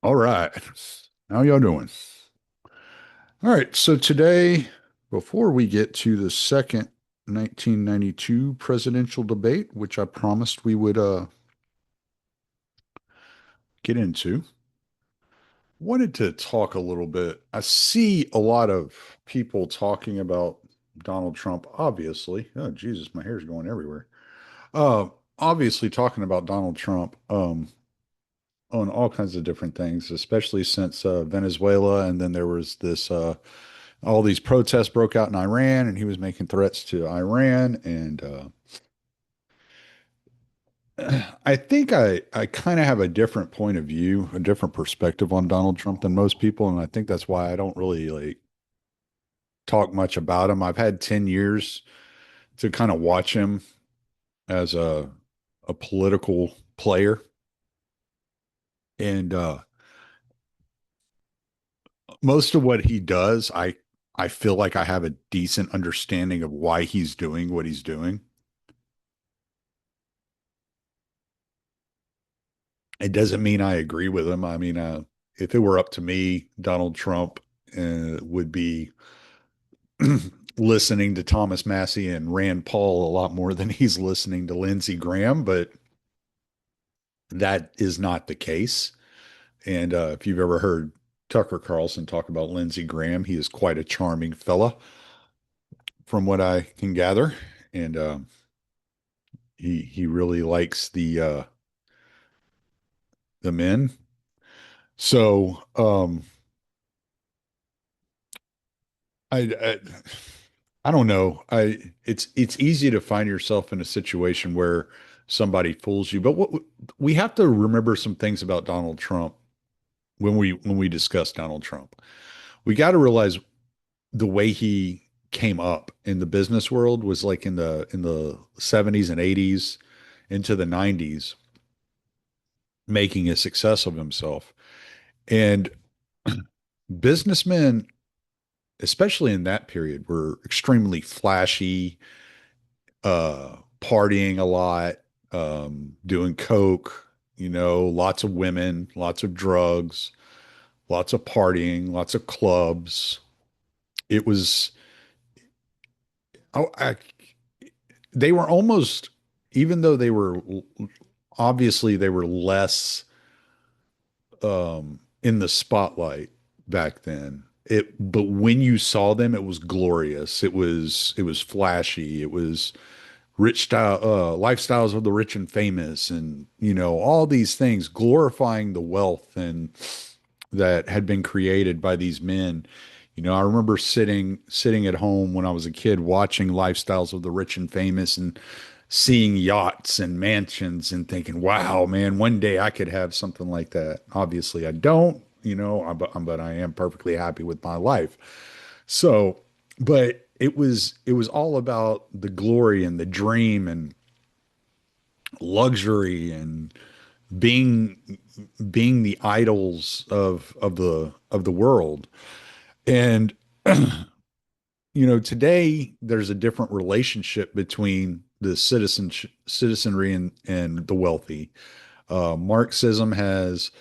All right. How y'all doing? All right. So today, before we get to the second 1992 presidential debate, which I promised we would get into, wanted to talk a little bit. I see a lot of people talking about Donald Trump, obviously. Oh, Jesus, my hair's going everywhere. Uh, obviously talking about Donald Trump, on all kinds of different things, especially since Venezuela, and then there was this all these protests broke out in Iran, and he was making threats to Iran. And I think I kind of have a different point of view, a different perspective on Donald Trump than most people, and I think that's why I don't really like talk much about him. I've had 10 years to kind of watch him as a political player, and most of what he does, I feel like I have a decent understanding of why he's doing what he's doing. It doesn't mean I agree with him. I mean, if it were up to me, Donald Trump would be listening to Thomas Massey and Rand Paul a lot more than he's listening to Lindsey Graham, but that is not the case. And if you've ever heard Tucker Carlson talk about Lindsey Graham, he is quite a charming fella, from what I can gather. And he really likes the men. So I I don't know. It's easy to find yourself in a situation where somebody fools you, but what we have to remember some things about Donald Trump when we discuss Donald Trump. We got to realize the way he came up in the business world was like in the 70s and 80s into the 90s, making a success of himself. And businessmen, especially in that period, were extremely flashy, partying a lot, doing coke, lots of women, lots of drugs, lots of partying, lots of clubs. It was, I, they were almost, even though they were obviously they were less in the spotlight back then. But when you saw them, it was glorious. It was flashy. It was rich style lifestyles of the rich and famous, and all these things glorifying the wealth and that had been created by these men. I remember sitting at home when I was a kid watching lifestyles of the rich and famous and seeing yachts and mansions and thinking, wow, man, one day I could have something like that. Obviously I don't, but I am perfectly happy with my life. So, but it was all about the glory and the dream and luxury and being being the idols of the world. And today there's a different relationship between the citizenry and the wealthy. Marxism has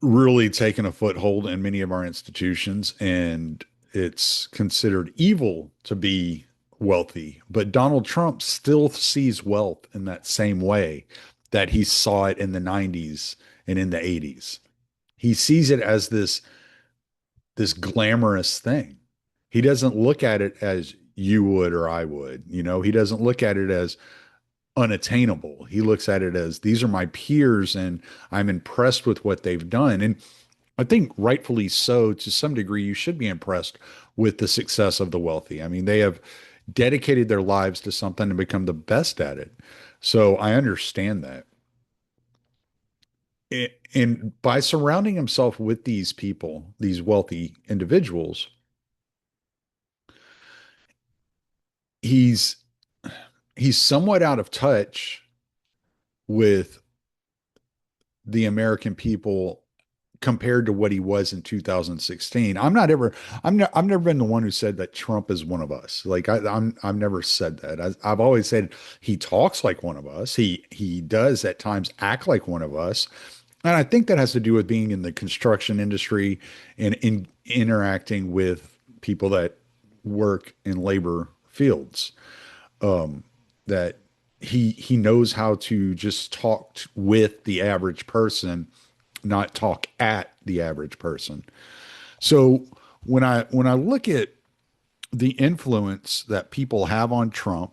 really taken a foothold in many of our institutions, and it's considered evil to be wealthy. But Donald Trump still sees wealth in that same way that he saw it in the 90s and in the 80s. He sees it as this glamorous thing. He doesn't look at it as you would or I would. He doesn't look at it as unattainable. He looks at it as these are my peers and I'm impressed with what they've done. And I think rightfully so, to some degree, you should be impressed with the success of the wealthy. I mean, they have dedicated their lives to something and become the best at it. So I understand that. And by surrounding himself with these people, these wealthy individuals, he's he's somewhat out of touch with the American people compared to what he was in 2016. I've never been the one who said that Trump is one of us. Like I've never said that. I've always said he talks like one of us. He does at times act like one of us. And I think that has to do with being in the construction industry and in interacting with people that work in labor fields. That he knows how to just talk with the average person, not talk at the average person. So when I look at the influence that people have on Trump,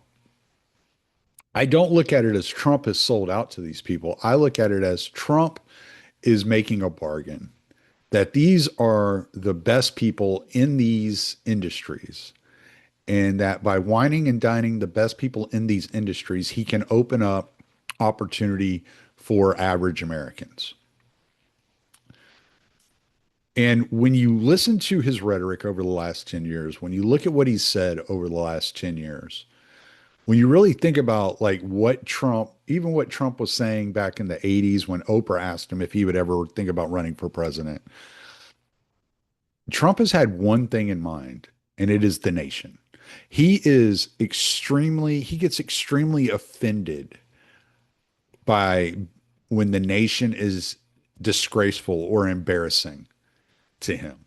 I don't look at it as Trump has sold out to these people. I look at it as Trump is making a bargain that these are the best people in these industries. And that by wining and dining the best people in these industries, he can open up opportunity for average Americans. And when you listen to his rhetoric over the last 10 years, when you look at what he's said over the last 10 years, when you really think about like what Trump, even what Trump was saying back in the 80s when Oprah asked him if he would ever think about running for president, Trump has had one thing in mind, and it is the nation. He gets extremely offended by when the nation is disgraceful or embarrassing to him.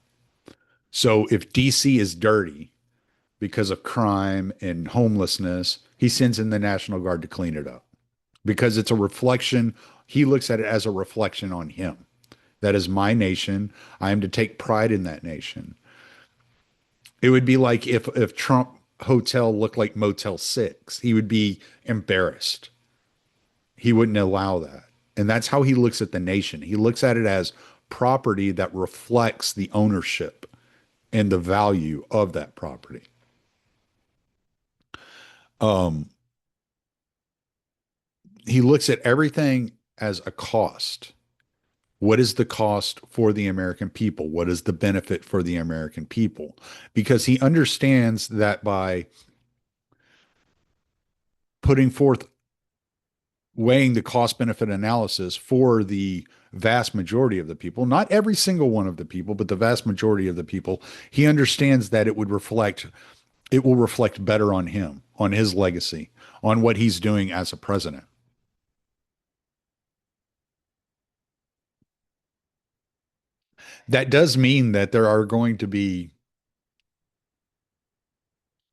So if DC is dirty because of crime and homelessness, he sends in the National Guard to clean it up because it's a reflection. He looks at it as a reflection on him. That is my nation. I am to take pride in that nation. It would be like if Trump Hotel looked like Motel 6, he would be embarrassed. He wouldn't allow that. And that's how he looks at the nation. He looks at it as property that reflects the ownership and the value of that property. Um, he looks at everything as a cost. What is the cost for the American people? What is the benefit for the American people? Because he understands that by putting forth weighing the cost benefit analysis for the vast majority of the people, not every single one of the people, but the vast majority of the people, he understands that it will reflect better on him, on his legacy, on what he's doing as a president. That does mean that there are going to be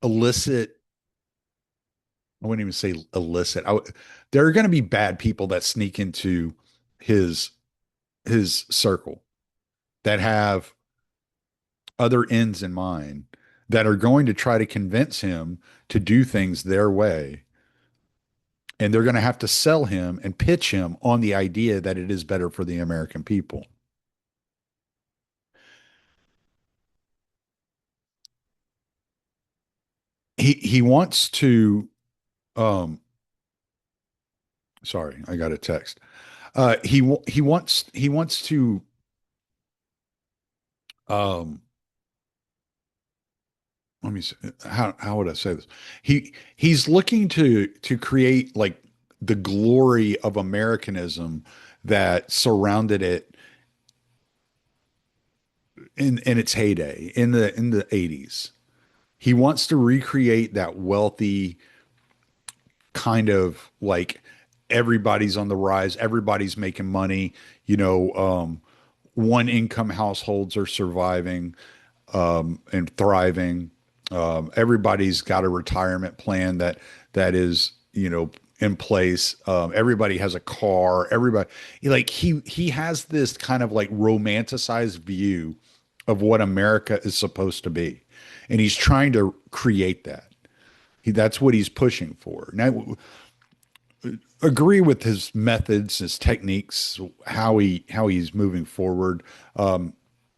illicit, I wouldn't even say illicit. There are going to be bad people that sneak into his his circle that have other ends in mind that are going to try to convince him to do things their way. And they're going to have to sell him and pitch him on the idea that it is better for the American people. He wants to sorry, I got a text. He wants to um let me see, how would I say this? He's looking to create like the glory of Americanism that surrounded it in its heyday in the 80s. He wants to recreate that wealthy kind of like everybody's on the rise, everybody's making money, you know, one income households are surviving and thriving. Everybody's got a retirement plan that is, you know, in place. Everybody has a car. Everybody like he has this kind of like romanticized view of what America is supposed to be, and he's trying to create that. That's what he's pushing for. Now, agree with his methods, his techniques, how he's moving forward.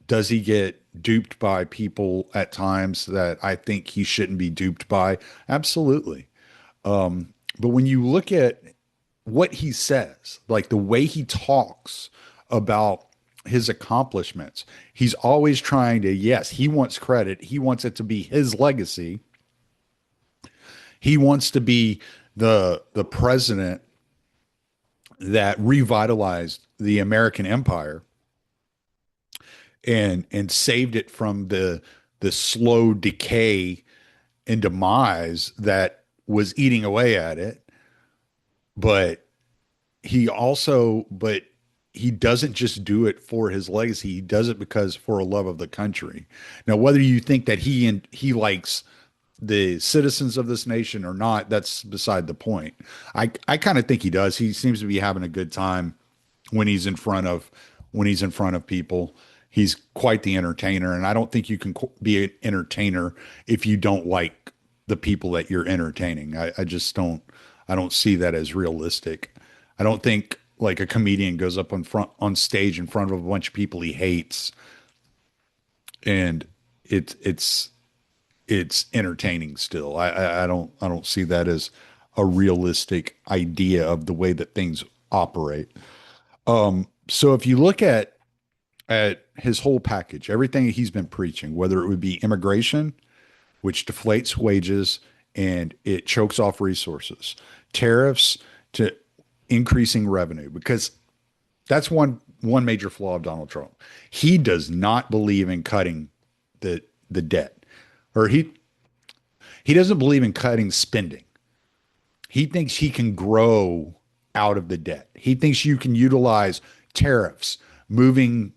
Does he get duped by people at times that I think he shouldn't be duped by? Absolutely. But when you look at what he says, like the way he talks about his accomplishments, he's always trying to, yes, he wants credit. He wants it to be his legacy. He wants to be the president that revitalized the American empire and saved it from the slow decay and demise that was eating away at it. But he also, but he doesn't just do it for his legacy. He does it because for a love of the country. Now, whether you think that he likes the citizens of this nation or not, that's beside the point. I kind of think he does. He seems to be having a good time when he's in front of people. He's quite the entertainer, and I don't think you can be an entertainer if you don't like the people that you're entertaining. I just don't. I don't see that as realistic. I don't think like a comedian goes up on stage in front of a bunch of people he hates, and it's it's entertaining still. I don't see that as a realistic idea of the way that things operate. So if you look at his whole package, everything he's been preaching, whether it would be immigration, which deflates wages and it chokes off resources, tariffs to increasing revenue, because that's one major flaw of Donald Trump. He does not believe in cutting the debt, or he doesn't believe in cutting spending. He thinks he can grow out of the debt. He thinks you can utilize tariffs, moving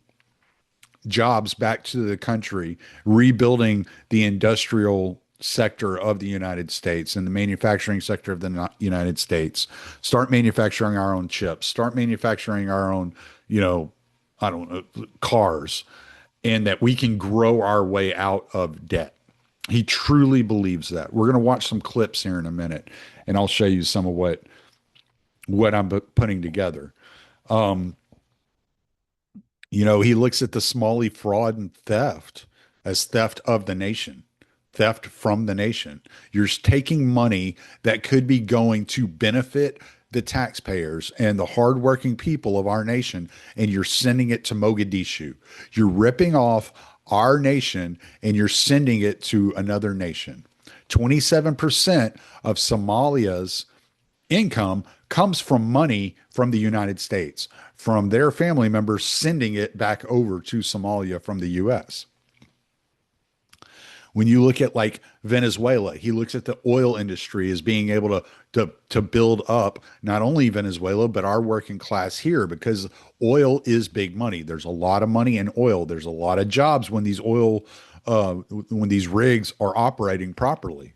jobs back to the country, rebuilding the industrial sector of the United States and the manufacturing sector of the United States, start manufacturing our own chips, start manufacturing our own, you know, I don't know, cars, and that we can grow our way out of debt. He truly believes that. We're going to watch some clips here in a minute, and I'll show you some of what I'm putting together. You know, he looks at the Smalley fraud and theft as theft of the nation, theft from the nation. You're taking money that could be going to benefit the taxpayers and the hardworking people of our nation, and you're sending it to Mogadishu. You're ripping off our nation and you're sending it to another nation. 27% of Somalia's income comes from money from the United States, from their family members sending it back over to Somalia from the US. When you look at like Venezuela, he looks at the oil industry as being able to build up not only Venezuela but our working class here, because oil is big money. There's a lot of money in oil. There's a lot of jobs when these when these rigs are operating properly.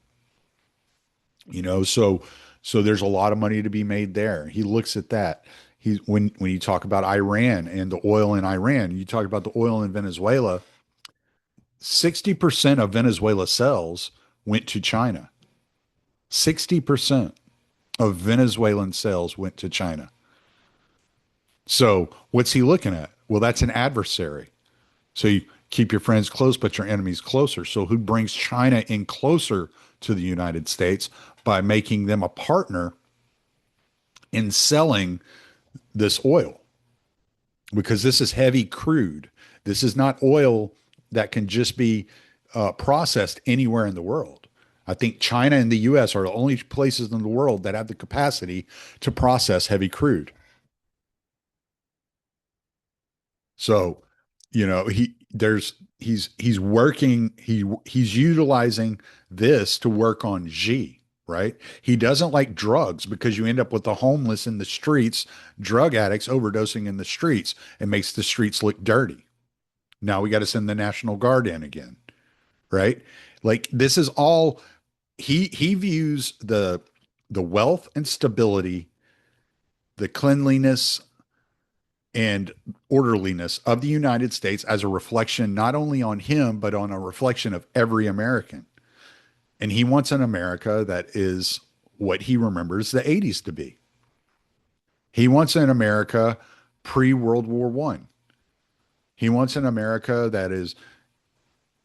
You know, so there's a lot of money to be made there. He looks at that. He when you talk about Iran and the oil in Iran, you talk about the oil in Venezuela. 60% of Venezuela sales went to China. 60% of Venezuelan sales went to China. So what's he looking at? Well, that's an adversary. So you keep your friends close, but your enemies closer. So who brings China in closer to the United States by making them a partner in selling this oil? Because this is heavy crude. This is not oil that can just be processed anywhere in the world. I think China and the US are the only places in the world that have the capacity to process heavy crude. So, you know, he's working, he's utilizing this to work on Xi, right? He doesn't like drugs because you end up with the homeless in the streets, drug addicts overdosing in the streets. It makes the streets look dirty. Now we got to send the National Guard in again, right? Like this is all he views the wealth and stability, the cleanliness and orderliness of the United States as a reflection not only on him, but on a reflection of every American. And he wants an America that is what he remembers the 80s to be. He wants an America pre World War One. He wants an America that is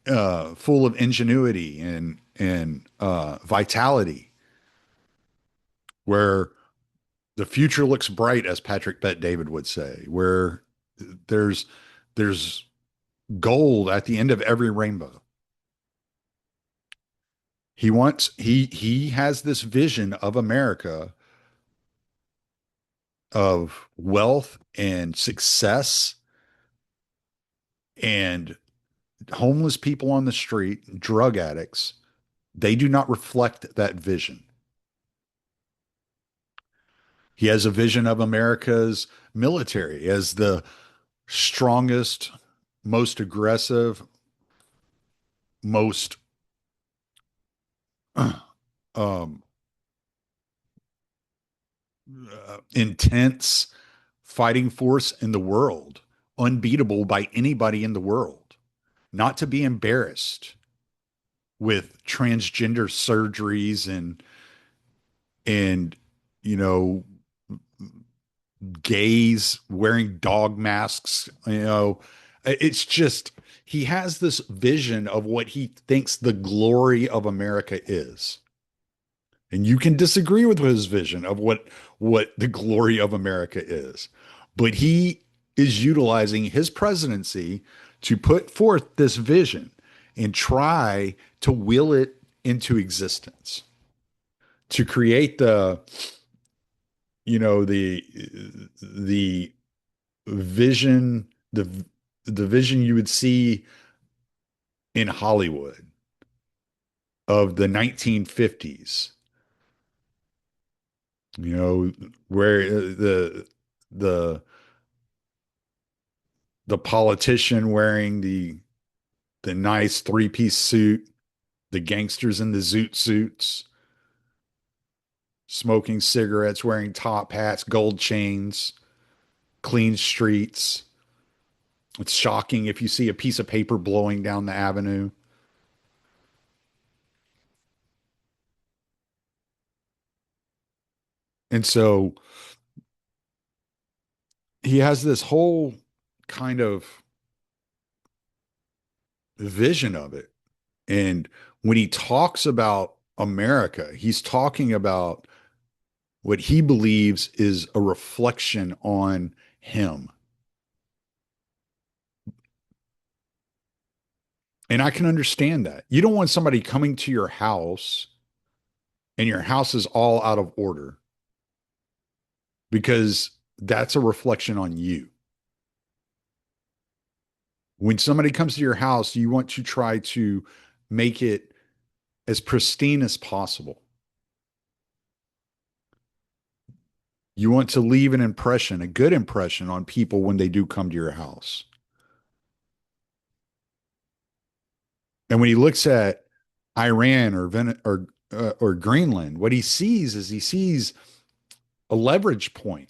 full of ingenuity and vitality, where the future looks bright, as Patrick Bet David would say, where there's there's gold at the end of every rainbow. He has this vision of America of wealth and success and homeless people on the street, drug addicts. They do not reflect that vision. He has a vision of America's military as the strongest, most aggressive, most um, intense fighting force in the world, unbeatable by anybody in the world, not to be embarrassed with transgender surgeries and you know gays wearing dog masks. It's just he has this vision of what he thinks the glory of America is. And you can disagree with his vision of what the glory of America is. But he is utilizing his presidency to put forth this vision and try to will it into existence, to create the vision, the vision you would see in Hollywood of the 1950s, where the the politician wearing the nice three-piece suit, the gangsters in the zoot suits, smoking cigarettes, wearing top hats, gold chains, clean streets. It's shocking if you see a piece of paper blowing down the avenue. And so he has this whole kind of vision of it. And when he talks about America, he's talking about what he believes is a reflection on him. And I can understand that. You don't want somebody coming to your house and your house is all out of order because that's a reflection on you. When somebody comes to your house, you want to try to make it as pristine as possible. You want to leave an impression, a good impression on people when they do come to your house. And when he looks at Iran or Greenland, what he sees is he sees a leverage point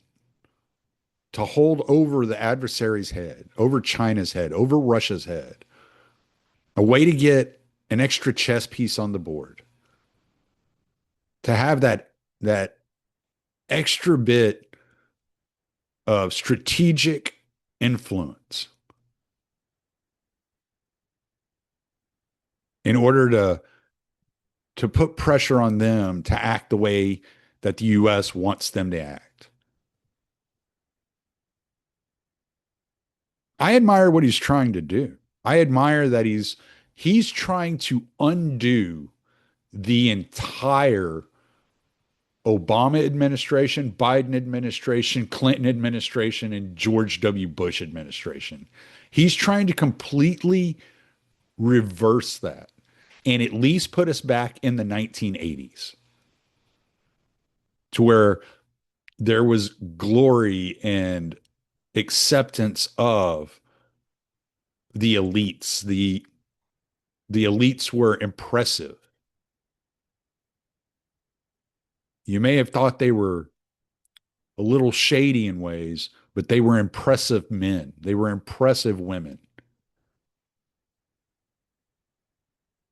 to hold over the adversary's head, over China's head, over Russia's head, a way to get an extra chess piece on the board, to have that extra bit of strategic influence in order to put pressure on them to act the way that the US wants them to act. I admire what he's trying to do. I admire that he's trying to undo the entire Obama administration, Biden administration, Clinton administration, and George W. Bush administration. He's trying to completely reverse that and at least put us back in the 1980s to where there was glory and acceptance of the elites. The elites were impressive. You may have thought they were a little shady in ways, but they were impressive men. They were impressive women.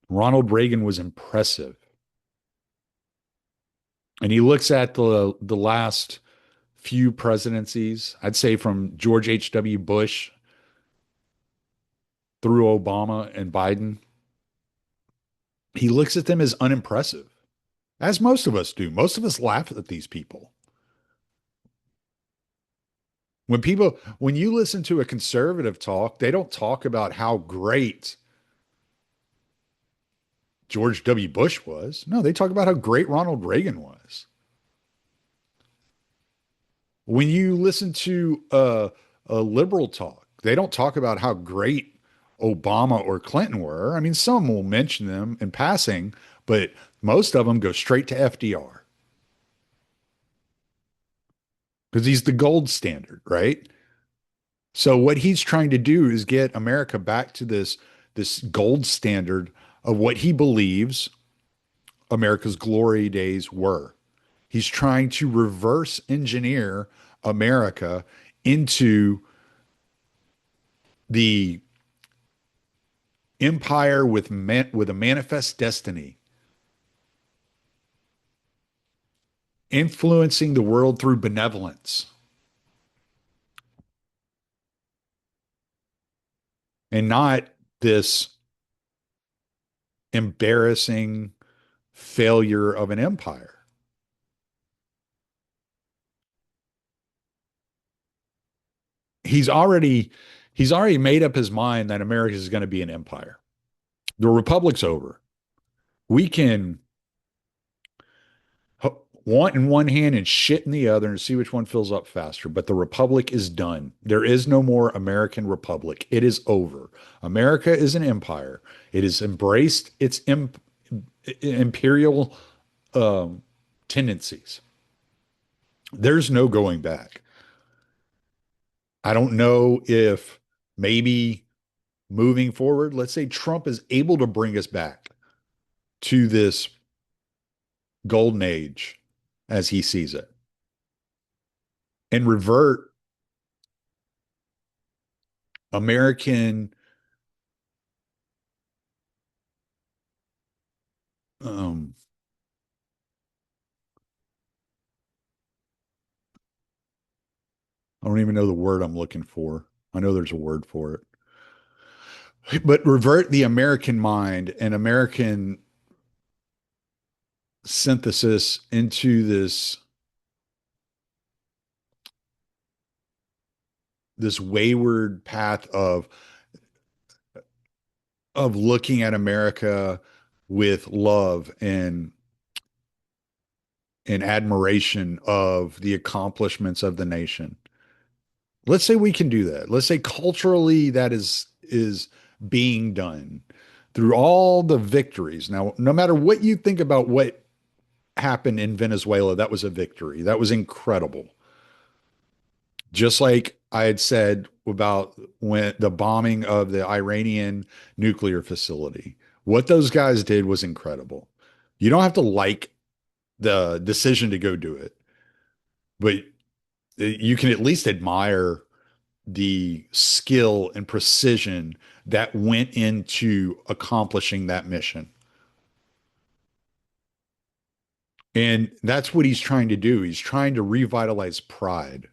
Ronald Reagan was impressive. And he looks at the last few presidencies, I'd say from George H.W. Bush through Obama and Biden. He looks at them as unimpressive, as most of us do. Most of us laugh at these people. When you listen to a conservative talk, they don't talk about how great George W. Bush was. No, they talk about how great Ronald Reagan was. When you listen to a liberal talk, they don't talk about how great Obama or Clinton were. I mean, some will mention them in passing, but most of them go straight to FDR. because he's the gold standard, right? So what he's trying to do is get America back to this gold standard of what he believes America's glory days were. He's trying to reverse engineer America into the empire with a manifest destiny, influencing the world through benevolence and not this embarrassing failure of an empire. He's already he's already made up his mind that America is going to be an empire. The republic's over. We can want in one hand and shit in the other and see which one fills up faster. But the republic is done. There is no more American republic. It is over. America is an empire. It has embraced its imperial um, tendencies. There's no going back. I don't know if maybe moving forward, let's say Trump is able to bring us back to this golden age as he sees it and revert American um I don't even know the word I'm looking for. I know there's a word for it. But revert the American mind and American synthesis into this wayward path of looking at America with love and admiration of the accomplishments of the nation. Let's say we can do that. Let's say culturally that is being done through all the victories. Now, no matter what you think about what happened in Venezuela, that was a victory. That was incredible. Just like I had said about when the bombing of the Iranian nuclear facility, what those guys did was incredible. You don't have to like the decision to go do it, but you can at least admire the skill and precision that went into accomplishing that mission. And that's what he's trying to do. He's trying to revitalize pride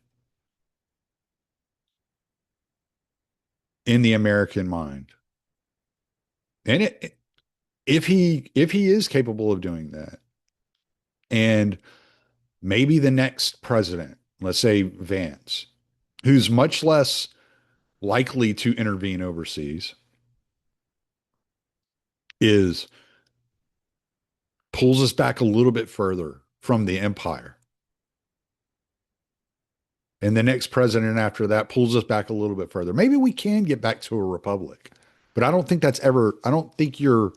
in the American mind. And if he is capable of doing that, and maybe the next president, let's say Vance, who's much less likely to intervene overseas, is pulls us back a little bit further from the empire. And the next president after that pulls us back a little bit further. Maybe we can get back to a republic, but I don't think you're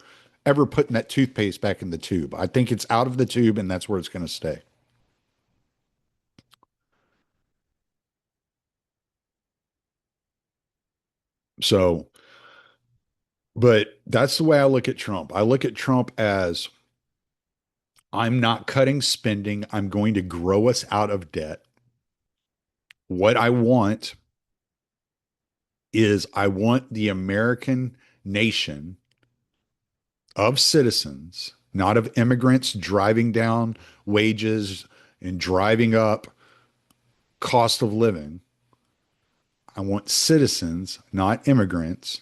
ever putting that toothpaste back in the tube. I think it's out of the tube and that's where it's going to stay. So, but that's the way I look at Trump. I look at Trump as I'm not cutting spending. I'm going to grow us out of debt. What I want is I want the American nation of citizens, not of immigrants driving down wages and driving up cost of living. I want citizens, not immigrants,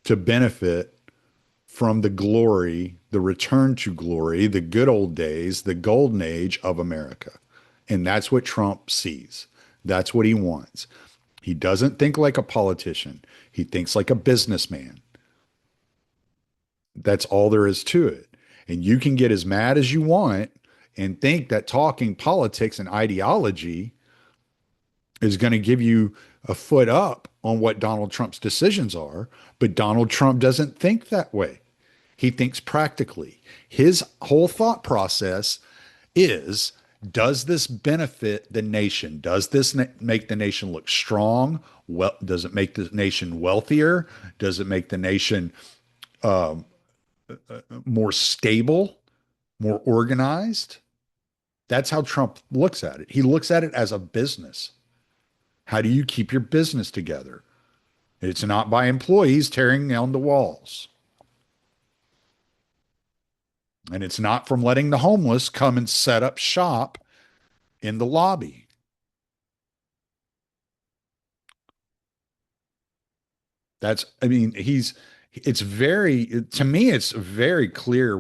to benefit from the glory, the return to glory, the good old days, the golden age of America. And that's what Trump sees. That's what he wants. He doesn't think like a politician. He thinks like a businessman. That's all there is to it. And you can get as mad as you want and think that talking politics and ideology is going to give you a foot up on what Donald Trump's decisions are. But Donald Trump doesn't think that way. He thinks practically. His whole thought process is Does this benefit the nation? Does this make the nation look strong? Well, does it make the nation wealthier? Does it make the nation more stable, more organized? That's how Trump looks at it. He looks at it as a business. How do you keep your business together? It's not by employees tearing down the walls. And it's not from letting the homeless come and set up shop in the lobby. It's very, to me, it's very clear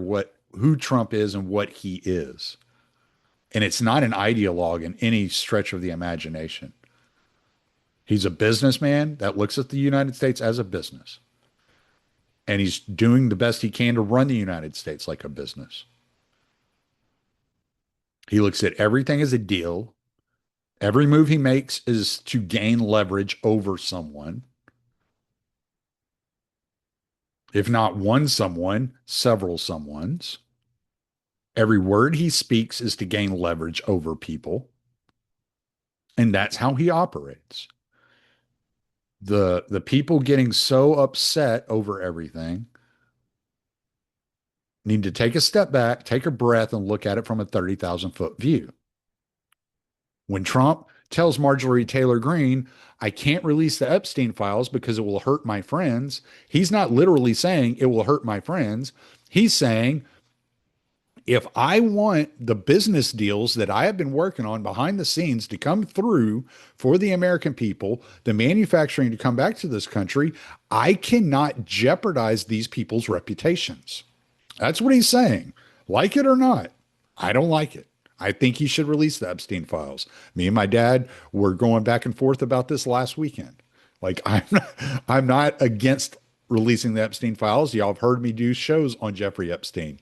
who Trump is and what he is. And it's not an ideologue in any stretch of the imagination. He's a businessman that looks at the United States as a business. And he's doing the best he can to run the United States like a business. He looks at everything as a deal. Every move he makes is to gain leverage over someone. If not one someone, several someones. Every word he speaks is to gain leverage over people. And that's how he operates. The people getting so upset over everything need to take a step back, take a breath, and look at it from a 30,000-foot view. When Trump tells Marjorie Taylor Greene, I can't release the Epstein files because it will hurt my friends, he's not literally saying it will hurt my friends. He's saying, if I want the business deals that I have been working on behind the scenes to come through for the American people, the manufacturing to come back to this country, I cannot jeopardize these people's reputations. That's what he's saying. Like it or not, I don't like it. I think he should release the Epstein files. Me and my dad were going back and forth about this last weekend. Like, I'm not against releasing the Epstein files. Y'all have heard me do shows on Jeffrey Epstein.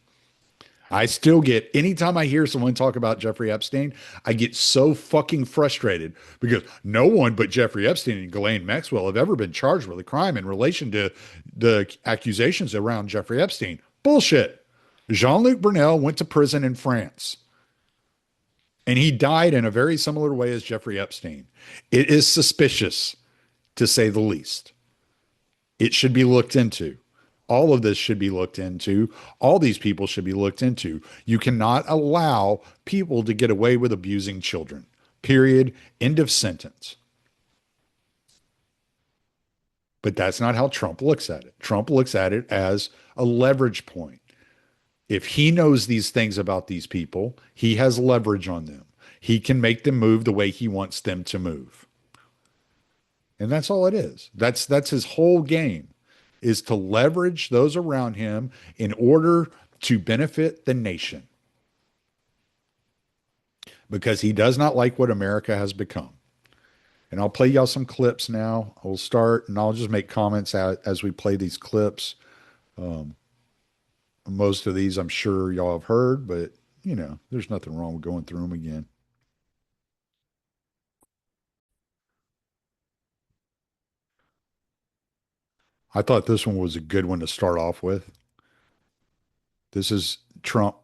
I still get, anytime I hear someone talk about Jeffrey Epstein, I get so fucking frustrated because no one but Jeffrey Epstein and Ghislaine Maxwell have ever been charged with a crime in relation to the accusations around Jeffrey Epstein. Bullshit. Jean-Luc Brunel went to prison in France. And he died in a very similar way as Jeffrey Epstein. It is suspicious, to say the least. It should be looked into. All of this should be looked into. All these people should be looked into. You cannot allow people to get away with abusing children. Period. End of sentence. But that's not how Trump looks at it. Trump looks at it as a leverage point. If he knows these things about these people, he has leverage on them. He can make them move the way he wants them to move. And that's all it is. That's his whole game, is to leverage those around him in order to benefit the nation. Because he does not like what America has become. And I'll play y'all some clips now. I'll start and I'll just make comments as we play these clips. Most of these I'm sure y'all have heard, but there's nothing wrong with going through them again. I thought this one was a good one to start off with. This is Trump,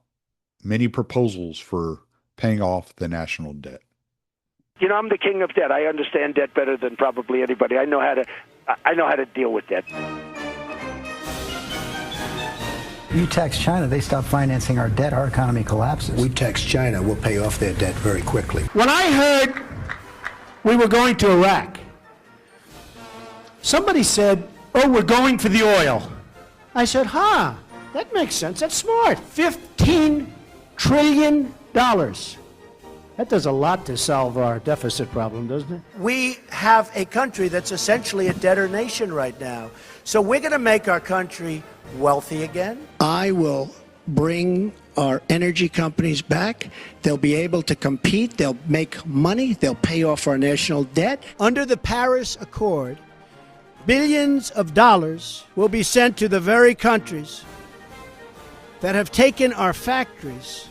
many proposals for paying off the national debt. I'm the king of debt. I understand debt better than probably anybody. I know how to deal with debt. You tax China, they stop financing our debt, our economy collapses. We tax China, we'll pay off their debt very quickly. When I heard we were going to Iraq, somebody said, oh, we're going for the oil. I said, that makes sense. That's smart. $15 trillion. That does a lot to solve our deficit problem, doesn't it? We have a country that's essentially a debtor nation right now. So we're going to make our country wealthy again. I will bring our energy companies back. They'll be able to compete. They'll make money. They'll pay off our national debt. Under the Paris Accord, billions of dollars will be sent to the very countries that have taken our factories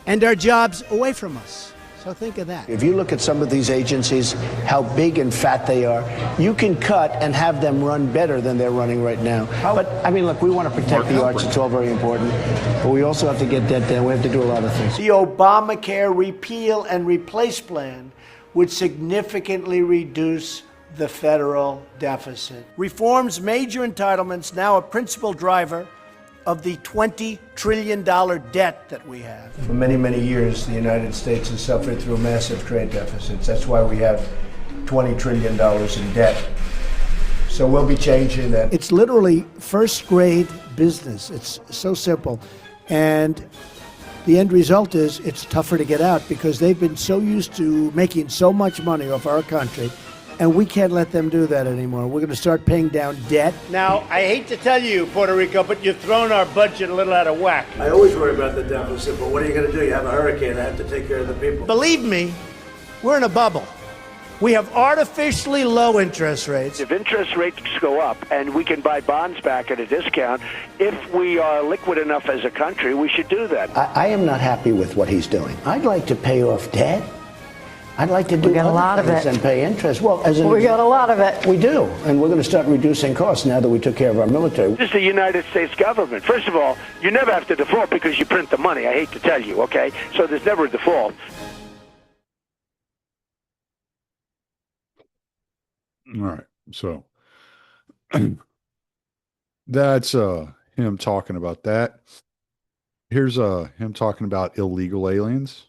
and our jobs away from us. So think of that. If you look at some of these agencies, how big and fat they are, you can cut and have them run better than they're running right now. But, I mean, look, we want to protect the arts. It's all very important. But we also have to get debt down. We have to do a lot of things. The Obamacare repeal and replace plan would significantly reduce the federal deficit. Reform's major entitlements, now a principal driver of the $20 trillion debt that we have. For many, many years, the United States has suffered through massive trade deficits. That's why we have $20 trillion in debt. So we'll be changing that. It's literally first grade business. It's so simple. And the end result is it's tougher to get out because they've been so used to making so much money off our country. And we can't let them do that anymore. We're going to start paying down debt. Now, I hate to tell you, Puerto Rico, but you've thrown our budget a little out of whack. I always worry about the deficit, but what are you going to do? You have a hurricane. I have to take care of the people. Believe me, we're in a bubble. We have artificially low interest rates. If interest rates go up and we can buy bonds back at a discount, if we are liquid enough as a country, we should do that. I am not happy with what he's doing. I'd like to pay off debt. I'd like to do got a lot of things it. and pay interest. Well, We got a lot of it. We do, and we're going to start reducing costs now that we took care of our military. This is the United States government. First of all, you never have to default because you print the money. I hate to tell you, okay? So there's never a default. All right. So that's him talking about that. Here's him talking about illegal aliens.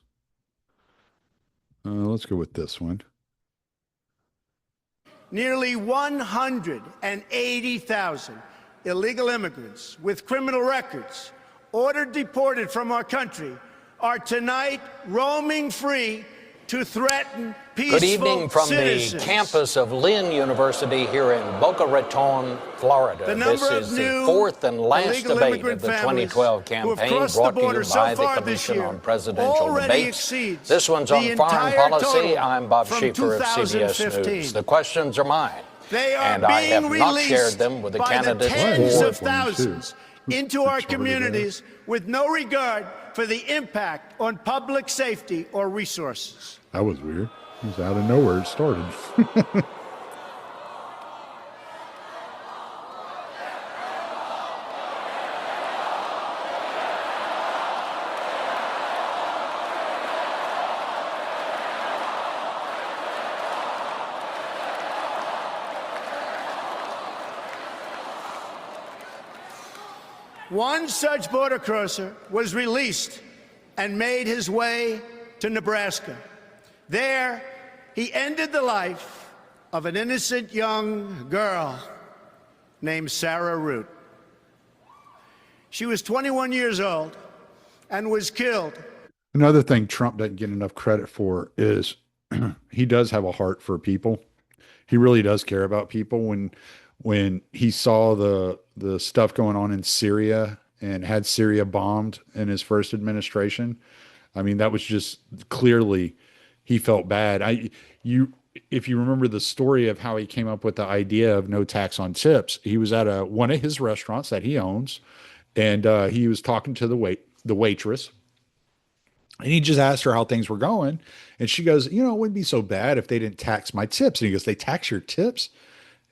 Let's go with this one. Nearly 180,000 illegal immigrants with criminal records ordered deported from our country are tonight roaming free to threaten peaceful Good evening from citizens. the campus of Lynn University here in Boca Raton, Florida. The This number is of the new fourth and last illegal debate immigrant of the families 2012 who have campaign crossed the brought to border you so by the far this Commission year on Presidential already Debates. exceeds This one's on the foreign entire policy. total I'm Bob from Schieffer of CBS 2015. News. The questions are mine. They are and I have being not released shared them with the by candidates the tens for of thousands into our communities with no regard for the impact on public safety or resources. That was weird. It was out of nowhere. It started. One such border crosser was released and made his way to Nebraska. There, he ended the life of an innocent young girl named Sarah Root. She was 21 years old and was killed. Another thing Trump doesn't get enough credit for is he does have a heart for people. He really does care about people. When he saw the stuff going on in Syria and had Syria bombed in his first administration, I mean, that was just clearly he felt bad. If you remember the story of how he came up with the idea of no tax on tips, he was at one of his restaurants that he owns, and he was talking to the waitress, and he just asked her how things were going, and she goes, "You know, it wouldn't be so bad if they didn't tax my tips." And he goes, "They tax your tips?"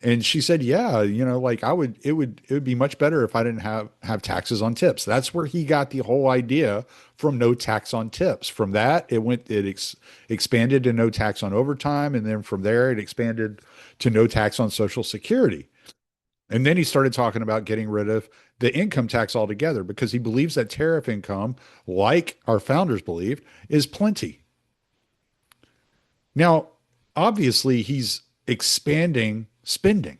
And she said, "Yeah, you know, like it would be much better if I didn't have taxes on tips." That's where he got the whole idea from no tax on tips. From that, it expanded to no tax on overtime. And then from there, it expanded to no tax on Social Security. And then he started talking about getting rid of the income tax altogether because he believes that tariff income, like our founders believed, is plenty. Now, obviously, he's expanding spending,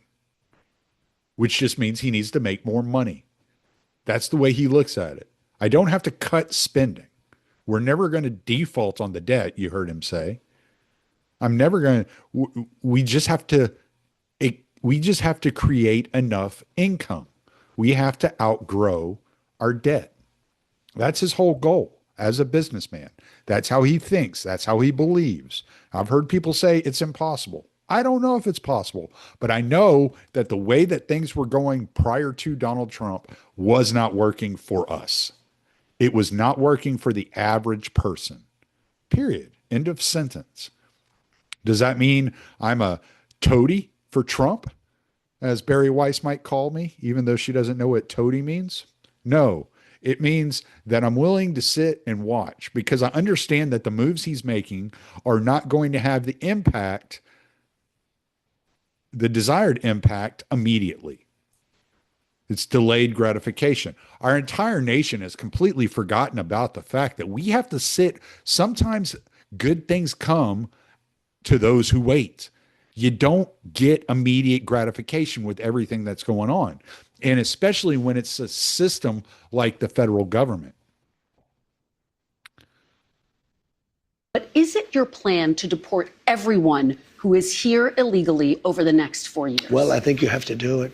which just means he needs to make more money. That's the way he looks at it. I don't have to cut spending. We're never going to default on the debt, you heard him say. I'm never going to, we just have to create enough income. We have to outgrow our debt. That's his whole goal as a businessman. That's how he thinks. That's how he believes. I've heard people say it's impossible. I don't know if it's possible, but I know that the way that things were going prior to Donald Trump was not working for us. It was not working for the average person, period. End of sentence. Does that mean I'm a toady for Trump, as Barry Weiss might call me, even though she doesn't know what toady means? No, it means that I'm willing to sit and watch because I understand that the moves he's making are not going to have the impact, the desired impact immediately. It's delayed gratification. Our entire nation has completely forgotten about the fact that we have to sit. Sometimes good things come to those who wait. You don't get immediate gratification with everything that's going on. And especially when it's a system like the federal government. But is it your plan to deport everyone who is here illegally over the next 4 years? Well, I think you have to do it.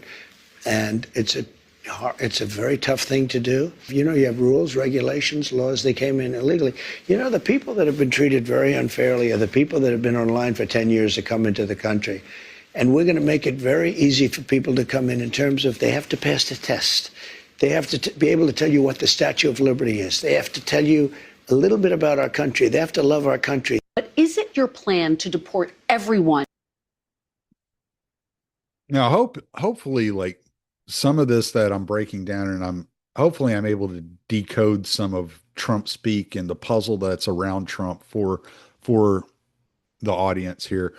And it's a very tough thing to do. You know, you have rules, regulations, laws. They came in illegally. You know, the people that have been treated very unfairly are the people that have been online for 10 years to come into the country. And we're going to make it very easy for people to come in terms of they have to pass the test. They have to be able to tell you what the Statue of Liberty is. They have to tell you a little bit about our country. They have to love our country. But is it your plan to deport everyone? Now, hopefully, like some of this that I'm breaking down, and hopefully I'm able to decode some of Trump speak and the puzzle that's around Trump for the audience here.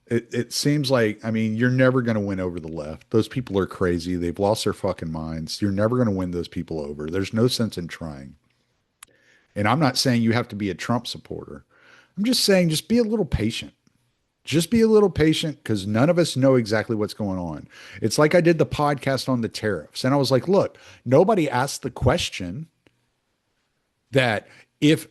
It seems like, I mean, you're never going to win over the left. Those people are crazy. They've lost their fucking minds. You're never going to win those people over. There's no sense in trying. And I'm not saying you have to be a Trump supporter. I'm just saying, just be a little patient. Just be a little patient because none of us know exactly what's going on. It's like I did the podcast on the tariffs. And I was like, look, nobody asked the question that if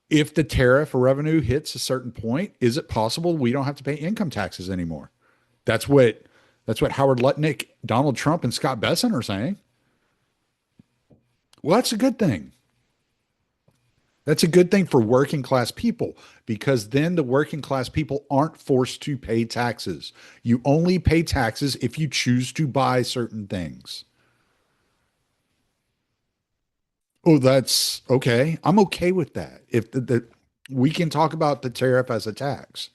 the tariff revenue hits a certain point, is it possible we don't have to pay income taxes anymore? That's what Howard Lutnick, Donald Trump, and Scott Bessent are saying. Well, that's a good thing. That's a good thing for working class people because then the working class people aren't forced to pay taxes. You only pay taxes if you choose to buy certain things. Oh, that's okay. I'm okay with that. If we can talk about the tariff as a tax.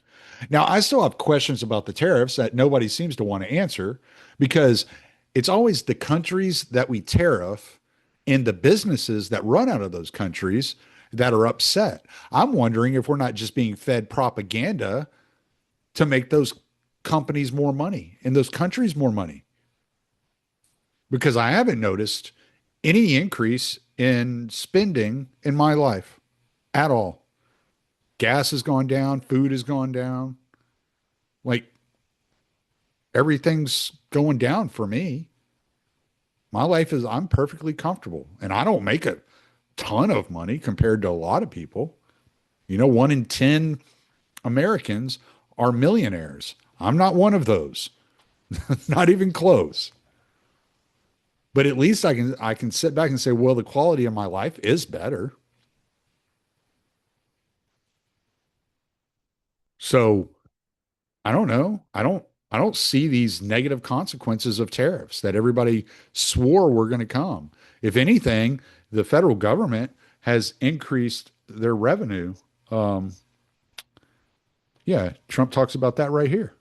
Now, I still have questions about the tariffs that nobody seems to want to answer because it's always the countries that we tariff and the businesses that run out of those countries that are upset. I'm wondering if we're not just being fed propaganda to make those companies more money and those countries more money. Because I haven't noticed any increase in spending in my life at all. Gas has gone down, food has gone down. Like everything's going down for me. My life is, I'm perfectly comfortable and I don't make a ton of money compared to a lot of people. You know, 1 in 10 Americans are millionaires. I'm not one of those. Not even close. But at least I can sit back and say, well, the quality of my life is better. So I don't know. I don't see these negative consequences of tariffs that everybody swore were going to come. If anything, the federal government has increased their revenue. Yeah, Trump talks about that right here.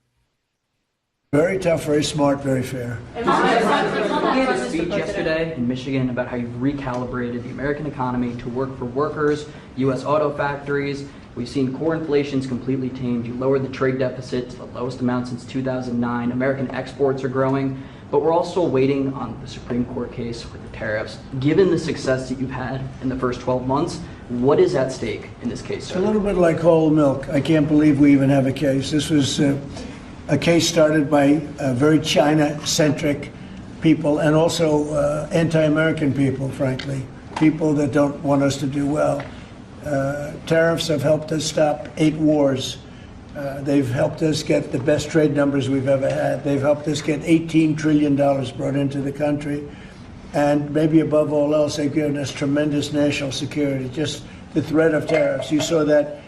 Very tough, very smart, very fair. You gave a speech yesterday in Michigan about how you've recalibrated the American economy to work for workers, U.S. auto factories. We've seen core inflation's completely tamed. You lowered the trade deficit to the lowest amount since 2009. American exports are growing. But we're also waiting on the Supreme Court case with the tariffs. Given the success that you've had in the first 12 months, what is at stake in this case, sir? It's a little bit like whole milk. I can't believe we even have a case. This was a case started by very China-centric people and also anti-American people, frankly, people that don't want us to do well. Tariffs have helped us stop 8 wars. They've helped us get the best trade numbers we've ever had. They've helped us get $18 trillion brought into the country. And maybe above all else, they've given us tremendous national security, just the threat of tariffs. You saw that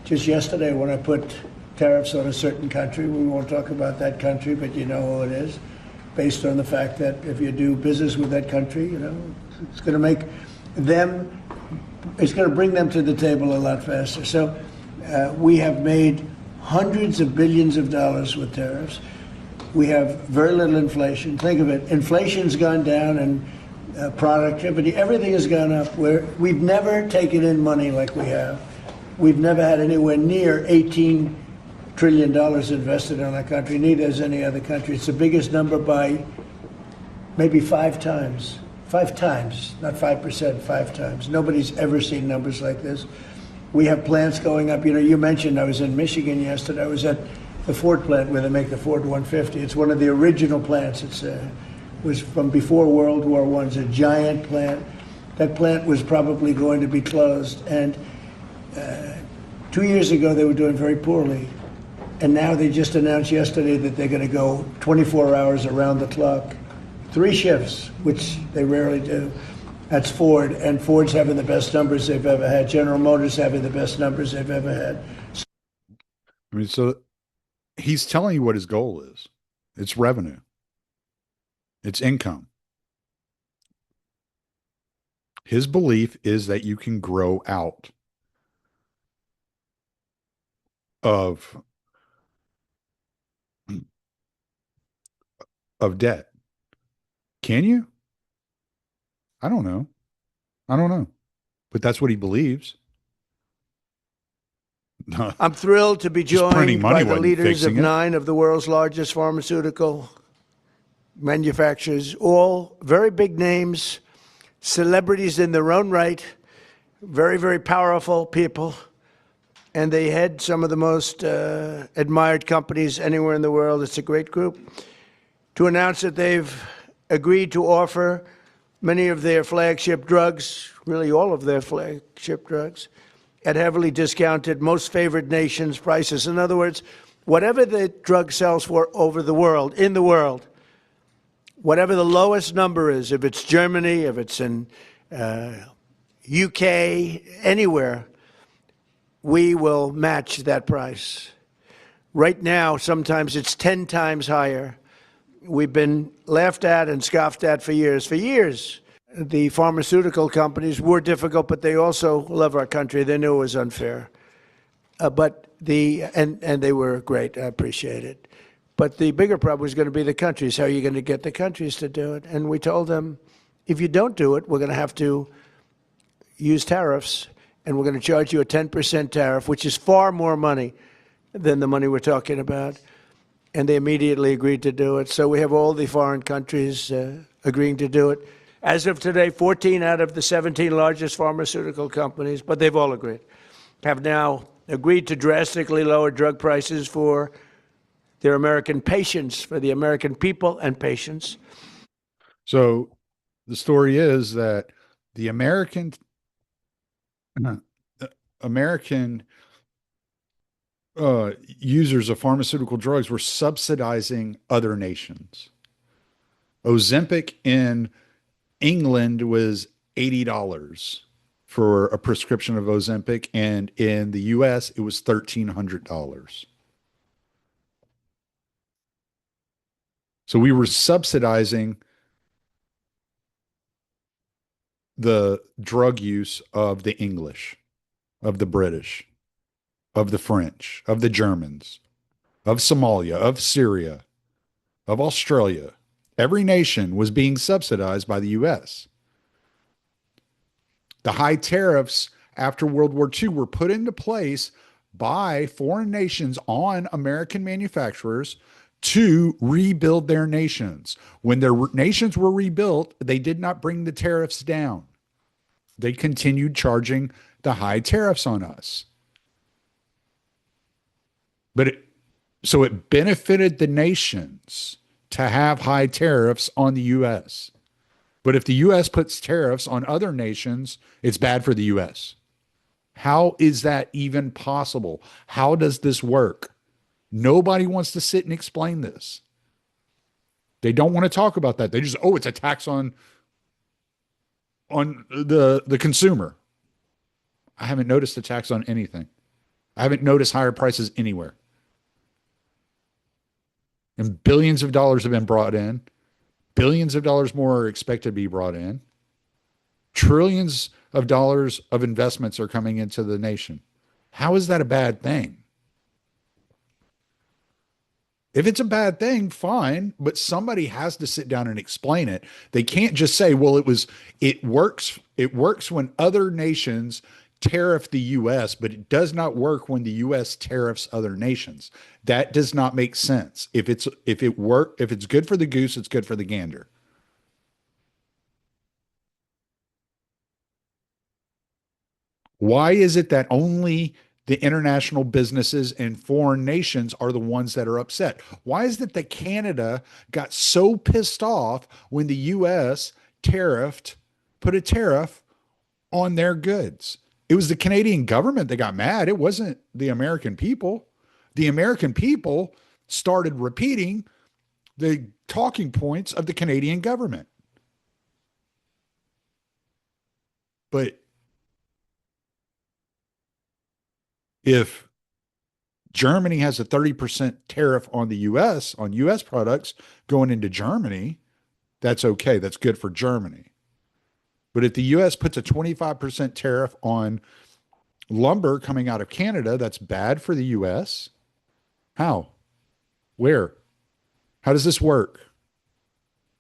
just yesterday when I put tariffs on a certain country. We won't talk about that country, but you know who it is, based on the fact that if you do business with that country, you know, it's going to make them it's going to bring them to the table a lot faster. So we have made hundreds of billions of dollars with tariffs. We have very little inflation. Think of it. Inflation's gone down and productivity, everything has gone up. We've never taken in money like we have. We've never had anywhere near $18 trillion invested in our country. Neither has any other country. It's the biggest number by maybe 5 times. 5 times, not 5%, 5 times. Nobody's ever seen numbers like this. We have plants going up. You know, you mentioned I was in Michigan yesterday. I was at the Ford plant where they make the Ford 150. It's one of the original plants. It was from before World War I. It's a giant plant. That plant was probably going to be closed. And 2 years ago, they were doing very poorly. And now they just announced yesterday that they're going to go 24 hours around the clock. 3 shifts, which they rarely do. That's Ford, and Ford's having the best numbers they've ever had. General Motors having the best numbers they've ever had. I mean, so he's telling you what his goal is. It's revenue. It's income. His belief is that you can grow out of debt. Can you? I don't know. But that's what he believes. I'm thrilled to be joined by the leaders of 9 of the world's largest pharmaceutical manufacturers, all very big names, celebrities in their own right, very, very powerful people, and they head some of the most admired companies anywhere in the world. It's a great group. To announce that they've agreed to offer many of their flagship drugs, really all of their flagship drugs, at heavily discounted, most favored nations prices. In other words, whatever the drug sells for over the world, in the world, whatever the lowest number is, if it's Germany, if it's in UK, anywhere, we will match that price. Right now, sometimes it's 10 times higher. We've been laughed at and scoffed at for years. For years, the pharmaceutical companies were difficult, but they also love our country. They knew it was unfair. And they were great. I appreciate it. But the bigger problem was going to be the countries. How are you going to get the countries to do it? And we told them, if you don't do it, we're going to have to use tariffs, and we're going to charge you a 10% tariff, which is far more money than the money we're talking about. And they immediately agreed to do it. So we have all the foreign countries agreeing to do it. As of today, 14 out of the 17 largest pharmaceutical companies, but they've all agreed, have now agreed to drastically lower drug prices for their American patients, for the American people and patients. So the story is that the American users of pharmaceutical drugs were subsidizing other nations. Ozempic in England was $80 for a prescription of Ozempic, and in the US, it was $1,300. So we were subsidizing the drug use of the English, of the British, of the French, of the Germans, of Somalia, of Syria, of Australia. Every nation was being subsidized by the U.S. The high tariffs after World War II were put into place by foreign nations on American manufacturers to rebuild their nations. When their nations were rebuilt, they did not bring the tariffs down. They continued charging the high tariffs on us. So it benefited the nations to have high tariffs on the U.S. But if the U.S. puts tariffs on other nations, it's bad for the U.S. How is that even possible? How does this work? Nobody wants to sit and explain this. They don't want to talk about that. They just, it's a tax on the consumer. I haven't noticed a tax on anything. I haven't noticed higher prices anywhere. And billions of dollars have been brought in. Billions of dollars more are expected to be brought in. Trillions of dollars of investments are coming into the nation. How is that a bad thing? If it's a bad thing, fine, but somebody has to sit down and explain it. They can't just say, well, it works when other nations tariff the US, but it does not work when the US tariffs other nations. That does not make sense. If it's good for the goose, it's good for the gander. Why is it that only the international businesses and foreign nations are the ones that are upset? Why is it that Canada got so pissed off when the US put a tariff on their goods? It was the Canadian government that got mad. It wasn't the American people. The American people started repeating the talking points of the Canadian government. But if Germany has a 30% tariff on the US, on US products going into Germany, that's okay. That's good for Germany. But if the US puts a 25% tariff on lumber coming out of Canada, that's bad for the US. How? Where? How does this work?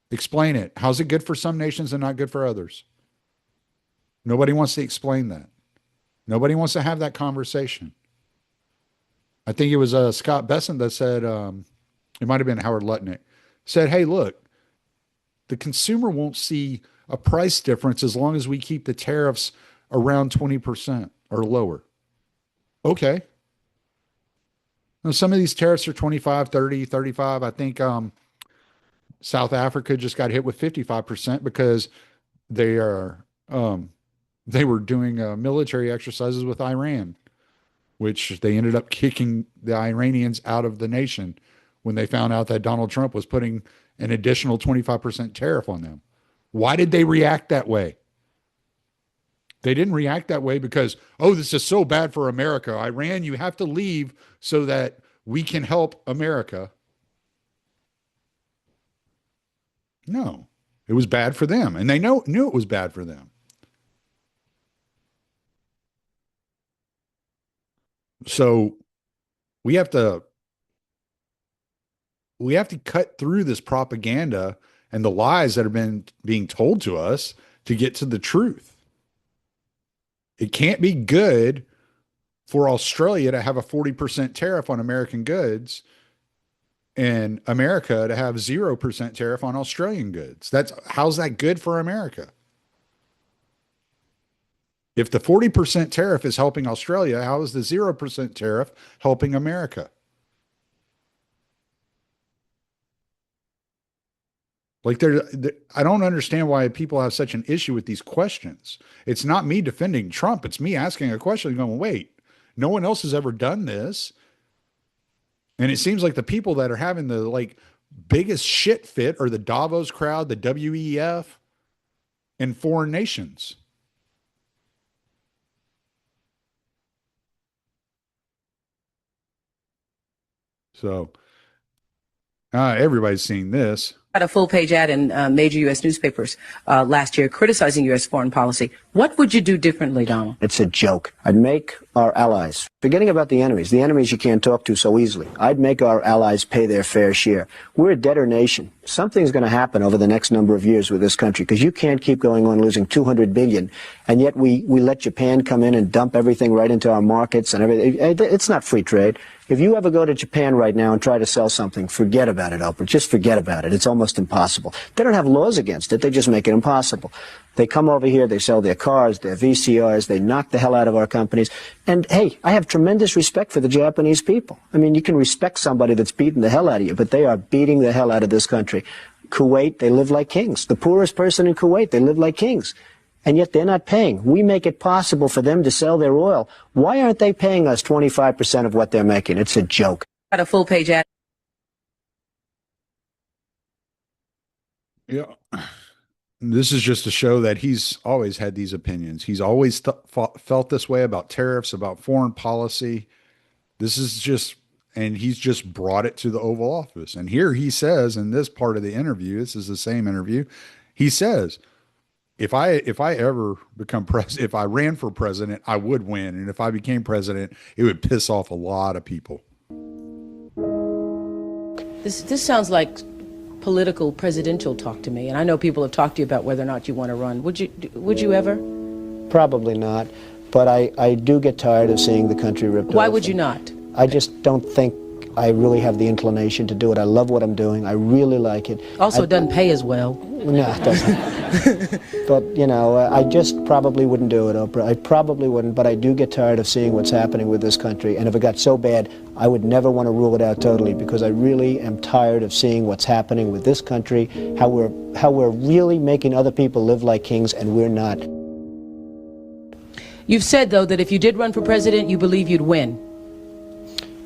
Explain it. How's it good for some nations and not good for others? Nobody wants to explain that. Nobody wants to have that conversation. I think it was Scott Bessent that said, it might have been Howard Lutnick, said, hey, look, the consumer won't see a price difference as long as we keep the tariffs around 20% or lower. Okay. Now, some of these tariffs are 25, 30, 35. I think South Africa just got hit with 55% because they are they were doing military exercises with Iran, which they ended up kicking the Iranians out of the nation when they found out that Donald Trump was putting an additional 25% tariff on them. Why did they react that way? They didn't react that way because, oh, this is so bad for America. Iran, you have to leave so that we can help America. No, it was bad for them. And they knew it was bad for them. So we have to cut through this propaganda and the lies that have been being told to us to get to the truth. It can't be good for Australia to have a 40% tariff on American goods and America to have 0% tariff on Australian goods. How's that good for America? If the 40% tariff is helping Australia, how is the 0% tariff helping America? Like I don't understand why people have such an issue with these questions. It's not me defending Trump. It's me asking a question and going, wait, no one else has ever done this. And it seems like the people that are having the biggest shit fit are the Davos crowd, the WEF, and foreign nations. So everybody's seeing this. Had a full-page ad in major U.S. newspapers last year criticizing U.S. foreign policy. What would you do differently, Donald? It's a joke. I'd make our allies, forgetting about the enemies you can't talk to so easily, I'd make our allies pay their fair share. We're a debtor nation. Something's going to happen over the next number of years with this country because you can't keep going on losing $200 billion, and yet we let Japan come in and dump everything right into our markets and everything. It's not free trade. If you ever go to Japan right now and try to sell something, forget about it, Oprah. Just forget about it. It's almost impossible. They don't have laws against it. They just make it impossible. They come over here, they sell their cars, their VCRs, they knock the hell out of our companies. And, hey, I have tremendous respect for the Japanese people. I mean, you can respect somebody that's beating the hell out of you, but they are beating the hell out of this country. Kuwait, they live like kings. The poorest person in Kuwait, they live like kings. And yet they're not paying. We make it possible for them to sell their oil. Why aren't they paying us 25% of what they're making? It's a joke. Had a full-page ad. Yeah. This is just to show that he's always had these opinions. He's always felt this way about tariffs, about foreign policy. This is just, and he's just brought it to the Oval Office. And here he says in this part of the interview, this is the same interview, he says, if I ever become president, if I ran for president, I would win, and if I became president, it would piss off a lot of people. This sounds like political presidential talk to me, and I know people have talked to you about whether or not you want to run. Would you ever? Probably not, but I do get tired of seeing the country ripped off. Why would you not? I just don't think I really have the inclination to do it. I love what I'm doing. I really like it. Also, it doesn't pay as well. No, it doesn't. But, I just probably wouldn't do it, Oprah. I probably wouldn't, but I do get tired of seeing what's happening with this country. And if it got so bad, I would never want to rule it out totally, because I really am tired of seeing what's happening with this country, how we're really making other people live like kings, and we're not. You've said, though, that if you did run for president, you believe you'd win.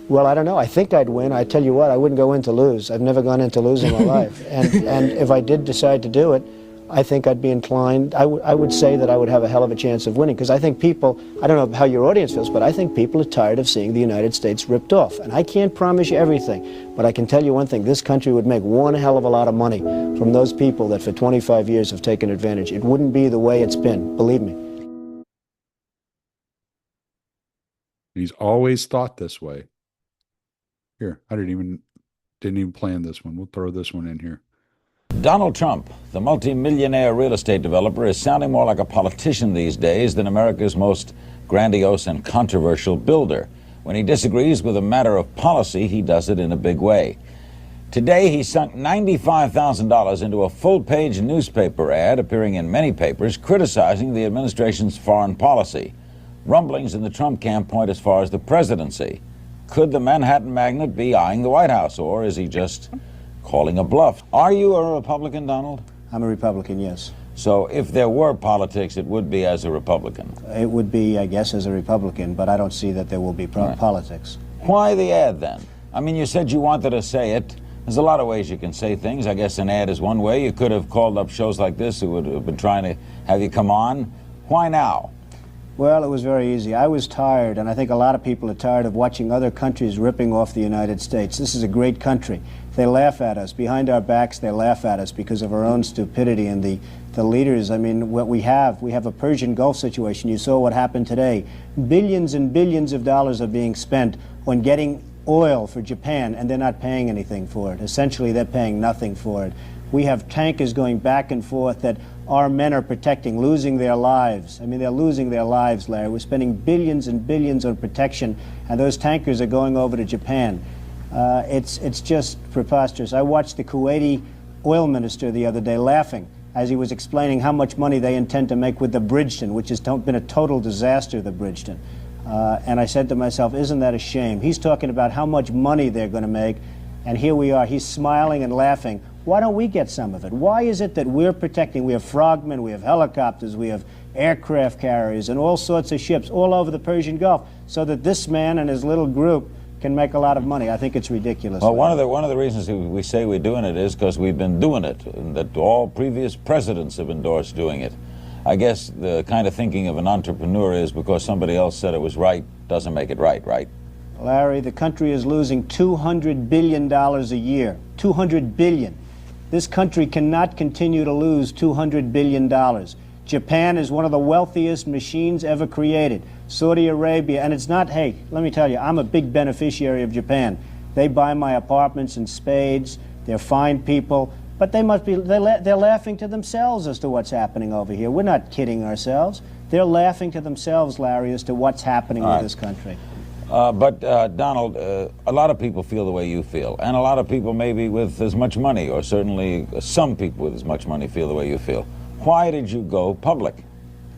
Well, I don't know. I think I'd win. I tell you what, I wouldn't go in to lose. I've never gone in to lose in my life. And if I did decide to do it, I think I'd be inclined. I would say that I would have a hell of a chance of winning, because I think people, I don't know how your audience feels, but I think people are tired of seeing the United States ripped off. And I can't promise you everything, but I can tell you one thing. This country would make one hell of a lot of money from those people that for 25 years have taken advantage. It wouldn't be the way it's been, believe me. He's always thought this way. Here, I didn't even plan this one. We'll throw this one in here. Donald Trump, the multimillionaire real estate developer, is sounding more like a politician these days than America's most grandiose and controversial builder. When he disagrees with a matter of policy, he does it in a big way. Today, he sunk $95,000 into a full-page newspaper ad appearing in many papers criticizing the administration's foreign policy. Rumblings in the Trump camp point as far as the presidency. Could the Manhattan magnate be eyeing the White House, or is he just calling a bluff? Are you a Republican, Donald? I'm a Republican, yes. So if there were politics, it would be as a Republican? It would be, I guess, as a Republican, but I don't see that there will be politics. Why the ad, then? I mean, you said you wanted to say it. There's a lot of ways you can say things. I guess an ad is one way. You could have called up shows like this who would have been trying to have you come on. Why now? Well, it was very easy. I was tired, and I think a lot of people are tired of watching other countries ripping off the United States. This is a great country. They laugh at us. Behind our backs, they laugh at us because of our own stupidity. And the leaders, I mean, what we have a Persian Gulf situation. You saw what happened today. Billions and billions of dollars are being spent on getting oil for Japan, and they're not paying anything for it. Essentially, they're paying nothing for it. We have tankers going back and forth that our men are protecting, losing their lives. I mean, they're losing their lives, Larry. We're spending billions and billions on protection, and those tankers are going over to Japan. It's just preposterous. I watched the Kuwaiti oil minister the other day laughing as he was explaining how much money they intend to make with the Bridgeton, which has been a total disaster, the Bridgeton. And I said to myself, isn't that a shame? He's talking about how much money they're going to make, and here we are. He's smiling and laughing. Why don't we get some of it? Why is it that we're protecting? We have frogmen, we have helicopters, we have aircraft carriers, and all sorts of ships all over the Persian Gulf, so that this man and his little group can make a lot of money. I think it's ridiculous. Well, one of the reasons we say we're doing it is because we've been doing it, and that all previous presidents have endorsed doing it. I guess the kind of thinking of an entrepreneur is because somebody else said it was right doesn't make it right, right? Larry, the country is losing $200 billion a year. $200 billion. This country cannot continue to lose $200 billion. Japan is one of the wealthiest machines ever created. Saudi Arabia, and it's not, hey, let me tell you, I'm a big beneficiary of Japan. They buy my apartments in spades. They're fine people. But they must be, they're laughing to themselves as to what's happening over here. We're not kidding ourselves. They're laughing to themselves, Larry, as to what's happening with this country. But Donald, a lot of people feel the way you feel, and a lot of people maybe with as much money, or certainly some people with as much money feel the way you feel. Why did you go public?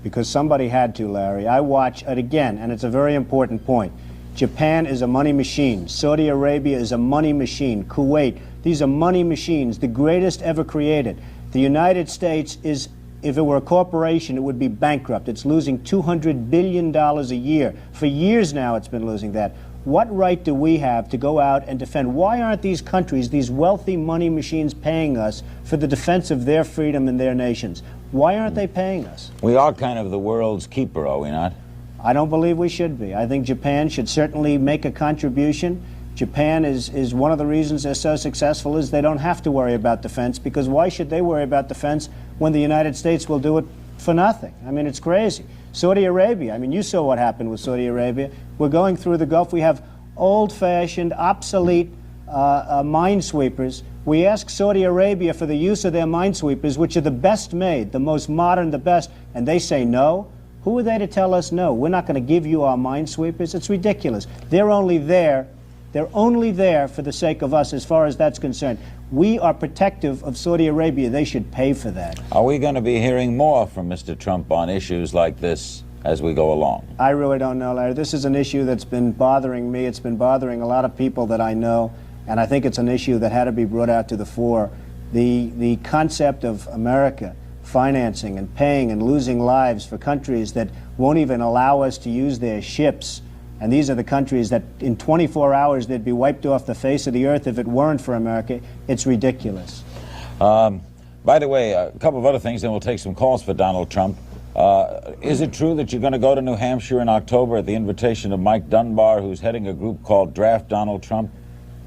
Because somebody had to, Larry. I watch it again, and it's a very important point. Japan is a money machine. Saudi Arabia is a money machine. Kuwait, these are money machines, the greatest ever created. The United States is, if it were a corporation, it would be bankrupt. It's losing $200 billion a year. For years now it's been losing that. What right do we have to go out and defend? Why aren't these countries, these wealthy money machines, paying us for the defense of their freedom and their nations? Why aren't they paying us? We are kind of the world's keeper, are we not? I don't believe we should be. I think Japan should certainly make a contribution. Japan is one of the reasons they're so successful is they don't have to worry about defense, because why should they worry about defense when the United States will do it for nothing. I mean, it's crazy. Saudi Arabia, I mean, you saw what happened with Saudi Arabia. We're going through the Gulf. We have old-fashioned, obsolete minesweepers. We ask Saudi Arabia for the use of their minesweepers, which are the best made, the most modern, the best, and they say no. Who are they to tell us no? We're not going to give you our minesweepers. It's ridiculous. They're only there for the sake of us as far as that's concerned. We are protective of Saudi Arabia. They should pay for that. Are we going to be hearing more from Mr. Trump on issues like this as we go along? I really don't know, Larry. This is an issue that's been bothering me. It's been bothering a lot of people that I know, and I think it's an issue that had to be brought out to the fore. The concept of America financing and paying and losing lives for countries that won't even allow us to use their ships. And these are the countries that in 24 hours they'd be wiped off the face of the earth if it weren't for America. It's ridiculous. By the way, a couple of other things, then we'll take some calls for Donald Trump. Is it true that you're going to go to New Hampshire in October at the invitation of Mike Dunbar, who's heading a group called Draft Donald Trump?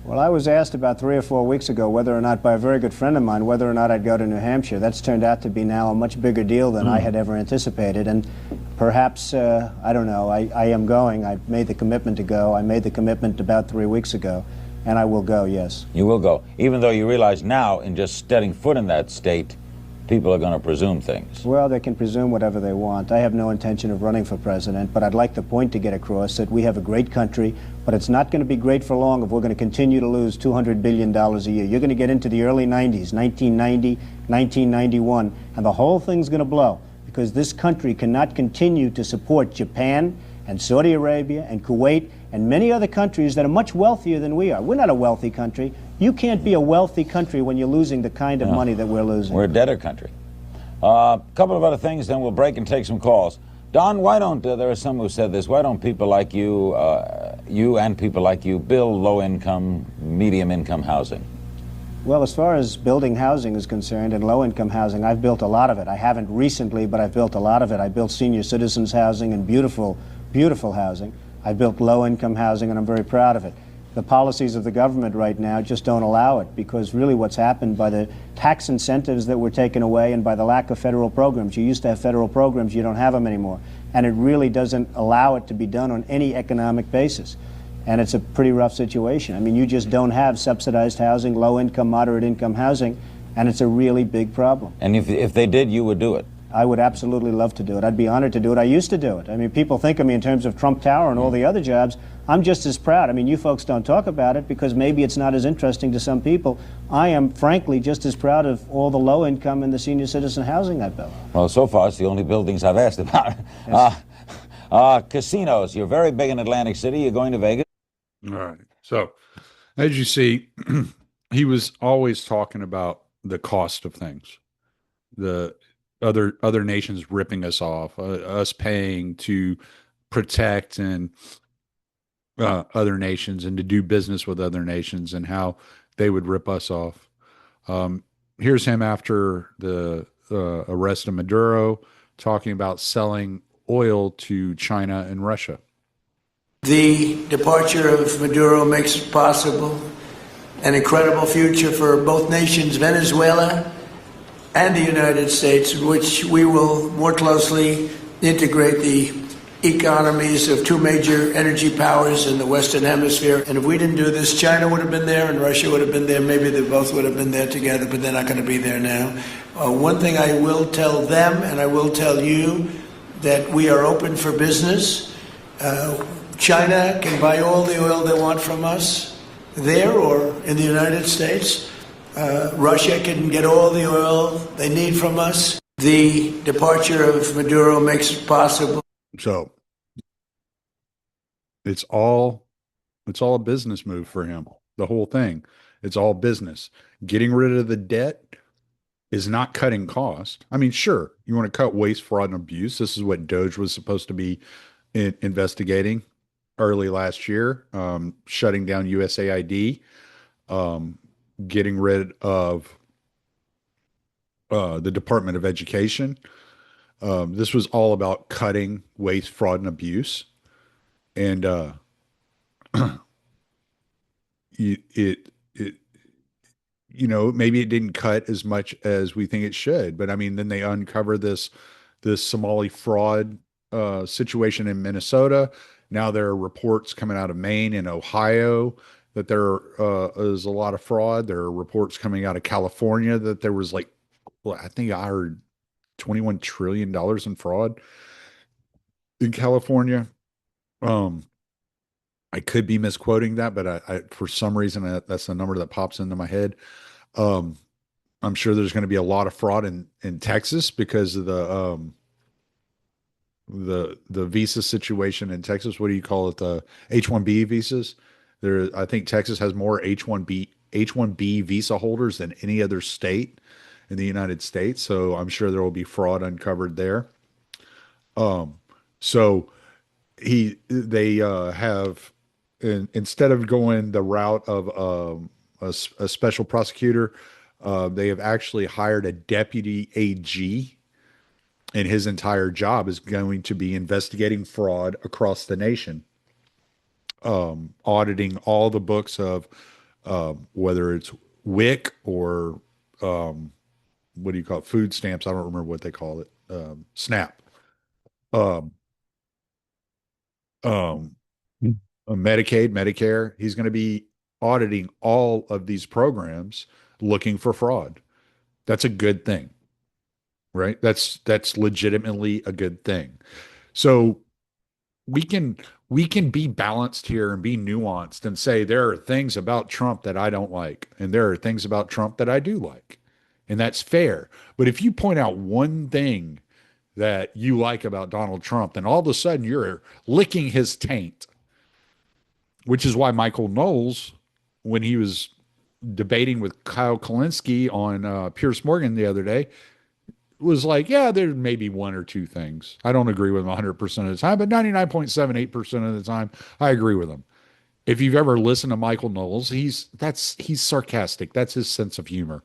Well, I was asked about 3 or 4 weeks ago whether or not, by a very good friend of mine, whether or not I'd go to New Hampshire. That's turned out to be now a much bigger deal than I had ever anticipated. And perhaps, I don't know, I am going. I made the commitment to go. I made the commitment about 3 weeks ago, and I will go, yes. You will go, even though you realize now, in just stepping foot in that state, people are going to presume things. Well, they can presume whatever they want. I have no intention of running for president, but I'd like the point to get across that we have a great country, but it's not going to be great for long if we're going to continue to lose $200 billion a year. You're going to get into the early 90s, 1990, 1991, and the whole thing's going to blow because this country cannot continue to support Japan and Saudi Arabia and Kuwait and many other countries that are much wealthier than we are. We're not a wealthy country. You can't be a wealthy country when you're losing the kind of money that we're losing. We're a debtor country. A couple of other things, then we'll break and take some calls. Don, why don't, there are some who said this, why don't people like you, you and people like you, build low-income, medium-income housing? Well, as far as building housing is concerned and low-income housing, I've built a lot of it. I haven't recently, but I've built a lot of it. I built senior citizens housing and beautiful, beautiful housing. I built low-income housing, and I'm very proud of it. The policies of the government right now just don't allow it because really what's happened by the tax incentives that were taken away and by the lack of federal programs. You used to have federal programs, you don't have them anymore. And it really doesn't allow it to be done on any economic basis. And it's a pretty rough situation. I mean, you just don't have subsidized housing, low-income, moderate-income housing, and it's a really big problem. And if they did, you would do it? I would absolutely love to do it. I'd be honored to do it. I used to do it. I mean, people think of me in terms of Trump Tower and all the other jobs. I'm just as proud. I mean, you folks don't talk about it because maybe it's not as interesting to some people. I am, frankly, just as proud of all the low-income and the senior citizen housing I built. Well, so far, it's the only buildings I've asked about. Yes. Casinos. You're very big in Atlantic City. You're going to Vegas? All right. So, as you see, he was always talking about the cost of things. The other nations ripping us off, us paying to protect and other nations and to do business with other nations and how they would rip us off. Here's him after the arrest of Maduro talking about selling oil to China and Russia. The departure of Maduro makes it possible an incredible future for both nations, Venezuela and the United States, in which we will more closely integrate the economies of two major energy powers in the Western Hemisphere. And if we didn't do this, China would have been there and Russia would have been there. Maybe they both would have been there together, but they're not going to be there now. One thing I will tell them, and I will tell you, that we are open for business. China can buy all the oil they want from us there or in the United States. Russia can get all the oil they need from us. The departure of Maduro makes it possible. So it's all a business move for him. The whole thing. It's all business. Getting rid of the debt is not cutting cost. I mean, sure, you want to cut waste, fraud, and abuse. This is what Doge was supposed to be investigating early last year, shutting down USAID, getting rid of the Department of Education. This was all about cutting waste, fraud, and abuse. And maybe it didn't cut as much as we think it should. But I mean, then they uncover this this Somali fraud situation in Minnesota. Now there are reports coming out of Maine and Ohio that there is a lot of fraud. There are reports coming out of California that there was like, well, I think I heard $21 trillion in fraud in California. Um, I could be misquoting that, but I for some reason that's the number that pops into my head. Um, I'm sure there's going to be a lot of fraud in Texas because of the visa situation in Texas. What do you call it? The H-1B visas. There, I think Texas has more H-1B visa holders than any other state in the United States. So I'm sure there will be fraud uncovered there. So they have instead of going the route of a special prosecutor, they have actually hired a deputy AG, and his entire job is going to be investigating fraud across the nation, auditing all the books of whether it's WIC or what do you call it? Food stamps. I don't remember what they call it. SNAP. Um, um, Medicaid, Medicare. He's going to be auditing all of these programs looking for fraud. That's a good thing, right? That's legitimately a good thing. So we can we can be balanced here and be nuanced and say there are things about Trump that I don't like and there are things about Trump that I do like. And that's fair. But if you point out one thing that you like about Donald Trump, then all of a sudden you're licking his taint, which is why Michael Knowles, when he was debating with Kyle Kalinske on Pierce Morgan the other day, was like, yeah, there may be one or two things. I don't agree with him 100% of the time, but 99.78% of the time, I agree with him. If you've ever listened to Michael Knowles, he's sarcastic. That's his sense of humor.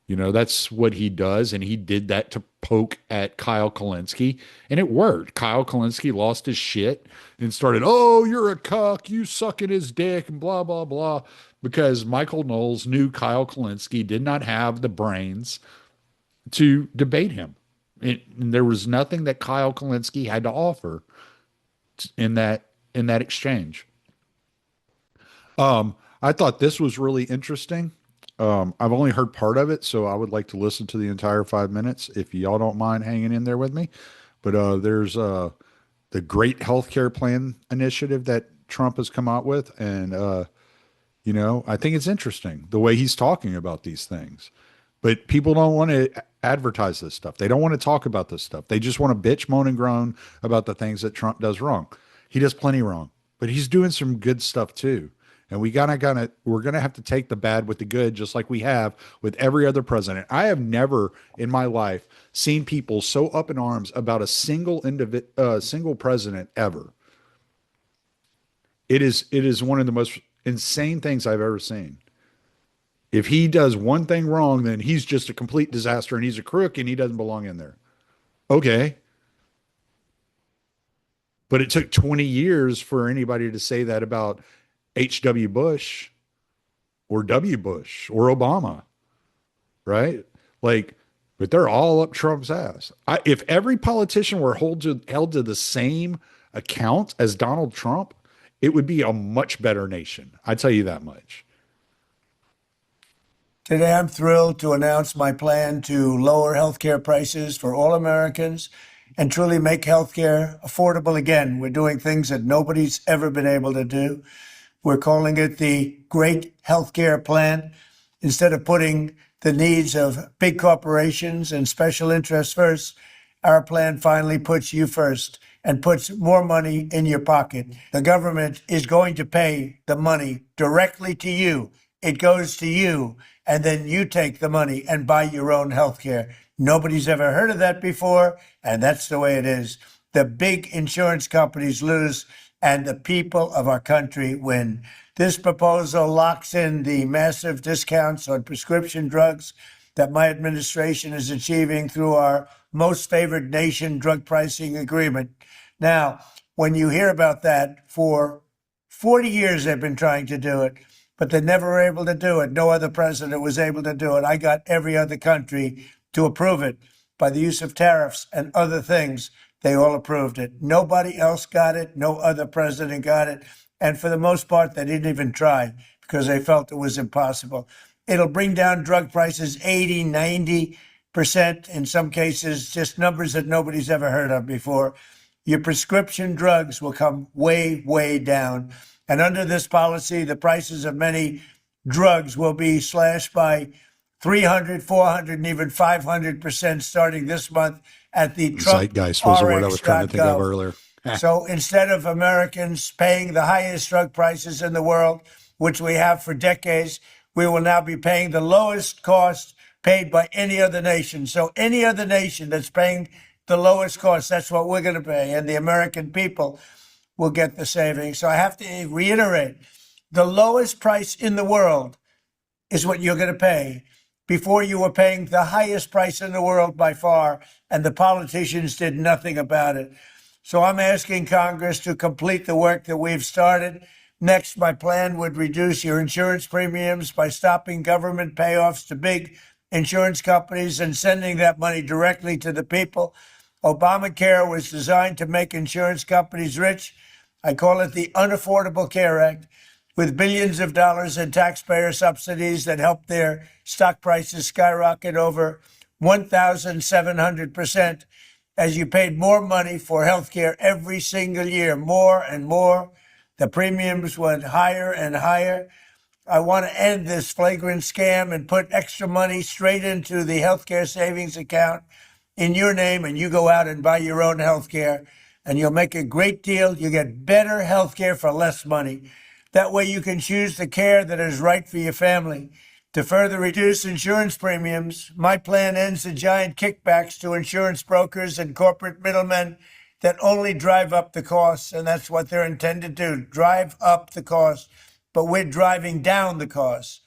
You know, that's what he does. And he did that to poke at Kyle Kalinske, and it worked. Kyle Kalinske lost his shit and started, oh, you're a cuck, you suck at his dick, and blah, blah, blah. Because Michael Knowles knew Kyle Kalinske did not have the brains to debate him. And there was nothing that Kyle Kalinske had to offer in that exchange. I thought this was really interesting. I've only heard part of it, so I would like to listen to the entire 5 minutes if y'all don't mind hanging in there with me. But there's the Great Healthcare Plan initiative that Trump has come out with, and you know, I think it's interesting the way he's talking about these things. But people don't want to advertise this stuff. They don't want to talk about this stuff. They just want to bitch, moan, and groan about the things that Trump does wrong. He does plenty wrong, but he's doing some good stuff too. And we're gonna have to take the bad with the good, just like we have with every other president. I have never in my life seen people so up in arms about a single president ever. It is one of the most insane things I've ever seen. If he does one thing wrong, then he's just a complete disaster and he's a crook and he doesn't belong in there. Okay. But it took 20 years for anybody to say that about H.W. Bush or W. Bush or Obama, right? Like, but they're all up Trump's ass. If every politician were held to the same account as Donald Trump, it would be a much better nation. I tell you that much. Today, I'm thrilled to announce my plan to lower healthcare prices for all Americans and truly make healthcare affordable again. We're doing things that nobody's ever been able to do. We're calling it the Great Healthcare Plan. Instead of putting the needs of big corporations and special interests first, our plan finally puts you first and puts more money in your pocket. The government is going to pay the money directly to you. It goes to you, and then you take the money and buy your own health care. Nobody's ever heard of that before, and that's the way it is. The big insurance companies lose, and the people of our country win. This proposal locks in the massive discounts on prescription drugs that my administration is achieving through our most favored nation drug pricing agreement. Now, when you hear about that, for 40 years they've been trying to do it, but they never were able to do it. No other president was able to do it. I got every other country to approve it. by the use of tariffs and other things, they all approved it. Nobody else got it. No other president got it. And for the most part, they didn't even try because they felt it was impossible. It'll bring down drug prices 80, 90%, in some cases, just numbers that nobody's ever heard of before. Your prescription drugs will come way, way down. And under this policy, the prices of many drugs will be slashed by 300, 400, and even 500% starting this month at the Zeitgeist was the word I was trying to think of earlier. So instead of Americans paying the highest drug prices in the world, which we have for decades, we will now be paying the lowest cost paid by any other nation. So any other nation that's paying the lowest cost, that's what we're going to pay. And the American people will get the savings. So I have to reiterate, the lowest price in the world is what you're going to pay. Before, you were paying the highest price in the world by far, and the politicians did nothing about it. So I'm asking Congress to complete the work that we've started. Next, my plan would reduce your insurance premiums by stopping government payoffs to big insurance companies and sending that money directly to the people. Obamacare was designed to make insurance companies rich. I call it the Unaffordable Care Act, with billions of dollars in taxpayer subsidies that helped their stock prices skyrocket over 1,700% as you paid more money for health care every single year, more and more. The premiums went higher and higher. I want to end this flagrant scam and put extra money straight into the healthcare savings account in your name, and you go out and buy your own healthcare, and you'll make a great deal. You get better healthcare for less money. That way you can choose the care that is right for your family. To further reduce insurance premiums, my plan ends the giant kickbacks to insurance brokers and corporate middlemen that only drive up the costs, and that's what they're intended to do, drive up the costs. But we're driving down the costs.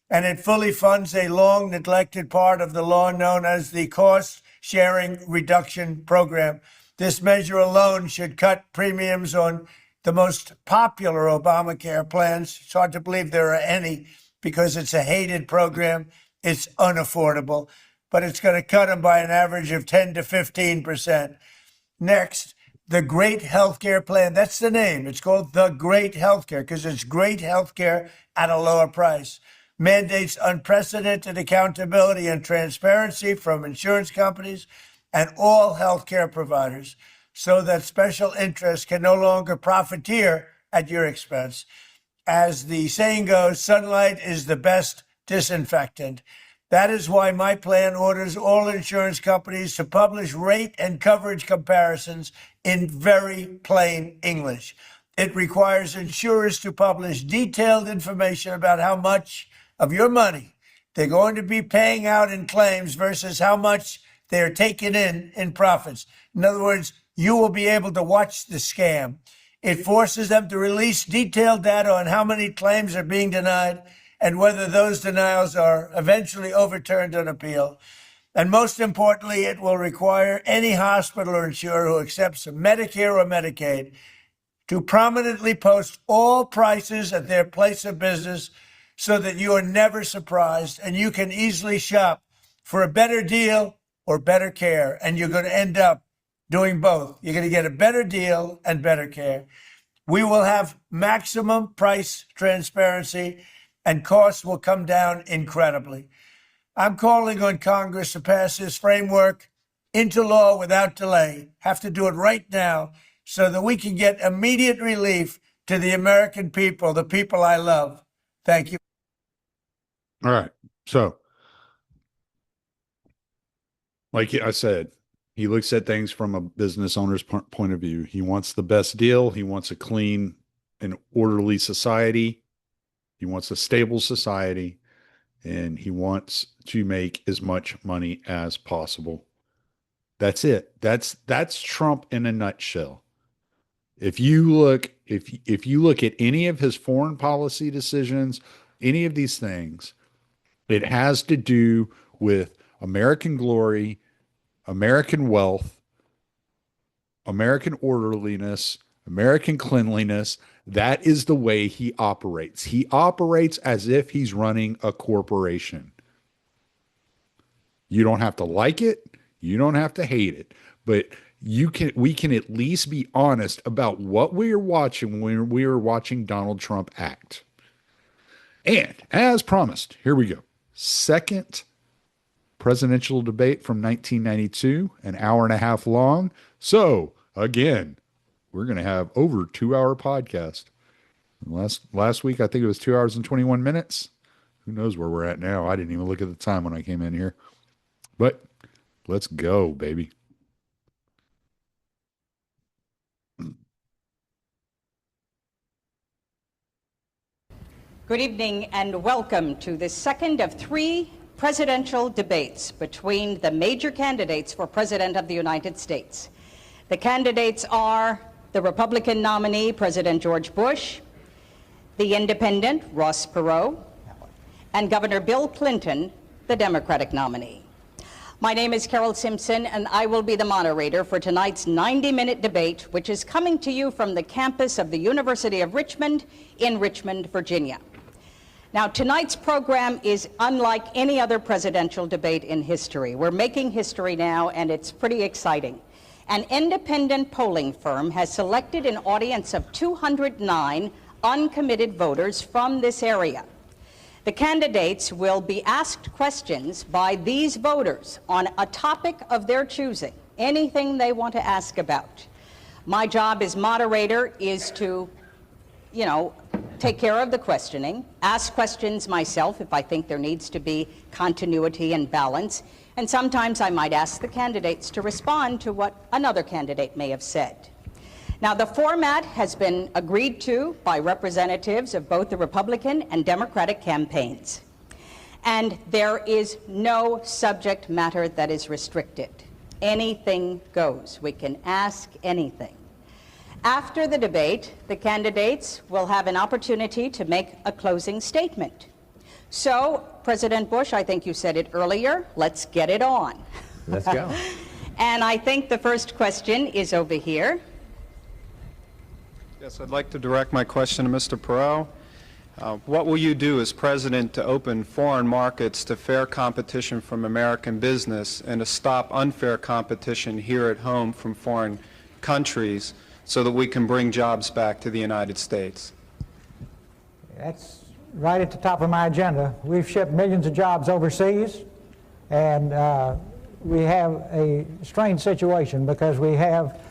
And it fully funds a long neglected part of the law known as the Cost Sharing Reduction Program. This measure alone should cut premiums on the most popular Obamacare plans. It's hard to believe there are any because it's a hated program. It's unaffordable, but it's going to cut them by an average of 10 to 15%. Next, the Great Healthcare Plan. That's the name. It's called the Great Healthcare because it's great healthcare at a lower price. Mandates unprecedented accountability and transparency from insurance companies and all healthcare providers, so that special interests can no longer profiteer at your expense. As the saying goes, sunlight is the best disinfectant. That is why my plan orders all insurance companies to publish rate and coverage comparisons in very plain English. It requires insurers to publish detailed information about how much of your money they're going to be paying out in claims versus how much they're taking in profits. In other words, you will be able to watch the scam. It forces them to release detailed data on how many claims are being denied and whether those denials are eventually overturned on appeal. And most importantly, it will require any hospital or insurer who accepts Medicare or Medicaid to prominently post all prices at their place of business so that you are never surprised and you can easily shop for a better deal or better care. And you're going to end up doing both. You're going to get a better deal and better care. We will have maximum price transparency and costs will come down incredibly. I'm calling on Congress to pass this framework into law without delay. Have to do it right now so that we can get immediate relief to the American people, the people I love. Thank you. All right. So, like I said, he looks at things from a business owner's point of view. He wants the best deal. He wants a clean and orderly society. He wants a stable society, and he wants to make as much money as possible. That's it. That's Trump in a nutshell. If you look at any of his foreign policy decisions, any of these things, it has to do with American glory, American wealth, American orderliness, American cleanliness. That is the way he operates. He operates as if he's running a corporation. You don't have to like it. You don't have to hate it, but we can at least be honest about what we are watching when we are watching Donald Trump act. And as promised, here we go. Second presidential debate from 1992, an hour and a half long. So again, we're going to have over 2-hour podcast. Last week, I think it was 2 hours and 21 minutes. Who knows where we're at now? I didn't even look at the time when I came in here, but let's go, baby. Good evening and welcome to the second of 3 presidential debates between the major candidates for President of the United States. The candidates are the Republican nominee, President George Bush, the independent, Ross Perot, and Governor Bill Clinton, the Democratic nominee. My name is Carol Simpson, and I will be the moderator for tonight's 90-minute debate, which is coming to you from the campus of the University of Richmond in Richmond, Virginia. Now, tonight's program is unlike any other presidential debate in history. We're making history now, and it's pretty exciting. An independent polling firm has selected an audience of 209 uncommitted voters from this area. The candidates will be asked questions by these voters on a topic of their choosing, anything they want to ask about. My job as moderator is to, take care of the questioning, ask questions myself if I think there needs to be continuity and balance, and sometimes I might ask the candidates to respond to what another candidate may have said. Now, the format has been agreed to by representatives of both the Republican and Democratic campaigns. And there is no subject matter that is restricted. Anything goes. We can ask anything. After the debate, the candidates will have an opportunity to make a closing statement. So, President Bush, I think you said it earlier, let's get it on. Let's go. And I think the first question is over here. Yes, I'd like to direct my question to Mr. Perot. What will you do as president to open foreign markets to fair competition from American business and to stop unfair competition here at home from foreign countries so that we can bring jobs back to the United States? That's right at the top of my agenda. We've shipped millions of jobs overseas, and we have a strange situation because we have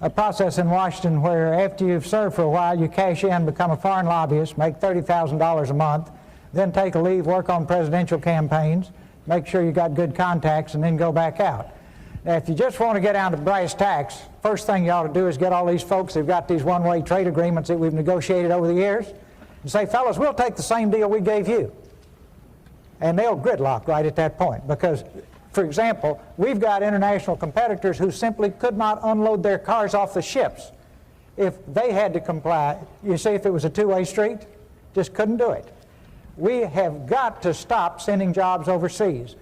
a process in Washington where after you've served for a while, you cash in, become a foreign lobbyist, make $30,000 a month, then take a leave, work on presidential campaigns, make sure you got good contacts, and then go back out. Now, if you just want to get down to brass tacks, first thing you ought to do is get all these folks who've got these one-way trade agreements that we've negotiated over the years and say, fellas, we'll take the same deal we gave you. And they'll gridlock right at that point because, for example, we've got international competitors who simply could not unload their cars off the ships if they had to comply. You see, if it was a two-way street, just couldn't do it. We have got to stop sending jobs overseas.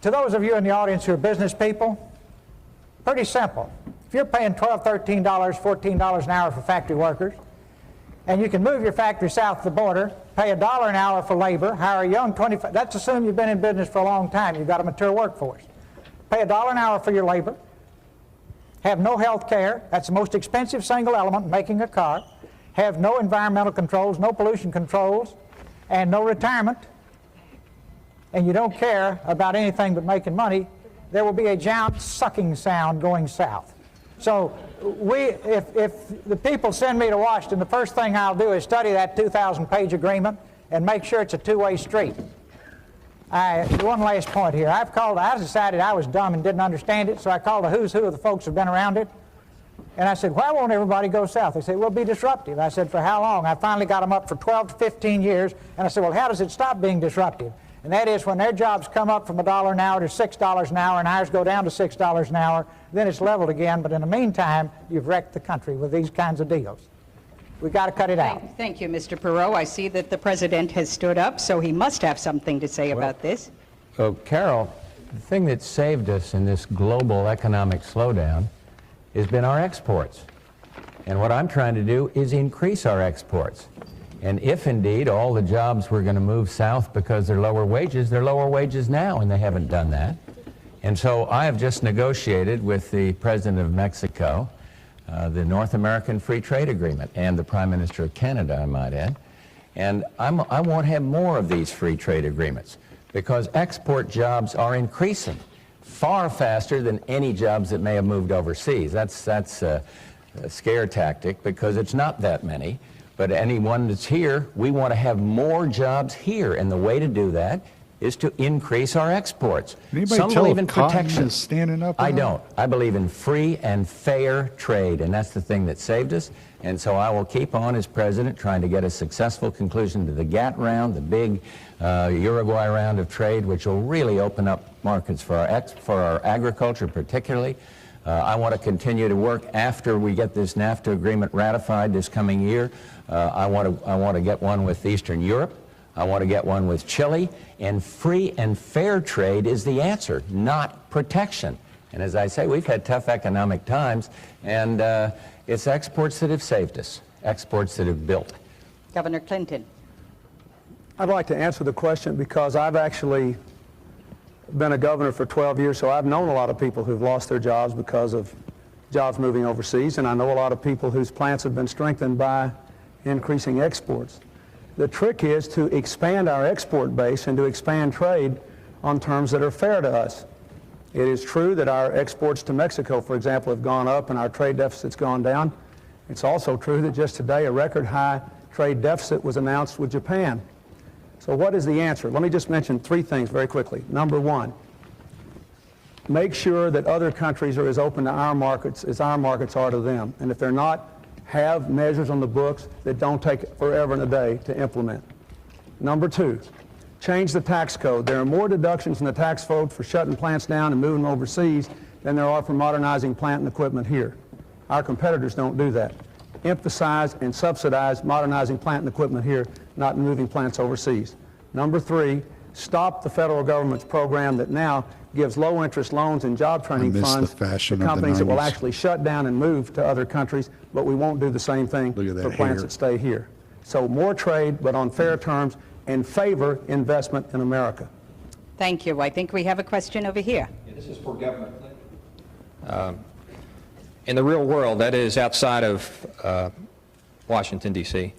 To those of you in the audience who are business people, pretty simple. If you're paying $12, $13, $14 an hour for factory workers, and you can move your factory south of the border, pay $1 an hour for labor, hire a young 25, that's assuming you've been in business for a long time, you've got a mature workforce. Pay $1 an hour for your labor, have no health care, that's the most expensive single element in making a car, have no environmental controls, no pollution controls, and no retirement, and you don't care about anything but making money, there will be a giant sucking sound going south. So if the people send me to Washington, the first thing I'll do is study that 2,000-page agreement and make sure it's a two-way street. One last point here. I decided I was dumb and didn't understand it, so I called a who's who of the folks who've been around it. And I said, why won't everybody go south? They said, we'll be disruptive. I said, for how long? I finally got them up for 12 to 15 years. And I said, well, how does it stop being disruptive? And that is when their jobs come up from $1 an hour to $6 an hour and ours go down to $6 an hour, then it's leveled again. But in the meantime, you've wrecked the country with these kinds of deals. We've got to cut it out. Thank you, Mr. Perot. I see that the president has stood up, so he must have something to say about this. So, Carol, the thing that saved us in this global economic slowdown has been our exports. And what I'm trying to do is increase our exports. And if indeed all the jobs were going to move south because they're lower wages now, and they haven't done that. And so I have just negotiated with the President of Mexico the North American Free Trade Agreement, and the Prime Minister of Canada, I might add. And I want to have more of these free trade agreements, because export jobs are increasing far faster than any jobs that may have moved overseas. That's a scare tactic, because it's not that many. But anyone that's here, we want to have more jobs here, and the way to do that is to increase our exports. Anybody Some tell believe in if cotton protection. is standing up? I don't. I believe in free and fair trade, and that's the thing that saved us. And so I will keep on as president trying to get a successful conclusion to the GATT round, the big Uruguay round of trade, which will really open up markets for our agriculture particularly. I want to continue to work after we get this NAFTA agreement ratified this coming year. I want to get one with Eastern Europe. I want to get one with Chile. And free and fair trade is the answer, not protection. And as I say, we've had tough economic times, and it's exports that have saved us, exports that have built. Governor Clinton. I'd like to answer the question because I've actually been a governor for 12 years, so I've known a lot of people who've lost their jobs because of jobs moving overseas, and I know a lot of people whose plants have been strengthened by increasing exports. The trick is to expand our export base and to expand trade on terms that are fair to us. It is true that our exports to Mexico, for example, have gone up and our trade deficit's gone down. It's also true that just today a record high trade deficit was announced with Japan. So what is the answer? Let me just mention three things very quickly. Number one, make sure that other countries are as open to our markets as our markets are to them. And if they're not, have measures on the books that don't take forever and a day to implement. Number two, change the tax code. There are more deductions in the tax code for shutting plants down and moving them overseas than there are for modernizing plant and equipment here. Our competitors don't do that. Emphasize and subsidize modernizing plant and equipment here, not moving plants overseas. Number three, stop the federal government's program that now gives low-interest loans and job training funds to companies that will actually shut down and move to other countries, but we won't do the same thing for plants that stay here. So more trade, but on fair terms, and favor investment in America. Thank you. I think we have a question over here. Yeah, this is for Governor Clinton. In the real world, that is outside of Washington, D.C.,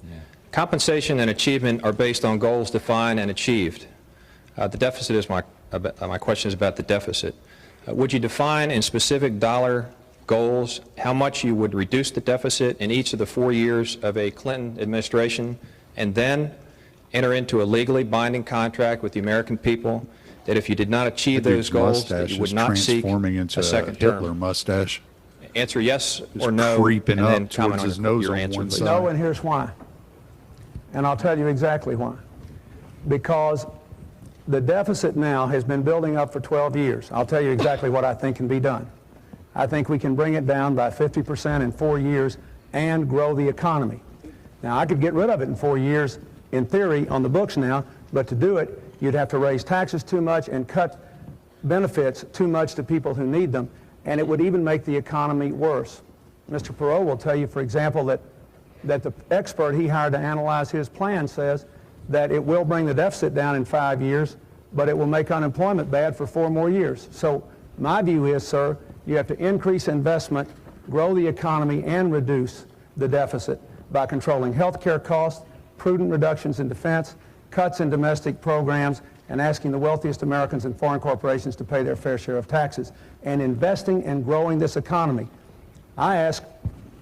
compensation and achievement are based on goals defined and achieved. The deficit is my question is about the deficit. Would you define in specific dollar goals how much you would reduce the deficit in each of the 4 years of a Clinton administration, and then enter into a legally binding contract with the American people that if you did not achieve those goals, that you would not seek a second term? Hitler mustache. Answer yes or no, creeping and then up towards his nose on one side. No, and here's why. And I'll tell you exactly why. Because the deficit now has been building up for 12 years. I'll tell you exactly what I think can be done. I think we can bring it down by 50% in 4 years and grow the economy. Now, I could get rid of it in 4 years, in theory, on the books now, but to do it, you'd have to raise taxes too much and cut benefits too much to people who need them, and it would even make the economy worse. Mr. Perot will tell you, for example, that the expert he hired to analyze his plan says that it will bring the deficit down in 5 years, but it will make unemployment bad for 4 more years. So my view is, sir, you have to increase investment, grow the economy, and reduce the deficit by controlling health care costs, prudent reductions in defense, cuts in domestic programs, and asking the wealthiest Americans and foreign corporations to pay their fair share of taxes, and investing and growing this economy. I ask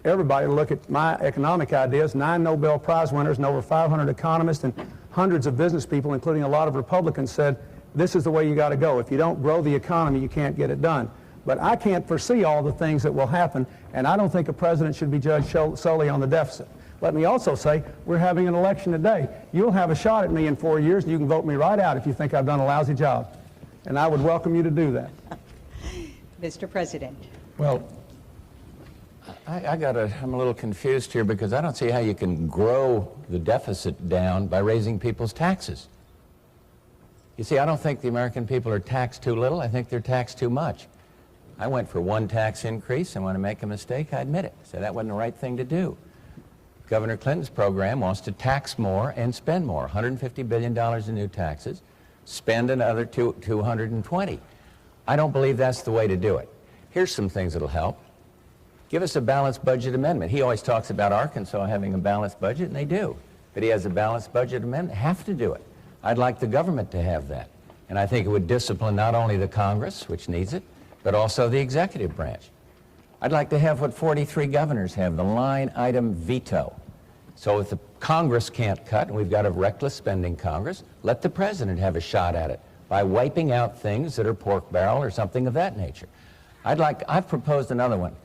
everybody to look at my economic ideas. 9 Nobel Prize winners and over 500 economists and hundreds of business people, including a lot of Republicans, said this is the way you got to go. If you don't grow the economy, you can't get it done. But I can't foresee all the things that will happen, and I don't think a president should be judged solely on the deficit. Let me also say, we're having an election today. You'll have a shot at me in 4 years, and you can vote me right out if you think I've done a lousy job. And I would welcome you to do that. Mr. President. Well, I'm a little confused here because I don't see how you can grow the deficit down by raising people's taxes. You see, I don't think the American people are taxed too little. I think they're taxed too much. I went for one tax increase, and when I make a mistake, I admit it. So that wasn't the right thing to do. Governor Clinton's program wants to tax more and spend more, $150 billion in new taxes, spend another $220. I don't believe that's the way to do it. Here's some things that'll help. Give us a balanced budget amendment. He always talks about Arkansas having a balanced budget, and they do. But he has a balanced budget amendment, have to do it. I'd like the government to have that. And I think it would discipline not only the Congress, which needs it, but also the executive branch. I'd like to have what 43 governors have, the line item veto. So if the Congress can't cut, and we've got a reckless spending Congress, let the president have a shot at it by wiping out things that are pork barrel or something of that nature. I've proposed another one.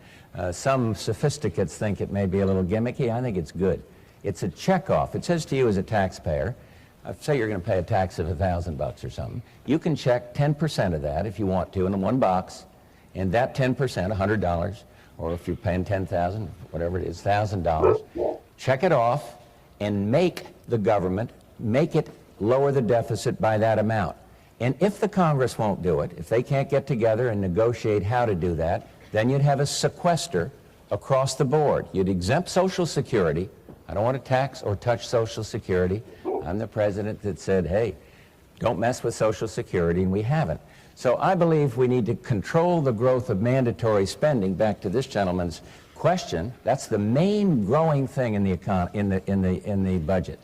Some sophisticates think it may be a little gimmicky. I think it's good. It's a checkoff. It says to you as a taxpayer, say you're going to pay a tax of $1,000 or something. You can check 10% of that if you want to in one box, and that 10%, $100, or if you're paying $10,000, whatever it is, $1,000, check it off and make the government, make it lower the deficit by that amount. And if the Congress won't do it, if they can't get together and negotiate how to do that, then you'd have a sequester across the board. You'd exempt Social Security. I don't want to tax or touch Social Security. I'm the president that said, hey, don't mess with Social Security, and we haven't. So I believe we need to control the growth of mandatory spending. Back to this gentleman's question, that's the main growing thing in the budget.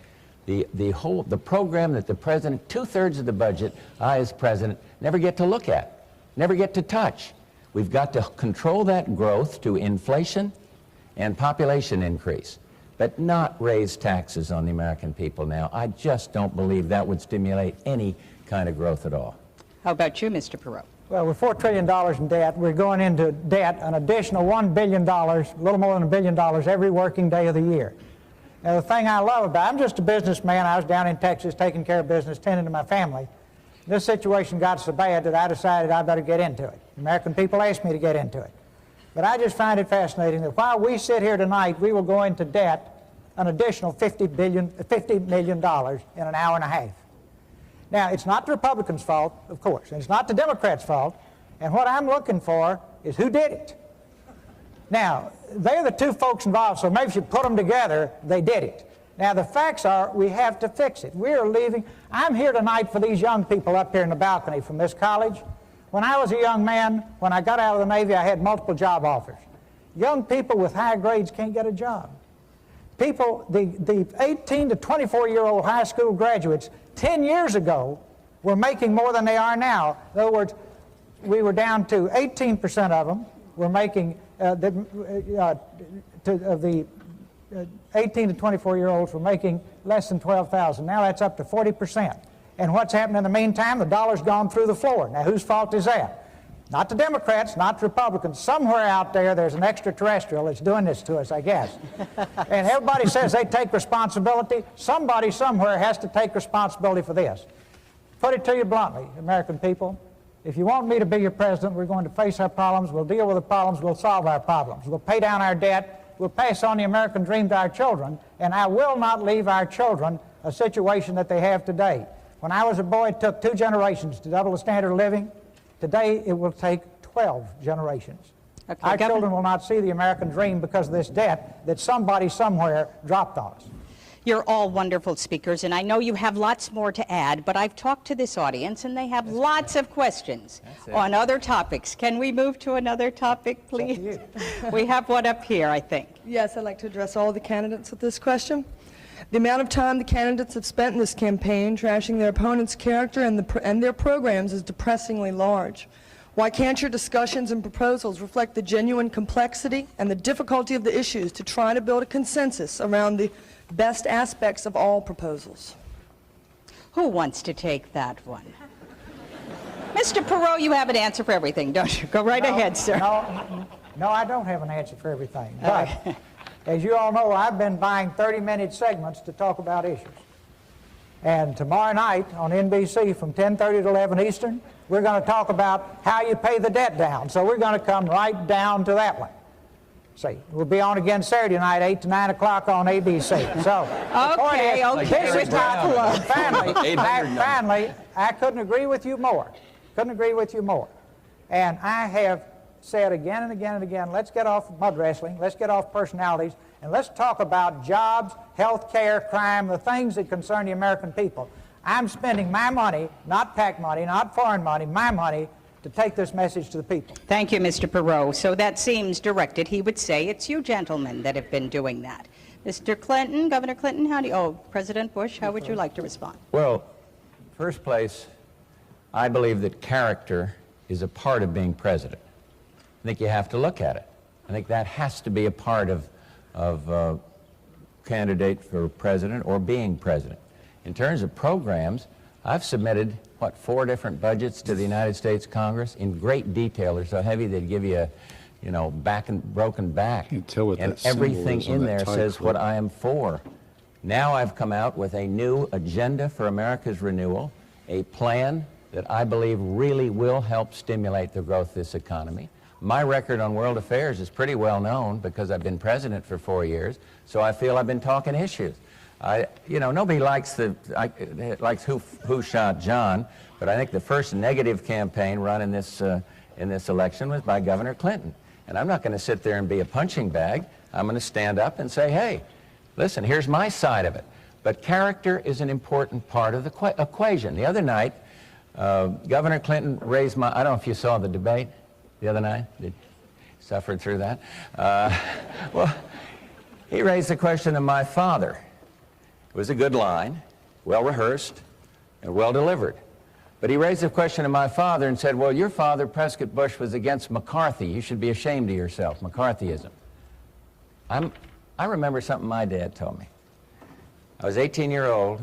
The program that the president, 2/3 of the budget, I as president, never get to look at, never get to touch. We've got to control that growth to inflation and population increase, but not raise taxes on the American people now. I just don't believe that would stimulate any kind of growth at all. How about you, Mr. Perot? Well, with $4 trillion in debt, we're going into debt an additional $1 billion, a little more than $1 billion every working day of the year. Now, the thing I love about it, I'm just a businessman. I was down in Texas taking care of business, tending to my family. This situation got so bad that I decided I better get into it. The American people asked me to get into it. But I just find it fascinating that while we sit here tonight, we will go into debt an additional $50 million in an hour and a half. Now, it's not the Republicans' fault, of course, and it's not the Democrats' fault, and what I'm looking for is who did it. Now, they're the two folks involved, so maybe if you put them together, they did it. Now, the facts are we have to fix it. We are leaving. I'm here tonight for these young people up here in the balcony from this college. When I was a young man, when I got out of the Navy, I had multiple job offers. Young people with high grades can't get a job. People, the 18 to 24-year-old high school graduates 10 years ago were making more than they are now. In other words, we were down to 18% of them were making, of the 18 to 24-year-olds were making less than $12,000. Now that's up to 40%. And what's happened in the meantime? The dollar's gone through the floor. Now whose fault is that? Not the Democrats, not the Republicans. Somewhere out there, there's an extraterrestrial that's doing this to us, I guess. And everybody says they take responsibility. Somebody somewhere has to take responsibility for this. Put it to you bluntly, American people. If you want me to be your president, we're going to face our problems. We'll deal with the problems. We'll solve our problems. We'll pay down our debt. We'll pass on the American dream to our children. And I will not leave our children a situation that they have today. When I was a boy, it took 2 generations to double the standard of living. Today, it will take 12 generations. Okay, our children will not see the American dream because of this debt that somebody somewhere dropped on us. You're all wonderful speakers, and I know you have lots more to add, but I've talked to this audience, and they have lots of questions on other topics. Can we move to another topic, please? We have one up here, I think. Yes, I'd like to address all the candidates with this question. The amount of time the candidates have spent in this campaign trashing their opponent's character and their programs is depressingly large. Why can't your discussions and proposals reflect the genuine complexity and the difficulty of the issues to try to build a consensus around the best aspects of all proposals? Who wants to take that one? Mr. Perot, you have an answer for everything, don't you? Go right ahead, sir. No, I don't have an answer for everything. But as you all know, I've been buying 30-minute segments to talk about issues. And tomorrow night on NBC from 10:30 to 11 Eastern, we're going to talk about how you pay the debt down. So we're going to come right down to that one. See, we'll be on again Saturday night, 8 to 9 o'clock on ABC. So, finally, I couldn't agree with you more. Couldn't agree with you more. And I have said again and again and again, let's get off mud wrestling, let's get off personalities, and let's talk about jobs, health care, crime, the things that concern the American people. I'm spending my money, not PAC money, not foreign money, my money, to take this message to the people. Thank you, Mr. Perot. So that seems directed. He would say it's you gentlemen that have been doing that. Mr. Clinton, Governor Clinton, President Bush, how would you like to respond? Well, first place, I believe that character is a part of being president. I think you have to look at it. I think that has to be a part of candidate for president or being president. In terms of programs, I've submitted, 4 different budgets to the United States Congress in great detail. They're so heavy they'd give you a, broken back. You can tell what and that symbol everything is on in that there tie says clip. what I am for. Now I've come out with a new agenda for America's renewal, a plan that I believe really will help stimulate the growth of this economy. My record on world affairs is pretty well known because I've been president for 4 years, so I feel I've been talking issues. Nobody likes who shot John, but I think the first negative campaign run in this election was by Governor Clinton. And I'm not going to sit there and be a punching bag. I'm going to stand up and say, hey, listen, here's my side of it. But character is an important part of the equation. The other night, Governor Clinton raised I don't know if you saw the debate the other night. Suffered through that. Well, he raised the question of my father. It was a good line, well rehearsed, and well delivered. But he raised the question of my father and said, well, your father, Prescott Bush, was against McCarthy. You should be ashamed of yourself, McCarthyism. I remember something my dad told me. I was 18-year-old,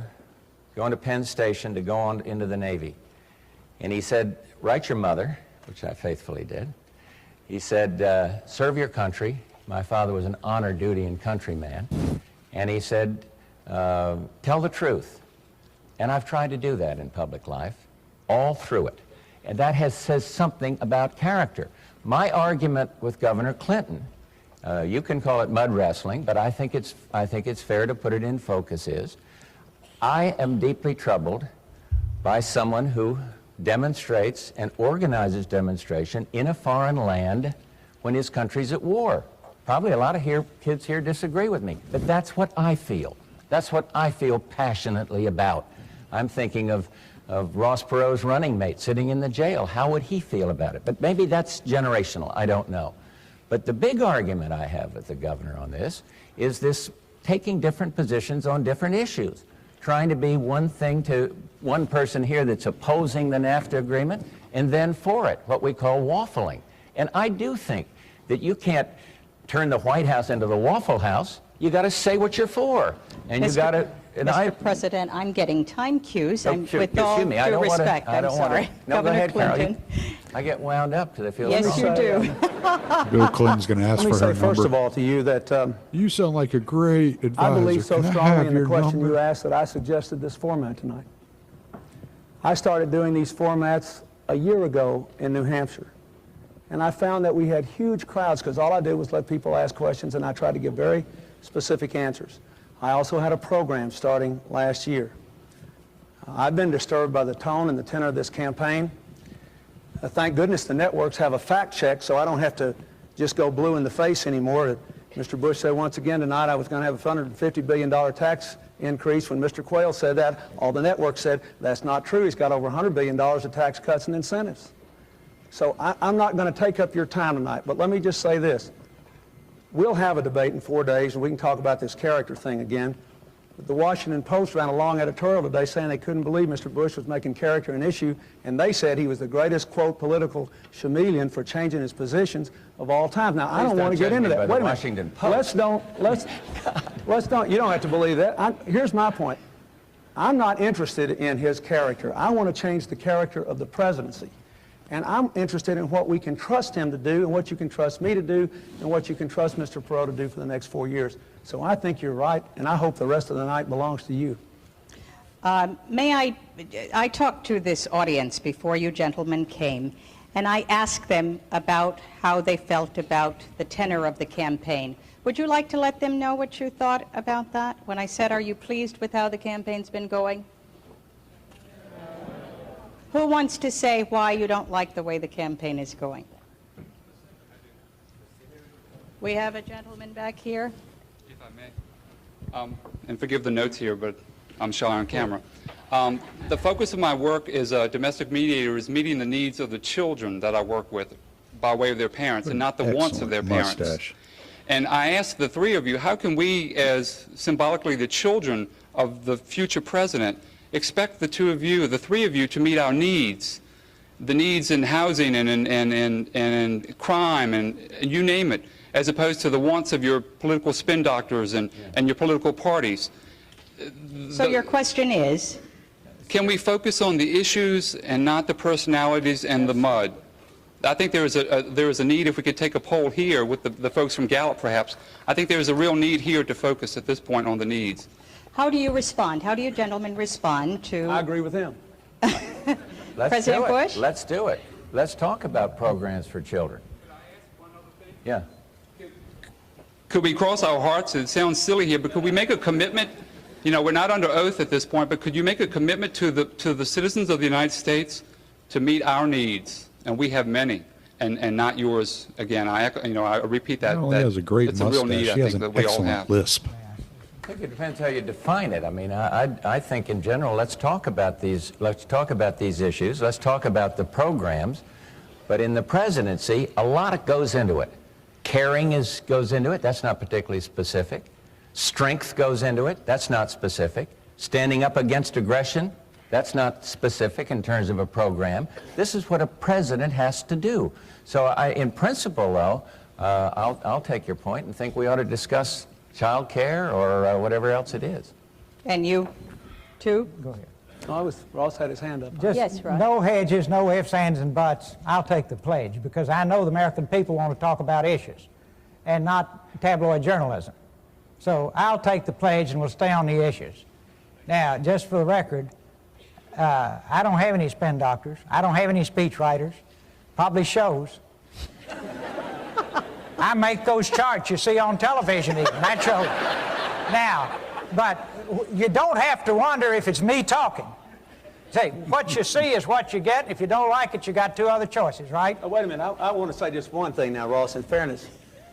going to Penn Station to go on into the Navy. And he said, write your mother, which I faithfully did. He said, serve your country. My father was an honor, duty, and country man. And he said, tell the truth. And I've tried to do that in public life, all through it. And that says something about character. My argument with Governor Clinton, you can call it mud wrestling, but I think it's fair to put it in focus, is I am deeply troubled by someone who demonstrates and organizes demonstration in a foreign land when his country's at war. Probably a lot of kids here disagree with me, but that's what I feel. That's what I feel passionately about. I'm thinking of Ross Perot's running mate sitting in the jail. How would he feel about it? But maybe that's generational. I don't know. But the big argument I have with the governor on this is this taking different positions on different issues, trying to be one thing to one person here that's opposing the NAFTA agreement and then for it, what we call waffling. And I do think that you can't turn the White House into the Waffle House. You got to say what you're for, and you got to. Mr. President, I'm getting time cues. With all due respect, I don't I'm sorry. No, go ahead, Clinton. Carol. I get wound up because I feel. Yes, you do. Bill Clinton's going to ask for her number. Let me say first of all to you that you sound like a great advisor. I believe so Can I strongly have in the your question number? you asked that I suggested this format tonight. I started doing these formats a year ago in New Hampshire. And I found that we had huge crowds because all I did was let people ask questions and I tried to give very specific answers. I also had a program starting last year. I've been disturbed by the tone and the tenor of this campaign. Thank goodness the networks have a fact check so I don't have to just go blue in the face anymore. Mr. Bush said once again tonight I was going to have a $150 billion tax increase. When Mr. Quayle said that, all the networks said that's not true. He's got over $100 billion of tax cuts and incentives. So I'm not going to take up your time tonight, but let me just say this. We'll have a debate in 4 days, and we can talk about this character thing again. The Washington Post ran a long editorial today saying they couldn't believe Mr. Bush was making character an issue, and they said he was the greatest, quote, political chameleon for changing his positions of all time. Now, I don't want to get into that. Wait a minute. Let's don't, you don't have to believe that. Here's my point. I'm not interested in his character. I want to change the character of the presidency. And I'm interested in what we can trust him to do and what you can trust me to do and what you can trust Mr. Perot to do for the next 4 years. So I think you're right, and I hope the rest of the night belongs to you. I talked to this audience before you gentlemen came, and I asked them about how they felt about the tenor of the campaign. Would you like to let them know what you thought about that? When I said, are you pleased with how the campaign's been going? Who wants to say why you don't like the way the campaign is going? We have a gentleman back here. If I may. And forgive the notes here, but I'm shy on camera. The focus of my work as a domestic mediator is meeting the needs of the children that I work with by way of their parents and not the wants of their parents. Mustache. And I ask the three of you, how can we, as symbolically the children of the future president, expect the two of you, the three of you, to meet our needs, the needs in housing and crime and you name it, as opposed to the wants of your political spin doctors and your political parties? So your question is? Can we focus on the issues and not the personalities and the mud? I think there is a need, if we could take a poll here with the folks from Gallup perhaps, I think there is a real need here to focus at this point on the needs. How do you respond? How do you gentlemen respond to... I agree with him. President Bush? Let's do it. Let's talk about programs for children. Yeah. Could we cross our hearts? It sounds silly here, but could we make a commitment? You know, we're not under oath at this point, but could you make a commitment to the citizens of the United States to meet our needs? And we have many, and not yours. Again, I repeat that. He has a great it's mustache. A real need, I he has think, an that we all excellent have. lisp. I think it depends how you define it. I mean, I think in general, let's talk about these issues. Let's talk about the programs. But in the presidency, a lot goes into it. Caring goes into it. That's not particularly specific. Strength goes into it. That's not specific. Standing up against aggression, that's not specific in terms of a program. This is what a president has to do. So in principle, though, I'll take your point and think we ought to discuss child care or whatever else it is. And you, too? Go ahead. Ross had his hand up. Just yes, Ross. No hedges, no ifs, ands, and buts. I'll take the pledge because I know the American people want to talk about issues and not tabloid journalism. So I'll take the pledge and we'll stay on the issues. Now, just for the record, I don't have any spin doctors. I don't have any speech writers. Probably shows. I make those charts you see on television even. That shows. Now, but you don't have to wonder if it's me talking. Say, what you see is what you get. If you don't like it, you got two other choices, right? Oh, wait a minute. I want to say just one thing now, Ross, in fairness.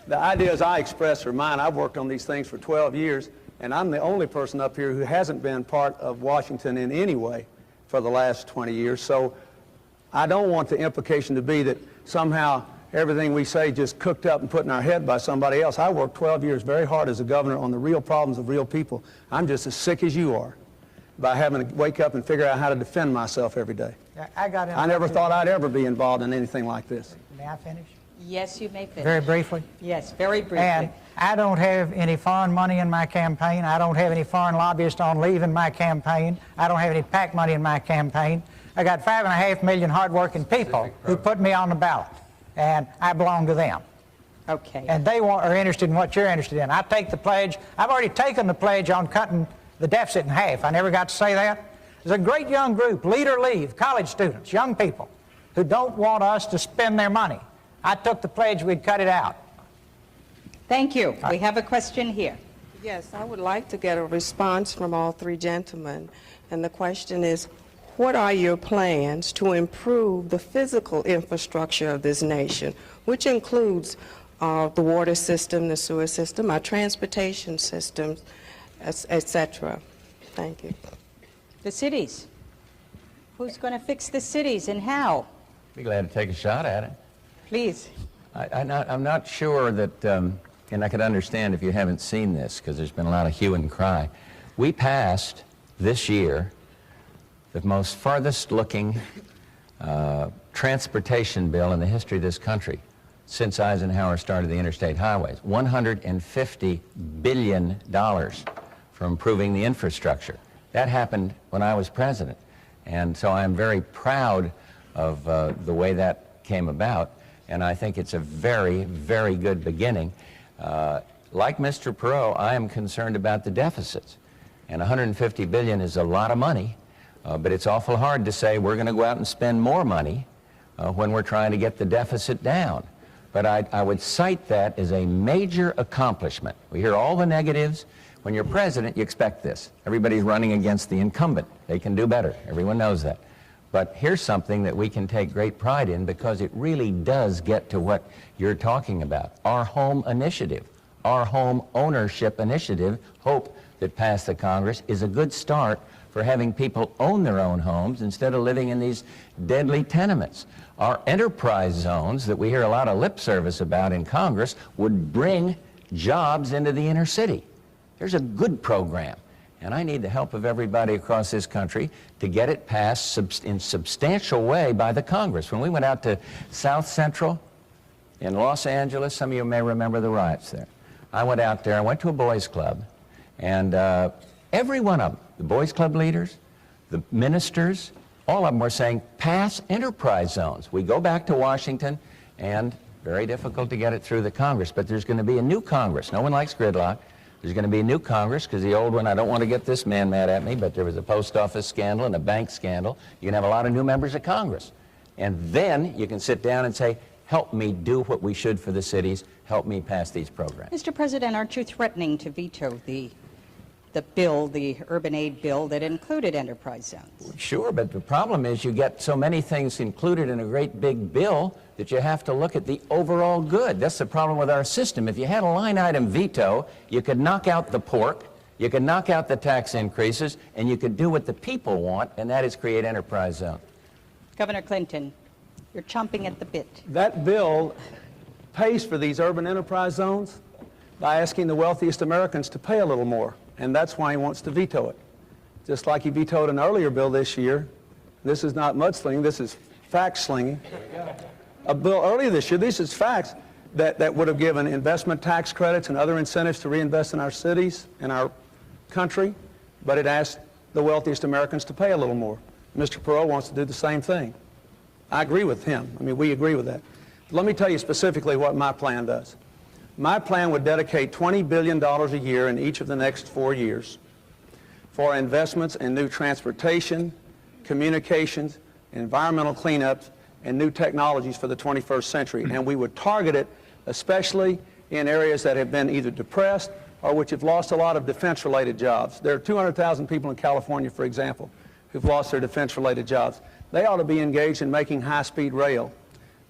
The ideas I express are mine. I've worked on these things for 12 years, and I'm the only person up here who hasn't been part of Washington in any way for the last 20 years. So I don't want the implication to be that somehow everything we say just cooked up and put in our head by somebody else. I worked 12 years very hard as a governor on the real problems of real people. I'm just as sick as you are by having to wake up and figure out how to defend myself every day. I never thought I'd ever be involved in anything like this. May I finish? Yes, you may finish. Very briefly? Yes, very briefly. And I don't have any foreign money in my campaign. I don't have any foreign lobbyists on leave in my campaign. I don't have any PAC money in my campaign. I got 5.5 million hardworking people who put me on the ballot, and I belong to them. Okay. And they are interested in what you're interested in. I take the pledge. I've already taken the pledge on cutting the deficit in half. I never got to say that. There's a great young group, Lead or Leave, college students, young people, who don't want us to spend their money. I took the pledge we'd cut it out. Thank you. We have a question here. Yes, I would like to get a response from all three gentlemen. And the question is, what are your plans to improve the physical infrastructure of this nation, which includes the water system, the sewer system, our transportation systems, etc.? Thank you. The cities. Who's going to fix the cities and how? Be glad to take a shot at it. Please. I'm not sure that, and I could understand if you haven't seen this because there's been a lot of hue and cry. We passed this year the most farthest looking transportation bill in the history of this country since Eisenhower started the interstate highways. $150 billion for improving the infrastructure. That happened when I was president. And so I'm very proud of the way that came about. And I think it's a very, very good beginning. Like Mr. Perot, I am concerned about the deficits. And $150 billion is a lot of money, but it's awful hard to say we're going to go out and spend more money when we're trying to get the deficit down. But I would cite that as a major accomplishment. We hear all the negatives. When you're president, you expect this. Everybody's running against the incumbent. They can do better. Everyone knows that. But here's something that we can take great pride in because it really does get to what you're talking about. Our home initiative, our home ownership initiative, HOPE, that passed the Congress, is a good start for having people own their own homes instead of living in these deadly tenements. Our enterprise zones that we hear a lot of lip service about in Congress would bring jobs into the inner city. There's a good program, and I need the help of everybody across this country to get it passed in substantial way by the Congress. When we went out to South Central in Los Angeles, some of you may remember the riots there. I went out there, I went to a boys club, and every one of them, the boys club leaders, the ministers, all of them were saying, pass enterprise zones. We go back to Washington, and very difficult to get it through the Congress, but there's going to be a new Congress. No one likes gridlock. There's going to be a new Congress, because the old one, I don't want to get this man mad at me, but there was a post office scandal and a bank scandal. You can have a lot of new members of Congress. And then you can sit down and say, help me do what we should for the cities, help me pass these programs. Mr. President, aren't you threatening to veto the bill, the urban aid bill that included enterprise zones? Sure, but the problem is you get so many things included in a great big bill that you have to look at the overall good. That's the problem with our system. If you had a line item veto, you could knock out the pork, you could knock out the tax increases, and you could do what the people want, and that is create enterprise zones. Governor Clinton, you're chomping at the bit. That bill pays for these urban enterprise zones by asking the wealthiest Americans to pay a little more. And that's why he wants to veto it. Just like he vetoed an earlier bill this year. This is not mudslinging, this is fact slinging. A bill earlier this year, this is facts, that would have given investment tax credits and other incentives to reinvest in our cities, in our country, but it asked the wealthiest Americans to pay a little more. Mr. Perot wants to do the same thing. I agree with him. I mean, we agree with that. But let me tell you specifically what my plan does. My plan would dedicate $20 billion a year in each of the next 4 years for investments in new transportation, communications, environmental cleanups, and new technologies for the 21st century. And we would target it especially in areas that have been either depressed or which have lost a lot of defense-related jobs. There are 200,000 people in California, for example, who've lost their defense-related jobs. They ought to be engaged in making high-speed rail.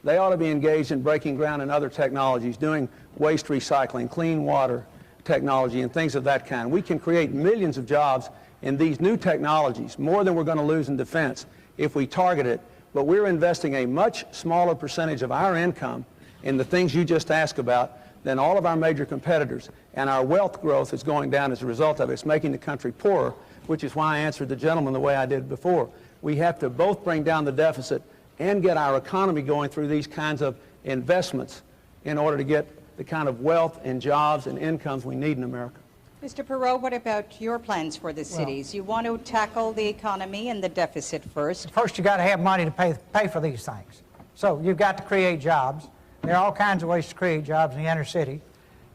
They ought to be engaged in breaking ground in other technologies, doing waste recycling, clean water technology, and things of that kind. We can create millions of jobs in these new technologies, more than we're going to lose in defense if we target it. But we're investing a much smaller percentage of our income in the things you just asked about than all of our major competitors. And our wealth growth is going down as a result of it. It's making the country poorer, which is why I answered the gentleman the way I did before. We have to both bring down the deficit and get our economy going through these kinds of investments in order to get the kind of wealth and jobs and incomes we need in America. Mr. Perot, what about your plans for the cities? You want to tackle the economy and the deficit first. First, you got to have money to pay for these things. So you've got to create jobs. There are all kinds of ways to create jobs in the inner city.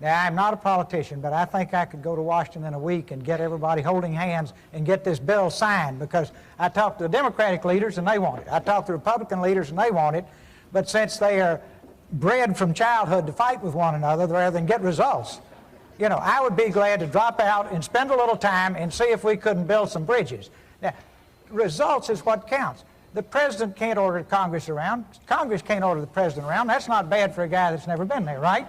Now, I'm not a politician, but I think I could go to Washington in a week and get everybody holding hands and get this bill signed, because I talked to the Democratic leaders and they want it. I talked to Republican leaders and they want it. But since they are bred from childhood to fight with one another rather than get results, you know, I would be glad to drop out and spend a little time and see if we couldn't build some bridges. Now, results is what counts. The president can't order Congress around. Congress can't order the president around. That's not bad for a guy that's never been there, right?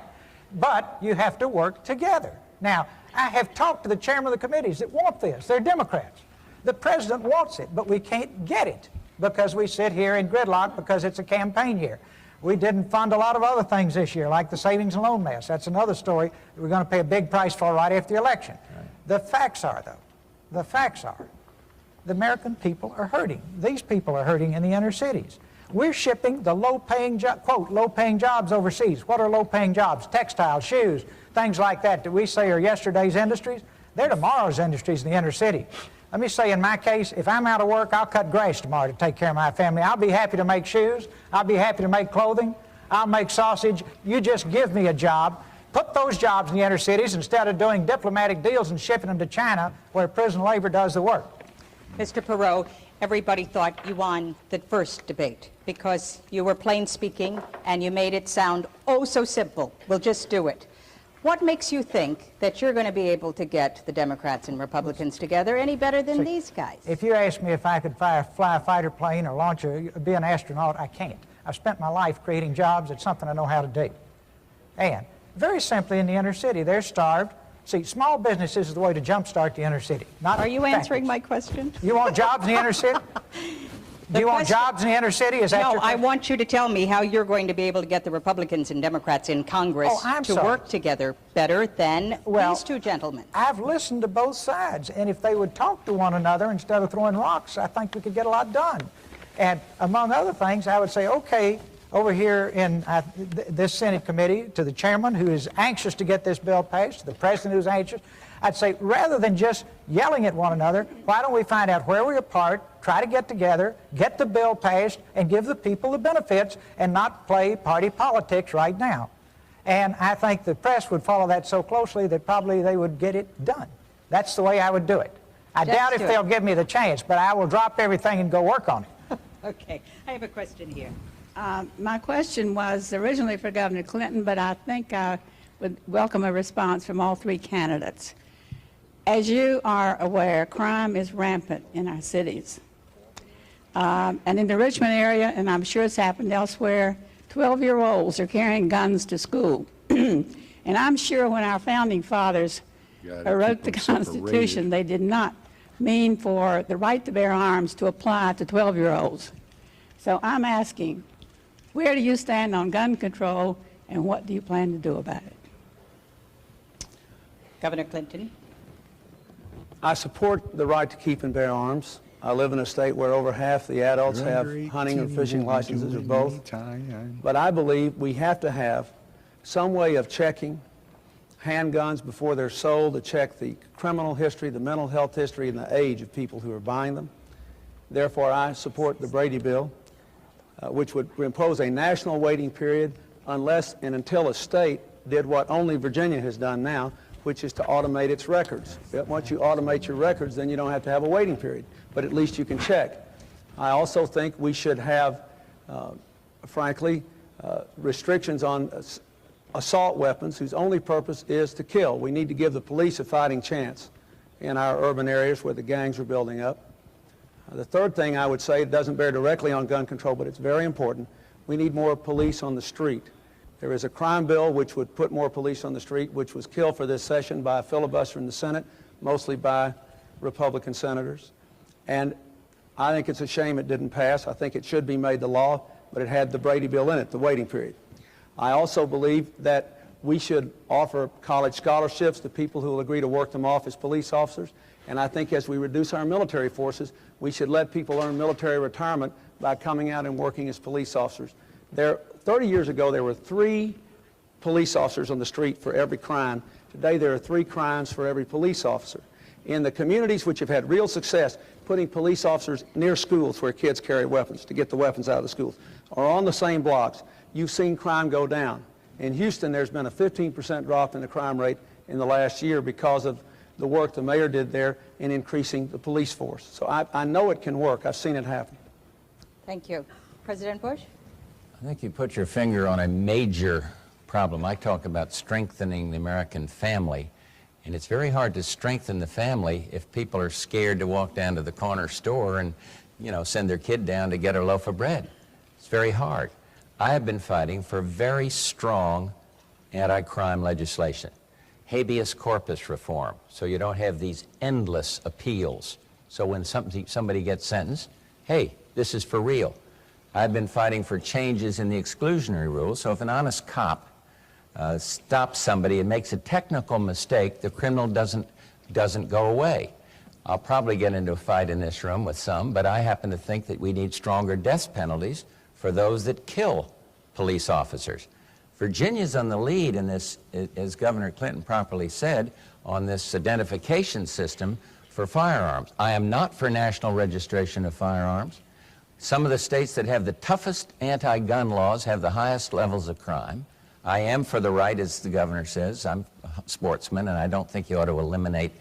But you have to work together. Now, I have talked to the chairman of the committees that want this. They're Democrats. The president wants it, but we can't get it because we sit here in gridlock because it's a campaign year. We didn't fund a lot of other things this year, like the savings and loan mess. That's another story that we're going to pay a big price for right after the election. Right. The facts are, though, the facts are, the American people are hurting. These people are hurting in the inner cities. We're shipping the low-paying, quote, low-paying jobs overseas. What are low-paying jobs? Textiles, shoes, things like that we say are yesterday's industries. They're tomorrow's industries in the inner city. Let me say, in my case, if I'm out of work, I'll cut grass tomorrow to take care of my family. I'll be happy to make shoes. I'll be happy to make clothing. I'll make sausage. You just give me a job. Put those jobs in the inner cities instead of doing diplomatic deals and shipping them to China where prison labor does the work. Mr. Perot, everybody thought you won the first debate because you were plain speaking and you made it sound oh so simple. We'll just do it. What makes you think that you're going to be able to get the Democrats and Republicans together any better than these guys? If you ask me if I could fly a fighter plane or be an astronaut, I can't. I've spent my life creating jobs. It's something I know how to do. And very simply, in the inner city, they're starved. See, small businesses is the way to jumpstart the inner city. Not Are you answering my question? You want jobs in the inner city? Do you want jobs in the inner city? Is that no, your I want you to tell me how you're going to be able to get the Republicans and Democrats in Congress to work together better than these two gentlemen. I've listened to both sides, and if they would talk to one another instead of throwing rocks, I think we could get a lot done. And among other things, I would say, okay, over here in this Senate committee, to the chairman who is anxious to get this bill passed, to the president who's anxious, I'd say rather than just yelling at one another, why don't we find out where we're apart, try to get together, get the bill passed, and give the people the benefits and not play party politics right now. And I think the press would follow that so closely that probably they would get it done. That's the way I would do it. I doubt if they'll give me the chance, but I will drop everything and go work on it. Okay, I have a question here. My question was originally for Governor Clinton, but I think I would welcome a response from all three candidates. As you are aware, crime is rampant in our cities. And in the Richmond area, and I'm sure it's happened elsewhere, 12-year-olds are carrying guns to school. And I'm sure when our founding fathers wrote the Constitution, they did not mean for the right to bear arms to apply to 12-year-olds. So I'm asking, where do you stand on gun control, and what do you plan to do about it? Governor Clinton. I support the right to keep and bear arms. I live in a state where over half the adults have hunting and fishing licenses or both. But I believe we have to have some way of checking handguns before they're sold, to check the criminal history, the mental health history, and the age of people who are buying them. Therefore, I support the Brady bill, which would impose a national waiting period unless and until a state did what only Virginia has done now, which is to automate its records. Once you automate your records, then you don't have to have a waiting period, but at least you can check. I also think we should have, frankly, restrictions on assault weapons whose only purpose is to kill. We need to give the police a fighting chance in our urban areas where the gangs are building up. The third thing I would say, it doesn't bear directly on gun control, but it's very important. We need more police on the street. There is a crime bill which would put more police on the street, which was killed for this session by a filibuster in the Senate, mostly by Republican senators. And I think it's a shame it didn't pass. I think it should be made the law, but it had the Brady bill in it, the waiting period. I also believe that we should offer college scholarships to people who will agree to work them off as police officers. And I think as we reduce our military forces, we should let people earn military retirement by coming out and working as police officers. 30 years ago, there were 3 police officers on the street for every crime. Today, there are 3 crimes for every police officer. In the communities which have had real success, putting police officers near schools where kids carry weapons to get the weapons out of the schools, or on the same blocks, you've seen crime go down. In Houston, there's been a 15% drop in the crime rate in the last year because of the work the mayor did there in increasing the police force. So I know it can work. I've seen it happen. Thank you. President Bush? I think you put your finger on a major problem. I talk about strengthening the American family, and it's very hard to strengthen the family if people are scared to walk down to the corner store and, send their kid down to get a loaf of bread. It's very hard. I have been fighting for very strong anti-crime legislation, habeas corpus reform, so you don't have these endless appeals. So when somebody gets sentenced, hey, this is for real. I've been fighting for changes in the exclusionary rules, so if an honest cop stops somebody and makes a technical mistake, the criminal doesn't go away. I'll probably get into a fight in this room with some, but I happen to think that we need stronger death penalties for those that kill police officers. Virginia's on the lead in this, as Governor Clinton properly said, on this identification system for firearms. I am not for national registration of firearms. Some of the states that have the toughest anti-gun laws have the highest levels of crime. I am for the right, as the governor says. I'm a sportsman, and I don't think you ought to eliminate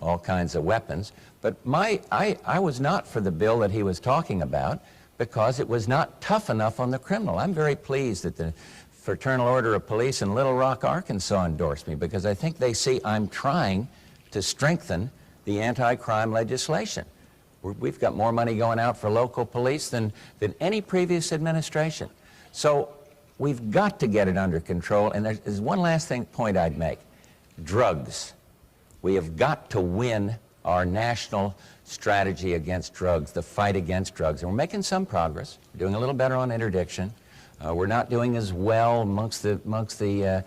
all kinds of weapons. But I was not for the bill that he was talking about because it was not tough enough on the criminal. I'm very pleased that the Fraternal Order of Police in Little Rock, Arkansas endorsed me because I think they see I'm trying to strengthen the anti-crime legislation. We've got more money going out for local police than any previous administration. So we've got to get it under control. And there's one last point I'd make. Drugs. We have got to win our national strategy against drugs, the fight against drugs. And we're making some progress. We're doing a little better on interdiction. We're not doing as well amongst the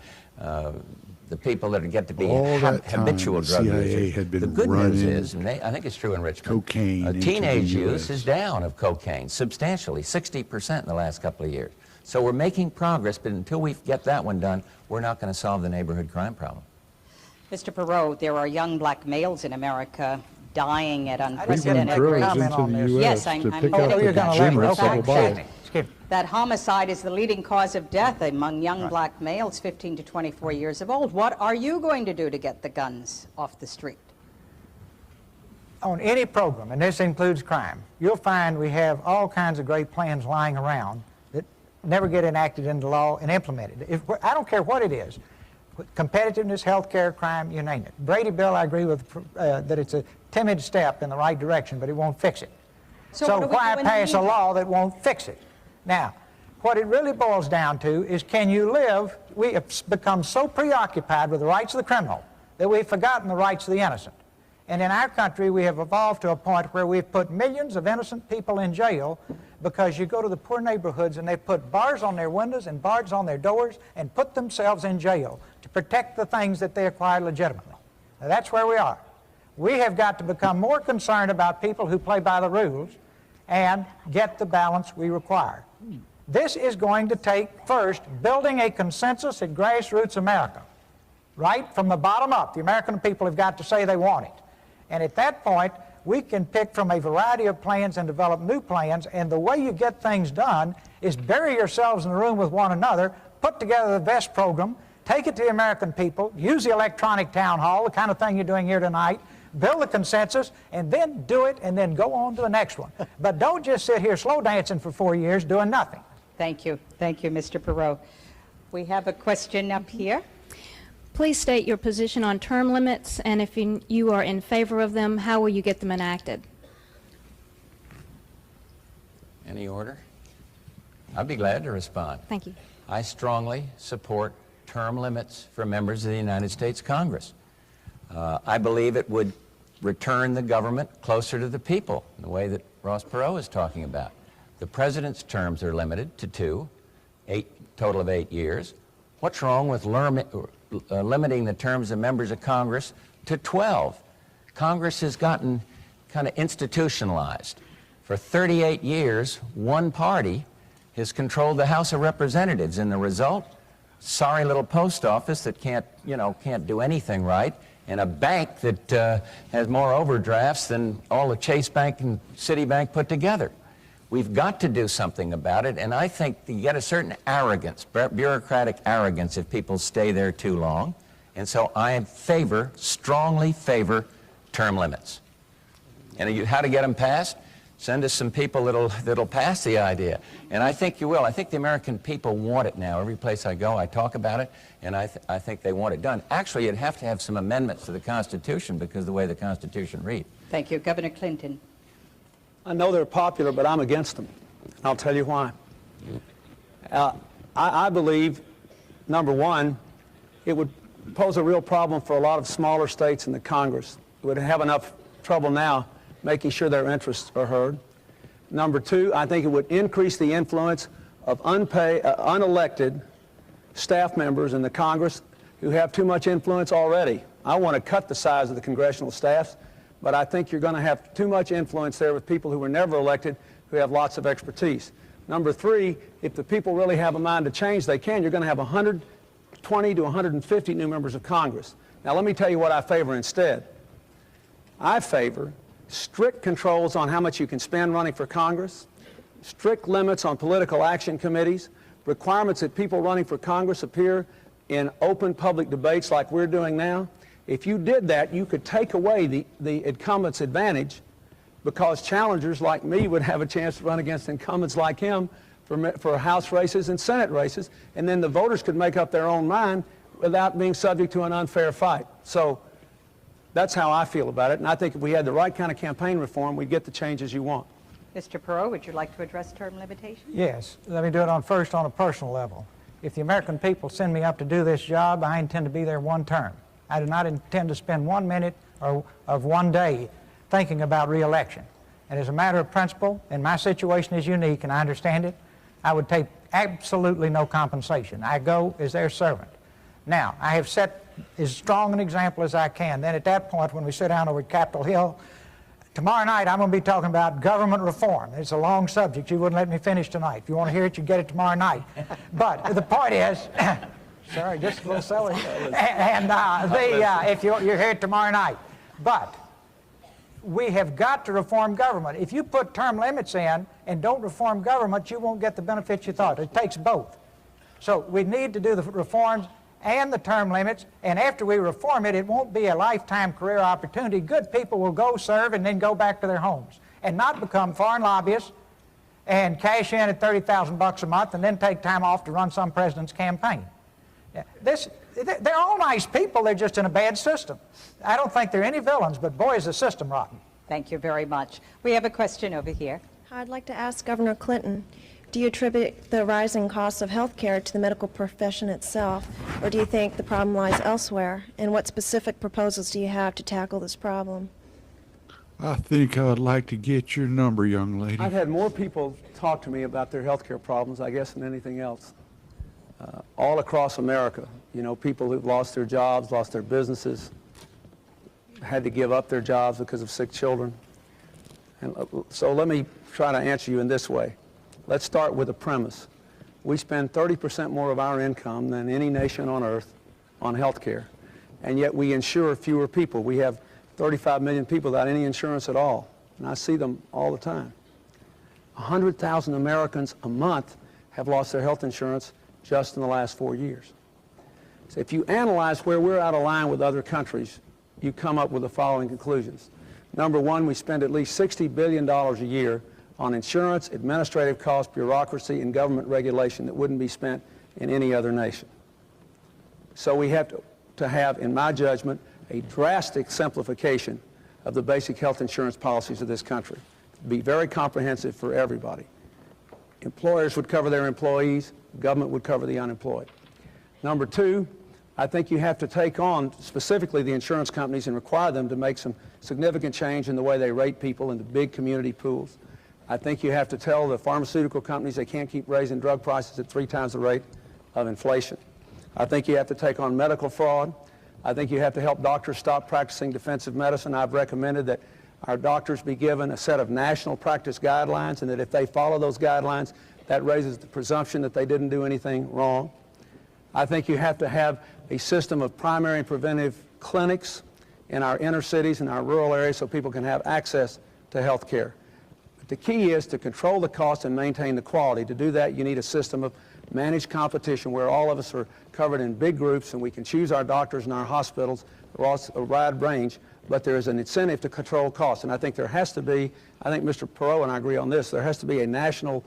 people that get to be habitual drug users. Had been the good news is, and I think it's true in Richmond, cocaine teenage use is down of cocaine substantially, 60% in the last couple of years. So we're making progress, but until we get that one done, we're not going to solve the neighborhood crime problem. Mr. Perot, there are young black males in America dying at unprecedented rates. Yes, I'm getting that homicide is the leading cause of death among young black males 15 to 24 years of old. What are you going to do to get the guns off the street? On any program, and this includes crime, you'll find we have all kinds of great plans lying around that never get enacted into law and implemented. I don't care what it is. Competitiveness, healthcare, crime, you name it. Brady bill, I agree with that it's a timid step in the right direction, but it won't fix it. So why pass a law that won't fix it? Now, what it really boils down to is, can you live? We have become so preoccupied with the rights of the criminal that we've forgotten the rights of the innocent. And in our country, we have evolved to a point where we've put millions of innocent people in jail because you go to the poor neighborhoods and they put bars on their windows and bars on their doors and put themselves in jail to protect the things that they acquired legitimately. Now, that's where we are. We have got to become more concerned about people who play by the rules and get the balance we require. This is going to take, first, building a consensus at grassroots America. Right from the bottom up, the American people have got to say they want it. And at that point, we can pick from a variety of plans and develop new plans, and the way you get things done is bury yourselves in the room with one another, put together the best program, take it to the American people, use the electronic town hall, the kind of thing you're doing here tonight, build the consensus, and then do it, and then go on to the next one. But don't just sit here slow dancing for 4 years doing nothing. Thank you. Thank you, Mr. Perot. We have a question up here. Please state your position on term limits, and if you are in favor of them, how will you get them enacted? Any order? I'd be glad to respond. Thank you. I strongly support term limits for members of the United States Congress. I believe it would return the government closer to the people, in the way that Ross Perot is talking about. The president's terms are limited to 2, total of 8 years. What's wrong with limiting the terms of members of Congress to 12? Congress has gotten kind of institutionalized. For 38 years, one party has controlled the House of Representatives, and the result, sorry little post office that can't do anything right, and a bank that has more overdrafts than all the Chase Bank and Citibank put together. We've got to do something about it, and I think you get a certain arrogance, bureaucratic arrogance, if people stay there too long. And so I strongly favor term limits. And how to get them passed? Send us some people that'll pass the idea. And I think you will. I think the American people want it now. Every place I go, I talk about it, and I think they want it done. Actually, you'd have to have some amendments to the Constitution because of the way the Constitution reads. Thank you. Governor Clinton. I know they're popular, but I'm against them. I'll tell you why. I believe, number one, it would pose a real problem for a lot of smaller states in the Congress. It would have enough trouble now making sure their interests are heard. Number two, I think it would increase the influence of unelected staff members in the Congress who have too much influence already. I want to cut the size of the congressional staffs, but I think you're going to have too much influence there with people who were never elected, who have lots of expertise. Number three, if the people really have a mind to change, they can. You're going to have 120 to 150 new members of Congress. Now, let me tell you what I favor instead. I favor strict controls on how much you can spend running for Congress, strict limits on political action committees, requirements that people running for Congress appear in open public debates like we're doing now. If you did that, you could take away the incumbent's advantage, because challengers like me would have a chance to run against incumbents like him for House races and Senate races, and then the voters could make up their own mind without being subject to an unfair fight. So that's how I feel about it, and I think if we had the right kind of campaign reform, we'd get the changes you want. Mr. Perot, would you like to address term limitations? Yes. Let me do it first on a personal level. If the American people send me up to do this job, I intend to be there one term. I do not intend to spend 1 minute of one day thinking about re-election. And as a matter of principle, and my situation is unique and I understand it, I would take absolutely no compensation. I go as their servant. Now, I have set as strong an example as I can. Then at that point, when we sit down over at Capitol Hill, tomorrow night I'm going to be talking about government reform. It's a long subject. You wouldn't let me finish tonight. If you want to hear it, you get it tomorrow night. But the point is, sorry, just a little silly. If you're here tomorrow night. But we have got to reform government. If you put term limits in and don't reform government, you won't get the benefits you thought. It takes both. So we need to do the reforms and the term limits, and after we reform it, it won't be a lifetime career opportunity. Good people will go serve and then go back to their homes and not become foreign lobbyists and cash in at $30,000 a month and then take time off to run some president's campaign. They're all nice people, they're just in a bad system. I don't think they're any villains, but boy, is the system rotten. Thank you very much. We have a question over here. I'd like to ask Governor Clinton, do you attribute the rising costs of health care to the medical profession itself, or do you think the problem lies elsewhere? And what specific proposals do you have to tackle this problem? I think I would like to get your number, young lady. I've had more people talk to me about their health care problems, I guess, than anything else. All across America, you know, people who've lost their jobs, lost their businesses, had to give up their jobs because of sick children. And so let me try to answer you in this way. Let's start with a premise. We spend 30% more of our income than any nation on earth on health care, and yet we insure fewer people. We have 35 million people without any insurance at all, and I see them all the time. 100,000 Americans a month have lost their health insurance just in the last 4 years. So if you analyze where we're out of line with other countries, you come up with the following conclusions. Number one, we spend at least $60 billion a year on insurance, administrative costs, bureaucracy, and government regulation that wouldn't be spent in any other nation. So we have to have, in my judgment, a drastic simplification of the basic health insurance policies of this country. Be very comprehensive for everybody. Employers would cover their employees, government would cover the unemployed. Number two, I think you have to take on specifically the insurance companies and require them to make some significant change in the way they rate people into big community pools. I think you have to tell the pharmaceutical companies they can't keep raising drug prices at 3 times the rate of inflation. I think you have to take on medical fraud. I think you have to help doctors stop practicing defensive medicine. I've recommended that our doctors be given a set of national practice guidelines, and that if they follow those guidelines, that raises the presumption that they didn't do anything wrong. I think you have to have a system of primary and preventive clinics in our inner cities and our rural areas so people can have access to health care. The key is to control the cost and maintain the quality. To do that, you need a system of managed competition where all of us are covered in big groups and we can choose our doctors and our hospitals across a wide range, but there is an incentive to control costs. And I think there has to be, I think Mr. Perot and I agree on this, there has to be a national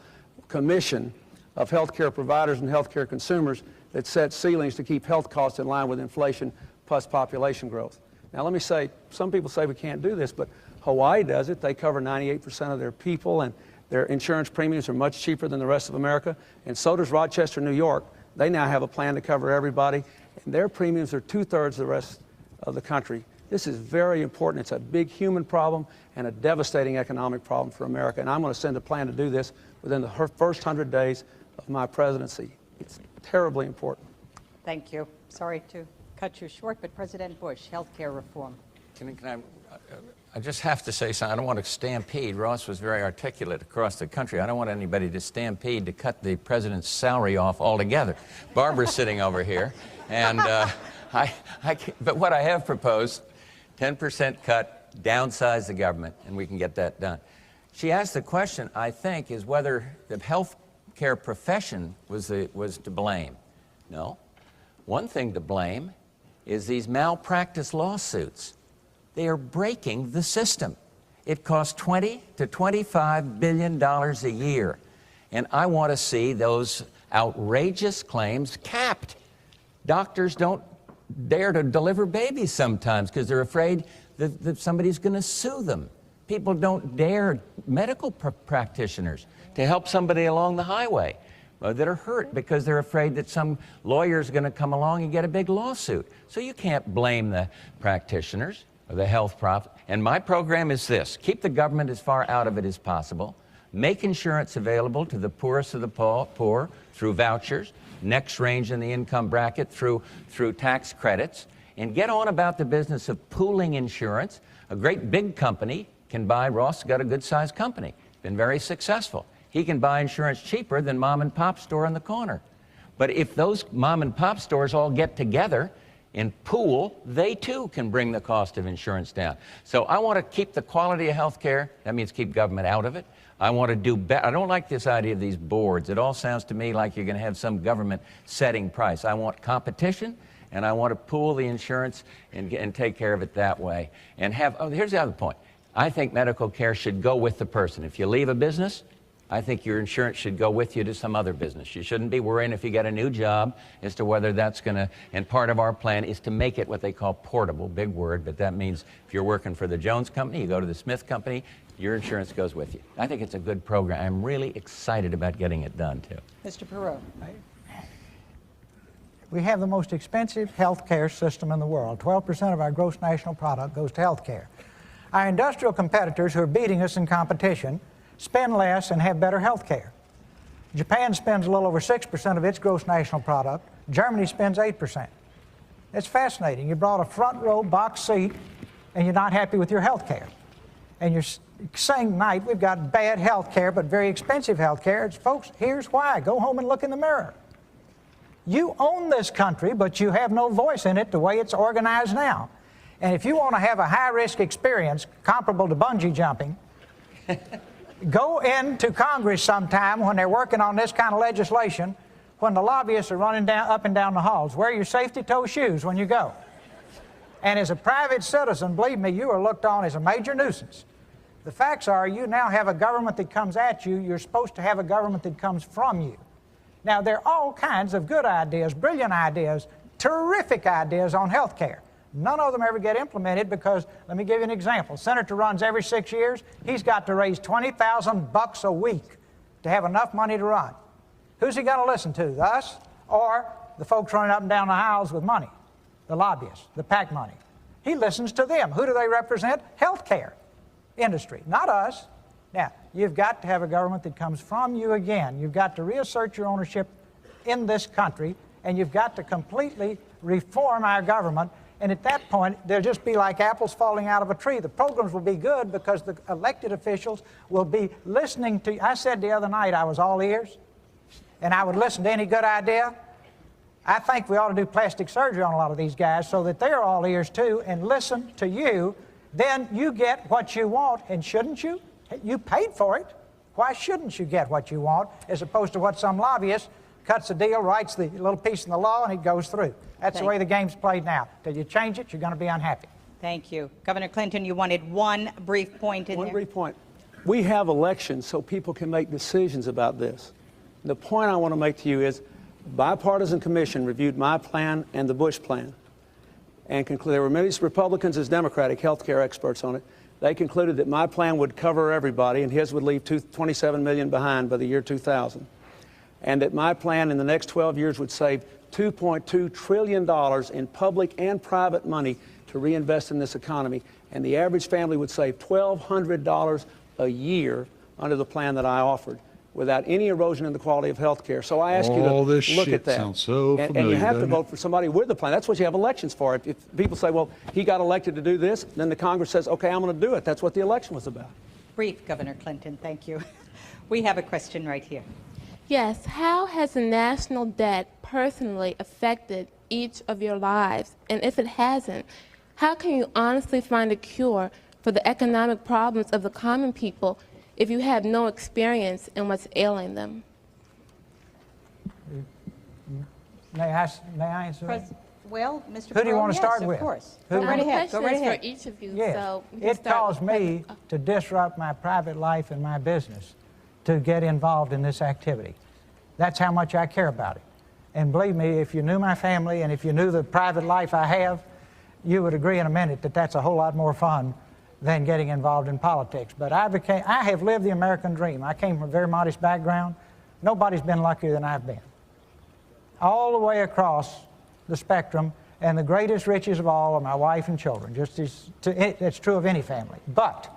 commission of healthcare providers and healthcare consumers that sets ceilings to keep health costs in line with inflation plus population growth. Now let me say, some people say we can't do this, but Hawaii does it. They cover 98% of their people, and their insurance premiums are much cheaper than the rest of America. And so does Rochester, New York. They now have a plan to cover everybody, and their premiums are 2/3 the rest of the country. This is very important. It's a big human problem and a devastating economic problem for America, and I'm going to send a plan to do this within the first 100 days of my presidency. It's terribly important. Thank you. Sorry to cut you short, but President Bush, health care reform. I just have to say something. I don't want to stampede. Ross was very articulate across the country. I don't want anybody to stampede to cut the president's salary off altogether. Barbara's sitting over here, and but what I have proposed, 10% cut, downsize the government, and we can get that done. She asked the question, I think, is whether the health care profession was to blame. No. One thing to blame is these malpractice lawsuits. They are breaking the system. It costs $20 to $25 billion a year. And I want to see those outrageous claims capped. Doctors don't dare to deliver babies sometimes because they're afraid that somebody's going to sue them. People don't dare, medical practitioners, to help somebody along the highway. that are hurt because they're afraid that some lawyer is going to come along and get a big lawsuit. So you can't blame the practitioners or the health prof. And my program is this: keep the government as far out of it as possible, make insurance available to the poorest of the poor through vouchers, next range in the income bracket through tax credits, and get on about the business of pooling insurance. A great big company can buy, Ross got a good-sized company, been very successful. He can buy insurance cheaper than mom and pop store on the corner. But if those mom and pop stores all get together and pool, they too can bring the cost of insurance down. So I want to keep the quality of health care. That means keep government out of it. I want to do better. I don't like this idea of these boards. It all sounds to me like you're going to have some government setting price. I want competition, and I want to pool the insurance and take care of it that way. And here's the other point. I think medical care should go with the person. If you leave a business, I think your insurance should go with you to some other business. You shouldn't be worrying if you get a new job as to whether that's going to, and part of our plan is to make it what they call portable, big word, but that means if you're working for the Jones Company, you go to the Smith Company, your insurance goes with you. I think it's a good program. I'm really excited about getting it done, too. Mr. Perot. We have the most expensive health care system in the world. 12% of our gross national product goes to health care. Our industrial competitors who are beating us in competition spend less and have better health care. Japan spends a little over 6% of its gross national product. Germany spends 8%. It's fascinating. You brought a front row box seat and you're not happy with your health care. And you're saying tonight we've got bad health care but very expensive health care. Folks, here's why. Go home and look in the mirror. You own this country, but you have no voice in it the way it's organized now. And if you want to have a high-risk experience comparable to bungee jumping, go into Congress sometime when they're working on this kind of legislation, when the lobbyists are running up and down the halls. Wear your safety-toe shoes when you go. And as a private citizen, believe me, you are looked on as a major nuisance. The facts are you now have a government that comes at you. You're supposed to have a government that comes from you. Now, there are all kinds of good ideas, brilliant ideas, terrific ideas on health care. None of them ever get implemented because, let me give you an example. Senator runs every 6 years. He's got to raise $20,000 a week to have enough money to run. Who's he going to listen to, us or the folks running up and down the aisles with money, the lobbyists, the PAC money? He listens to them. Who do they represent? Health care industry, not us. Now, you've got to have a government that comes from you again. You've got to reassert your ownership in this country, and you've got to completely reform our government. And at that point, they'll just be like apples falling out of a tree. The programs will be good because the elected officials will be listening to you. I said the other night I was all ears, and I would listen to any good idea. I think we ought to do plastic surgery on a lot of these guys so that they're all ears too and listen to you. Then you get what you want, and shouldn't you? You paid for it. Why shouldn't you get what you want as opposed to what some lobbyist cuts a deal, writes the little piece in the law, and it goes through. That's the way the game's played now. Till you change it, you're going to be unhappy. Thank you. Governor Clinton, you wanted one brief point in there. One brief point. We have elections so people can make decisions about this. The point I want to make to you is bipartisan commission reviewed my plan and the Bush plan and concluded there were many Republicans as Democratic health care experts on it. They concluded that my plan would cover everybody and his would leave 27 million behind by the year 2000. And that my plan in the next 12 years would save $2.2 trillion in public and private money to reinvest in this economy. And the average family would save $1,200 a year under the plan that I offered without any erosion in the quality of health care. So I ask you to look at that. Sounds so familiar, and you have to vote for somebody with the plan. That's what you have elections for. If people say, well, he got elected to do this, then the Congress says, okay, I'm going to do it. That's what the election was about. Brief, Governor Clinton. Thank you. We have a question right here. Yes. How has the national debt personally affected each of your lives? And if it hasn't, how can you honestly find a cure for the economic problems of the common people if you have no experience in what's ailing them? May I answer? Well, Mr. Who do you want to start yes, with? Of course. Go right ahead. Go right ahead. For each of you. Yes. So it caused me to disrupt my private life and my business to get involved in this activity. That's how much I care about it. And believe me, if you knew my family and if you knew the private life I have, you would agree in a minute that that's a whole lot more fun than getting involved in politics. But I have lived the American dream. I came from a very modest background. Nobody's been luckier than I've been. All the way across the spectrum, and the greatest riches of all are my wife and children. It's true of any family. But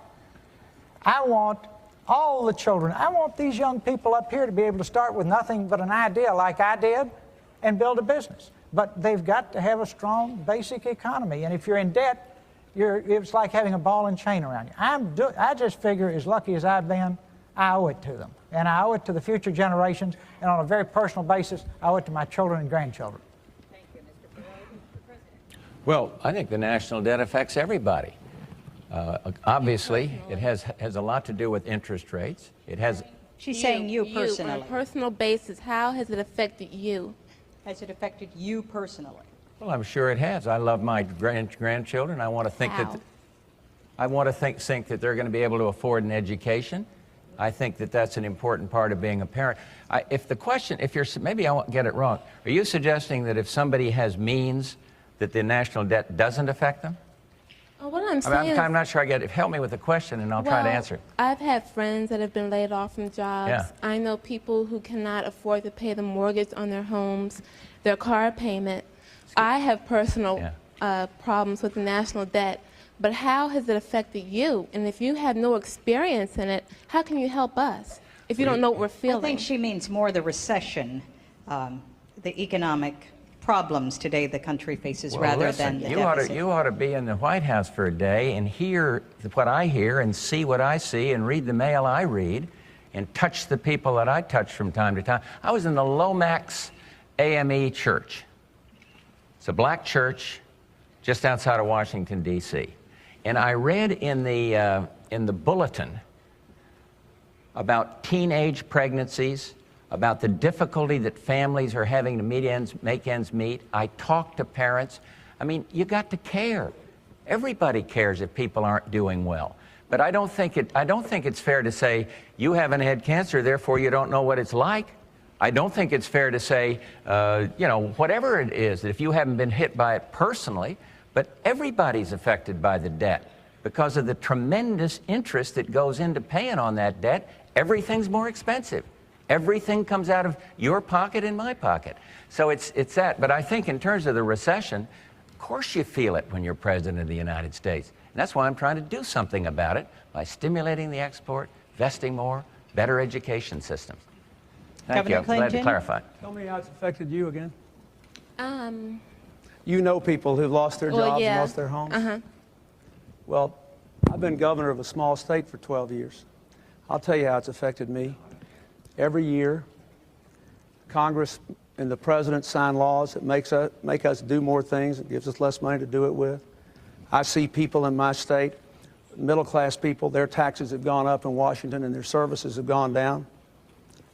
I want all the children, I want these young people up here to be able to start with nothing but an idea like I did and build a business. But they've got to have a strong basic economy. And if you're in debt, it's like having a ball and chain around you. I just figure, as lucky as I've been, I owe it to them. And I owe it to the future generations. And on a very personal basis, I owe it to my children and grandchildren. Thank you, Mr. Perot. Well, I think the national debt affects everybody. Obviously, it has a lot to do with interest rates. It has. She's saying you personally. On a personal basis, how has it affected you? Has it affected you personally? Well, I'm sure it has. I love my grandchildren. I want to think that think that they're going to be able to afford an education. I think that that's an important part of being a parent. Maybe I won't get it wrong. Are you suggesting that if somebody has means, that the national debt doesn't affect them? What I'm saying I'm not sure I get it. Help me with the question, and I'll try to answer it. I've had friends that have been laid off from jobs. Yeah. I know people who cannot afford to pay the mortgage on their homes, their car payment. I have personal problems with the national debt, but how has it affected you? And if you have no experience in it, how can you help us if you don't know what we're feeling? I think she means more the recession, the economic problems today the country faces, rather than the deficit. You ought to be in the White House for a day and hear what I hear and see what I see and read the mail I read and touch the people that I touch from time to time. I was in the Lomax AME Church. It's a black church just outside of Washington, D.C. And I read in the bulletin about teenage pregnancies, about the difficulty that families are having to make ends meet. I talk to parents. I mean, you got to care. Everybody cares if people aren't doing well. But I don't think it's fair to say you haven't had cancer, therefore you don't know what it's like. I don't think it's fair to say, whatever it is, that if you haven't been hit by it personally, but everybody's affected by the debt because of the tremendous interest that goes into paying on that debt. Everything's more expensive. Everything comes out of your pocket and my pocket. So it's that. But I think in terms of the recession, of course you feel it when you're president of the United States. And that's why I'm trying to do something about it by stimulating the export, investing more, better education systems. Thank you. I'm glad to clarify. Tell me how it's affected you again. Um, You know people who've lost their jobs yeah. and lost their homes? Uh-huh. Well, I've been governor of a small state for 12 years. I'll tell you how it's affected me. Every year, Congress and the President sign laws that make us do more things, it gives us less money to do it with. I see people in my state, middle-class people, their taxes have gone up in Washington and their services have gone down,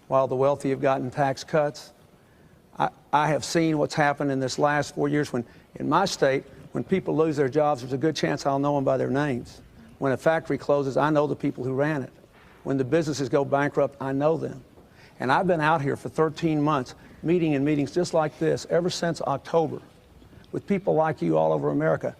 while the wealthy have gotten tax cuts. I have seen what's happened in this last 4 years when, in my state, when people lose their jobs, there's a good chance I'll know them by their names. When a factory closes, I know the people who ran it. When the businesses go bankrupt, I know them. And I've been out here for 13 months, meeting in meetings just like this ever since October, with people like you all over America,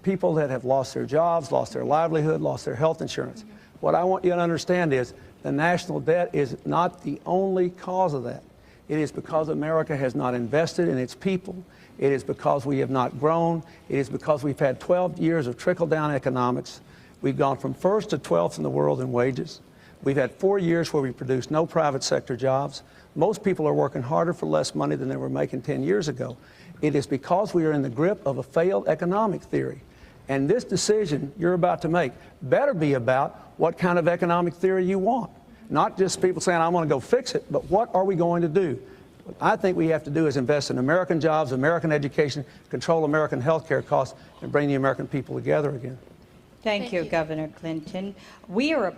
people that have lost their jobs, lost their livelihood, lost their health insurance. What I want you to understand is the national debt is not the only cause of that. It is because America has not invested in its people. It is because we have not grown. It is because we've had 12 years of trickle-down economics. We've gone from 1st to 12th in the world in wages. We've had 4 years where we produced no private sector jobs. Most people are working harder for less money than they were making 10 years ago. It is because we are in the grip of a failed economic theory. And this decision you're about to make better be about what kind of economic theory you want. Not just people saying, I'm going to go fix it, but what are we going to do? What I think we have to do is invest in American jobs, American education, control American health care costs, and bring the American people together again. Thank you, Governor Clinton. We are a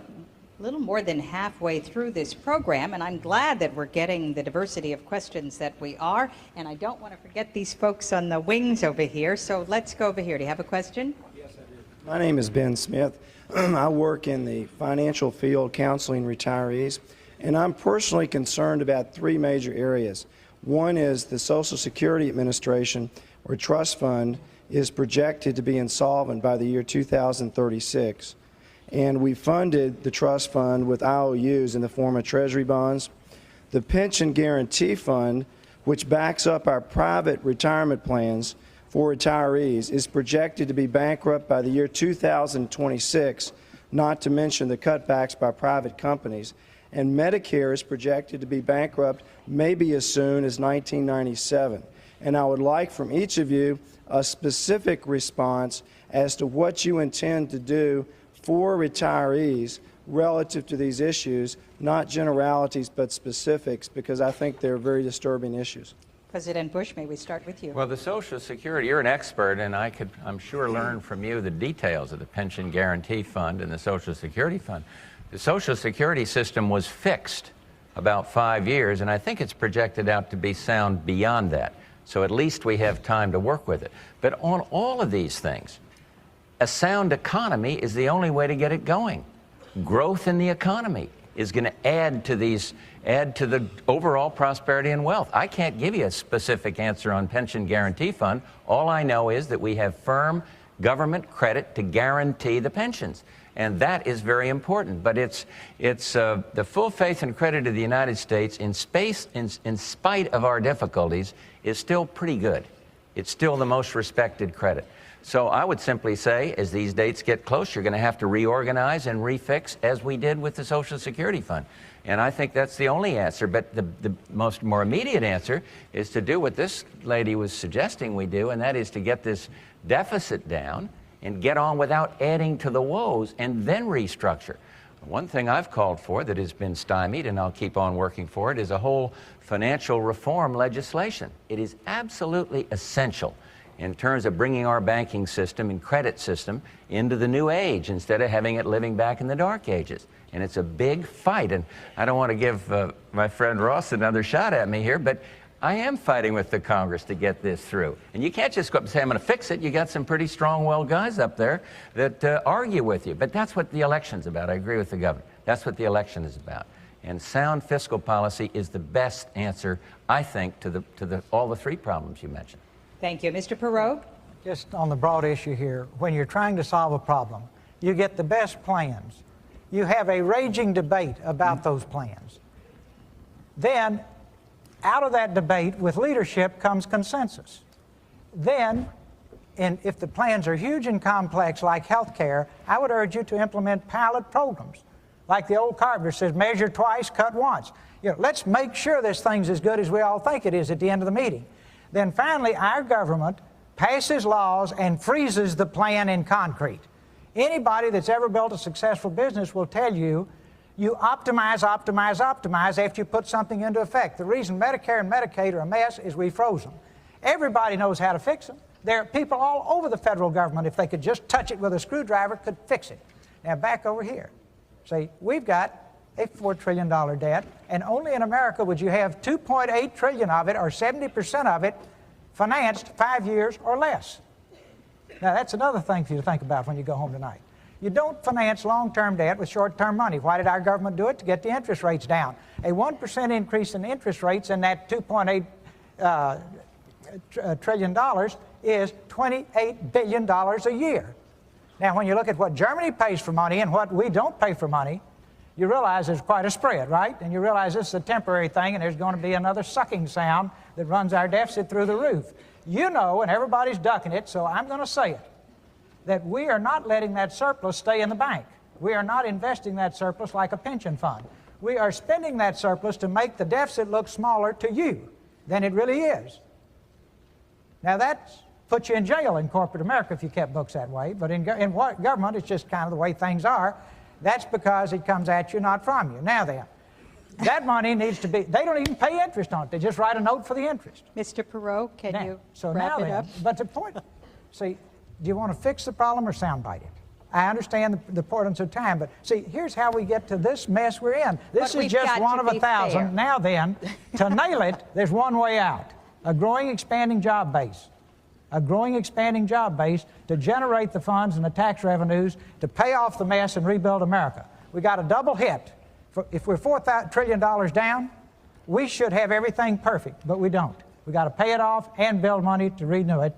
little more than halfway through this program, and I'm glad that we're getting the diversity of questions that we are. And I don't want to forget these folks on the wings over here, so let's go over here. Do you have a question? Yes, I do. My name is Ben Smith. I work in the financial field counseling retirees, and I'm personally concerned about 3 major areas. One is the Social Security Administration, or trust fund, is projected to be insolvent by the year 2036. And we funded the trust fund with IOUs in the form of treasury bonds. The Pension Guarantee Fund, which backs up our private retirement plans for retirees, is projected to be bankrupt by the year 2026, not to mention the cutbacks by private companies. And Medicare is projected to be bankrupt maybe as soon as 1997. And I would like from each of you a specific response as to what you intend to do for retirees relative to these issues, not generalities but specifics, because I think they're very disturbing issues. President Bush, may we start with you? Well, the Social Security, you're an expert, and I could, I'm sure, learn from you the details of the Pension Guarantee Fund and the Social Security Fund. The Social Security system was fixed about 5 years, and I think it's projected out to be sound beyond that. So at least we have time to work with it. But on all of these things, a sound economy is the only way to get it going. Growth in the economy is going to add to the overall prosperity and wealth. I can't give you a specific answer on Pension Guarantee Fund. All I know is that we have firm government credit to guarantee the pensions. And that is very important. But it's the full faith and credit of the United States in spite of our difficulties is still pretty good. It's still the most respected credit. So I would simply say, as these dates get close, you're going to have to reorganize and refix, as we did with the Social Security Fund. And I think that's the only answer. But the more immediate answer is to do what this lady was suggesting we do, and that is to get this deficit down and get on without adding to the woes and then restructure. One thing I've called for that has been stymied, and I'll keep on working for it, is a whole financial reform legislation. It is absolutely essential in terms of bringing our banking system and credit system into the new age instead of having it living back in the dark ages. And it's a big fight. And I don't want to give my friend Ross another shot at me here, but I am fighting with the Congress to get this through. And you can't just go up and say, I'm going to fix it. You got some pretty strong-willed guys up there that argue with you. But that's what the election's about. I agree with the governor. That's what the election is about. And sound fiscal policy is the best answer, I think, to all the three problems you mentioned. Thank you. Mr. Perot? Just on the broad issue here, when you're trying to solve a problem, you get the best plans. You have a raging debate about those plans. Then, out of that debate with leadership comes consensus. Then, if the plans are huge and complex like health care, I would urge you to implement pilot programs. Like the old carpenter says, measure twice, cut once. You know, let's make sure this thing's as good as we all think it is at the end of the meeting. Then finally, our government passes laws and freezes the plan in concrete. Anybody that's ever built a successful business will tell you, you optimize, optimize, optimize after you put something into effect. The reason Medicare and Medicaid are a mess is we froze them. Everybody knows how to fix them. There are people all over the federal government, if they could just touch it with a screwdriver, could fix it. Now back over here. See, we've got a $4 trillion debt, and only in America would you have $2.8 trillion of it, or 70% of it, financed 5 years or less. Now, that's another thing for you to think about when you go home tonight. You don't finance long-term debt with short-term money. Why did our government do it? To get the interest rates down. A 1% increase in interest rates in that $2.8 trillion is $28 billion a year. Now, when you look at what Germany pays for money and what we don't pay for money, you realize there's quite a spread, right? And you realize this is a temporary thing, and there's going to be another sucking sound that runs our deficit through the roof. You know, and everybody's ducking it, so I'm going to say it, that we are not letting that surplus stay in the bank. We are not investing that surplus like a pension fund. We are spending that surplus to make the deficit look smaller to you than it really is. Now, that puts you in jail in corporate America if you kept books that way, but in government, it's just kind of the way things are. That's because it comes at you, not from you. Now then, that money needs to be, they don't even pay interest on it. They just write a note for the interest. Mr. Perot, can you wrap it up? But the point, see, do you want to fix the problem or soundbite it? I understand the importance of time, but see, here's how we get to this mess we're in. This is just one of 1,000. Fair. Now then, to nail it, there's one way out. A growing, expanding job base. A growing, expanding job base to generate the funds and the tax revenues to pay off the mess and rebuild America. We got a double hit. If we're $4 trillion down, we should have everything perfect, but we don't. We got to pay it off and build money to renew it,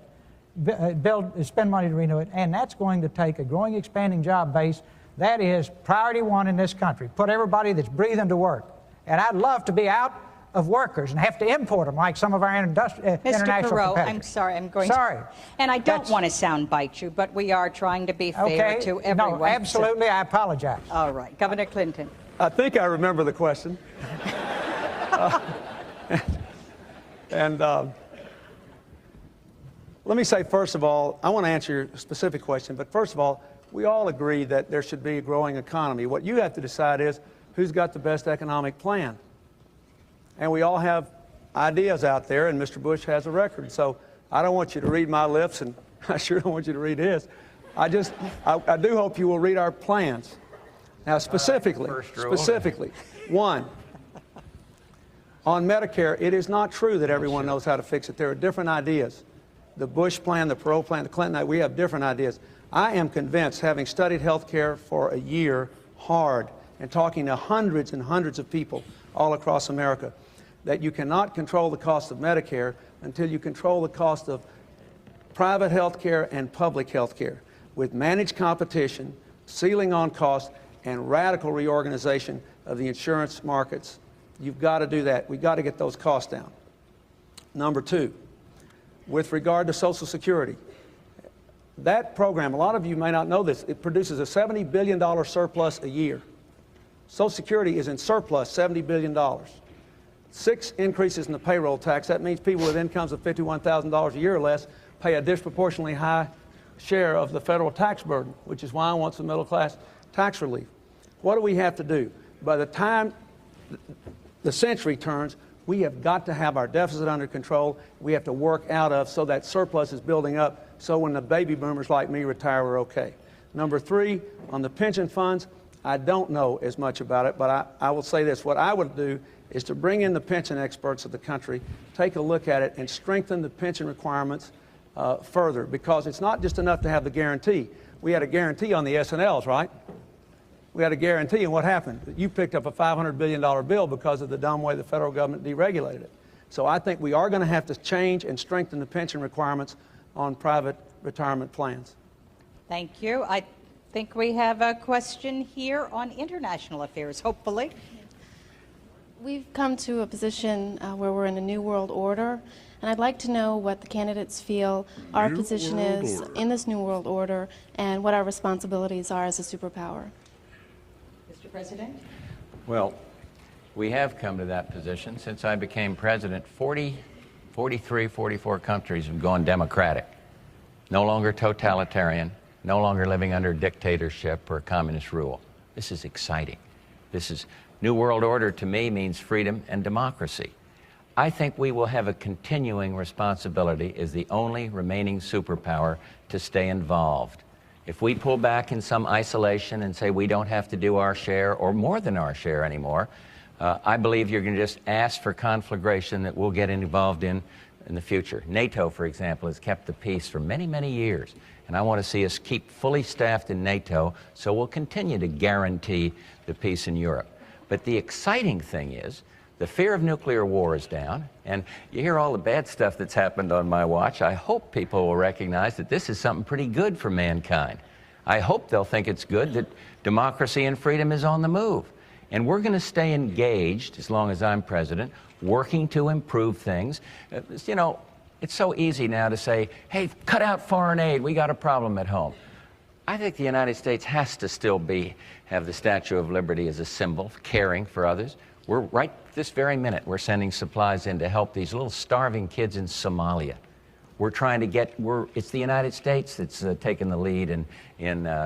spend money to renew it, and that's going to take a growing, expanding job base. That is priority one in this country. Put everybody that's breathing to work. And I'd love to be out of workers and have to import them like some of our international Mr. Perot, competitors. I'm sorry, I'm going Sorry. And I don't want to soundbite you, but we are trying to be fair to everyone. No, absolutely, I apologize. All right. Governor Clinton. I think I remember the question. Let me say, first of all, I want to answer your specific question, but first of all, we all agree that there should be a growing economy. What you have to decide is who's got the best economic plan. And we all have ideas out there, and Mr. Bush has a record. So I don't want you to read my lips, and I sure don't want you to read his. I do hope you will read our plans. Now, specifically, one, on Medicare, it is not true that everyone knows how to fix it. There are different ideas. The Bush plan, the Perot plan, the Clinton, we have different ideas. I am convinced, having studied health care for a year hard and talking to hundreds and hundreds of people all across America, that you cannot control the cost of Medicare until you control the cost of private health care and public health care with managed competition, ceiling on cost, and radical reorganization of the insurance markets. You've got to do that. We've got to get those costs down. Number two, with regard to Social Security, that program, a lot of you may not know this, it produces a $70 billion surplus a year. Social Security is in surplus, $70 billion. 6 increases in the payroll tax. That means people with incomes of $51,000 a year or less pay a disproportionately high share of the federal tax burden, which is why I want some middle class tax relief. What do we have to do? By the time the century turns, we have got to have our deficit under control. We have to work out of so that surplus is building up so when the baby boomers like me retire, we're okay. Number three, on the pension funds, I don't know as much about it, but I will say this. What I would do is to bring in the pension experts of the country, take a look at it, and strengthen the pension requirements further, because it's not just enough to have the guarantee. We had a guarantee on the S&Ls, right? We had a guarantee, and what happened? You picked up a $500 billion bill because of the dumb way the federal government deregulated it. So I think we are going to have to change and strengthen the pension requirements on private retirement plans. Thank you. I think we have a question here on international affairs, hopefully. We've come to a position where we're in a new world order, and I'd like to know what the candidates feel our position is in this new world order and what our responsibilities are as a superpower. Mr. President? Well, we have come to that position. Since I became president, 43, 44 countries have gone democratic. No longer totalitarian, no longer living under dictatorship or communist rule. This is exciting. This is New World Order to me means freedom and democracy. I think we will have a continuing responsibility as the only remaining superpower to stay involved. If we pull back in some isolation and say we don't have to do our share or more than our share anymore, I believe you're going to just ask for conflagration that we'll get involved in the future. NATO, for example, has kept the peace for many, many years. And I want to see us keep fully staffed in NATO, so we'll continue to guarantee the peace in Europe. But the exciting thing is the fear of nuclear war is down, and you hear all the bad stuff that's happened on my watch. I hope people will recognize that this is something pretty good for mankind. I hope they'll think it's good that democracy and freedom is on the move. And we're going to stay engaged, as long as I'm president, working to improve things. You know, it's so easy now to say, hey, cut out foreign aid, we got a problem at home. I think the United States has to still have the Statue of Liberty as a symbol, caring for others. We're right this very minute, we're sending supplies in to help these little starving kids in Somalia. We're trying to it's the United States that's taken the lead in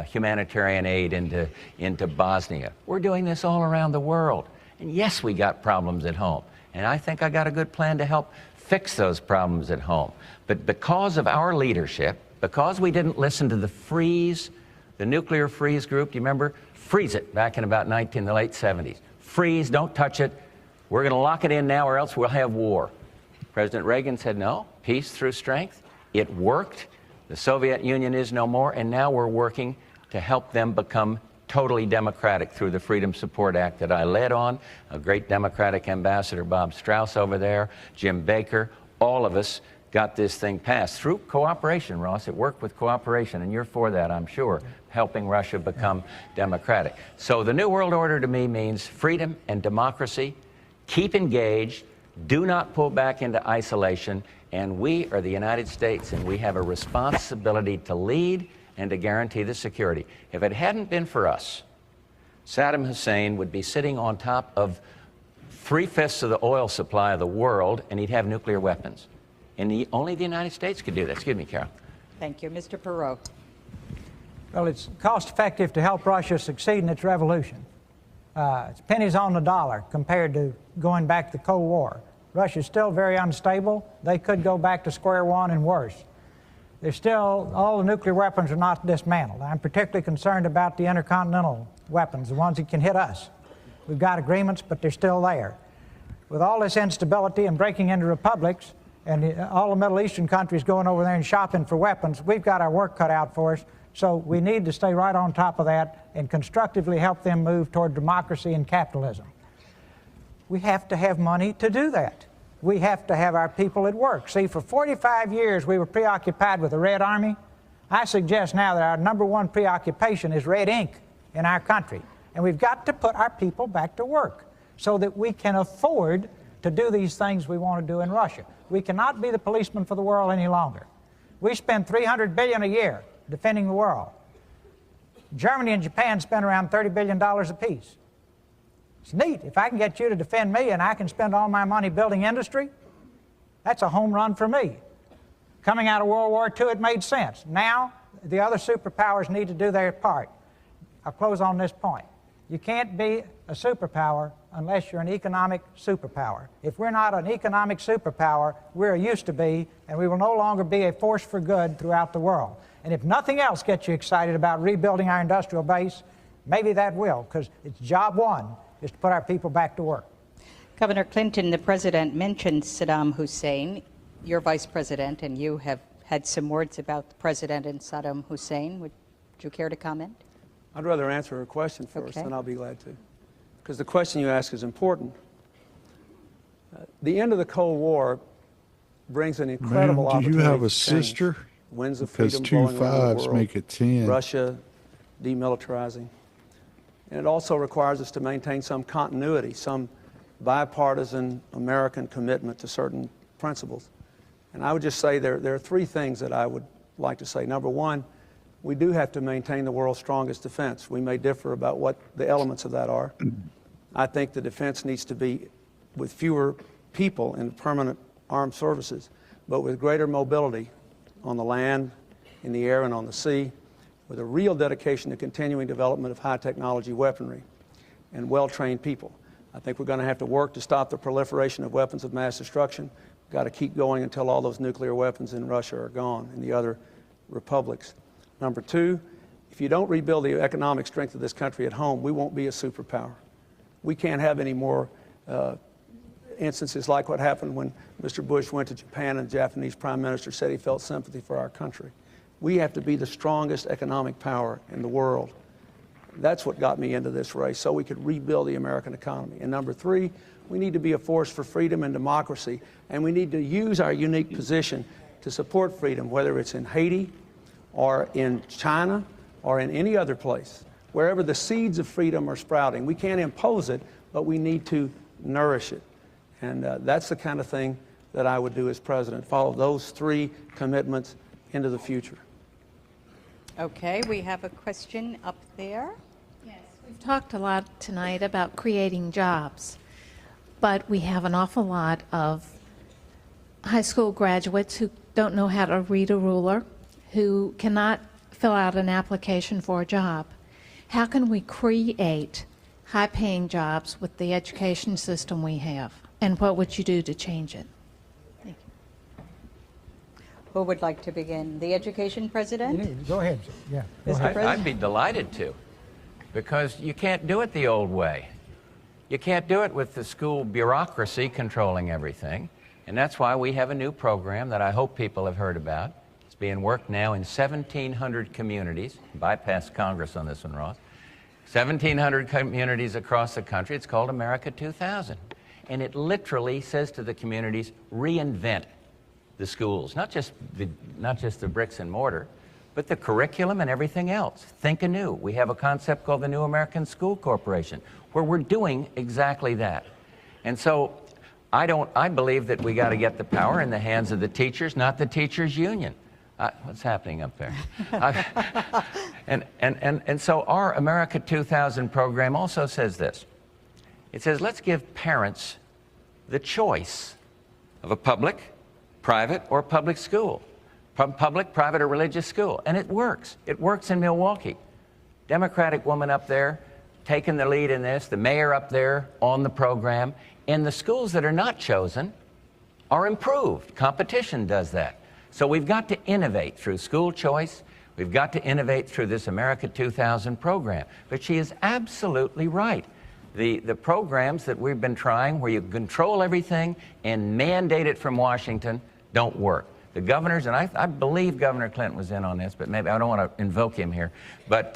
humanitarian aid into Bosnia. We're doing this all around the world. And yes, we got problems at home. And I think I got a good plan to help fix those problems at home. But because of our leadership, because we didn't listen to the nuclear freeze group, do you remember? Freeze it back in about the late 70s. Freeze, don't touch it. We're going to lock it in now or else we'll have war. President Reagan said, no, peace through strength. It worked. The Soviet Union is no more, and now we're working to help them become totally democratic through the Freedom Support Act that I led on. A great Democratic ambassador, Bob Strauss over there, Jim Baker, all of us got this thing passed through cooperation, Ross. It worked with cooperation, and you're for that, I'm sure, helping Russia become democratic. So the New World Order to me means freedom and democracy, Keep engaged. Do not pull back into isolation. And we are the United States, and we have a responsibility to lead and to guarantee the security. If it hadn't been for us, Saddam Hussein would be sitting on top of 3/5 of the oil supply of the world, and he'd have nuclear weapons. And only the United States could do that. Excuse me, Carol. Thank you. Mr. Perot. Well, it's cost-effective to help Russia succeed in its revolution. It's pennies on the dollar compared to going back to the Cold War. Russia's still very unstable. They could go back to square one and worse. There's still, all the nuclear weapons are not dismantled. I'm particularly concerned about the intercontinental weapons, the ones that can hit us. We've got agreements, but they're still there. With all this instability and breaking into republics, and all the Middle Eastern countries going over there and shopping for weapons, we've got our work cut out for us. So we need to stay right on top of that and constructively help them move toward democracy and capitalism. We have to have money to do that. We have to have our people at work. See, for 45 years we were preoccupied with the Red Army. I suggest now that our #1 preoccupation is red ink in our country. And we've got to put our people back to work so that we can afford to do these things we want to do in Russia. We cannot be the policeman for the world any longer. We spend $300 billion a year defending the world. Germany and Japan spend around $30 billion apiece. It's neat. If I can get you to defend me and I can spend all my money building industry, that's a home run for me. Coming out of World War II, it made sense. Now, the other superpowers need to do their part. I'll close on this point. You can't be a superpower unless you're an economic superpower. If we're not an economic superpower, we're a used to be, and we will no longer be a force for good throughout the world. And if nothing else gets you excited about rebuilding our industrial base, maybe that will, because it's job one is to put our people back to work. Governor Clinton, the president mentioned Saddam Hussein. Your vice president and you have had some words about the president and Saddam Hussein. Would you care to comment? I'd rather answer her question first, Okay. and I'll be glad to. Because the question you ask is important. The end of the Cold War brings an incredible Ma'am, do opportunity you have for a change. sister? Winds of Because freedom 2 blowing around the 5s world. make it 10. Russia demilitarizing. And it also requires us to maintain some continuity, some bipartisan American commitment to certain principles. And I would just say there are 3 things that I would like to say. Number one, we do have to maintain the world's strongest defense. We may differ about what the elements of that are. I think the defense needs to be with fewer people in permanent armed services, but with greater mobility on the land, in the air, and on the sea, with a real dedication to continuing development of high technology weaponry and well-trained people. I think we're going to have to work to stop the proliferation of weapons of mass destruction. We've got to keep going until all those nuclear weapons in Russia are gone and the other republics. Number 2, if you don't rebuild the economic strength of this country at home, we won't be a superpower. We can't have any more instances like what happened when Mr. Bush went to Japan and the Japanese Prime Minister said he felt sympathy for our country. We have to be the strongest economic power in the world. That's what got me into this race, so we could rebuild the American economy. And number 3, we need to be a force for freedom and democracy, and we need to use our unique position to support freedom, whether it's in Haiti or in China or in any other place. Wherever the seeds of freedom are sprouting, we can't impose it, but we need to nourish it. And that's the kind of thing that I would do as president, follow those 3 commitments into the future. Okay, we have a question up there. Yes, we've talked a lot tonight about creating jobs, but we have an awful lot of high school graduates who don't know how to read a ruler, who cannot fill out an application for a job. How can we create high-paying jobs with the education system we have? And what would you do to change it? Thank you. Who would like to begin? The education president? Go ahead. Yeah. Go ahead. I'd be delighted to, because you can't do it the old way. You can't do it with the school bureaucracy controlling everything. And that's why we have a new program that I hope people have heard about. It's being worked now in 1,700 communities. Bypass Congress on this one, Ross. 1,700 communities across the country. It's called America 2000. And it literally says to the communities, reinvent the schools. Not just the bricks and mortar, but the curriculum and everything else. Think anew. We have a concept called the New American School Corporation, where we're doing exactly that. And so I believe that we got to get the power in the hands of the teachers, not the teachers' union. What's happening up there? And so our America 2000 program also says this. It says, let's give parents the choice of a public, private, or public school. Public, private, or religious school. And it works. It works in Milwaukee. Democratic woman up there taking the lead in this, the mayor up there on the program. And the schools that are not chosen are improved. Competition does that. So we've got to innovate through school choice. We've got to innovate through this America 2000 program. But she is absolutely right. The programs that we've been trying where you control everything and mandate it from Washington don't work. The governors, and I believe Governor Clinton was in on this, but maybe I don't want to invoke him here, but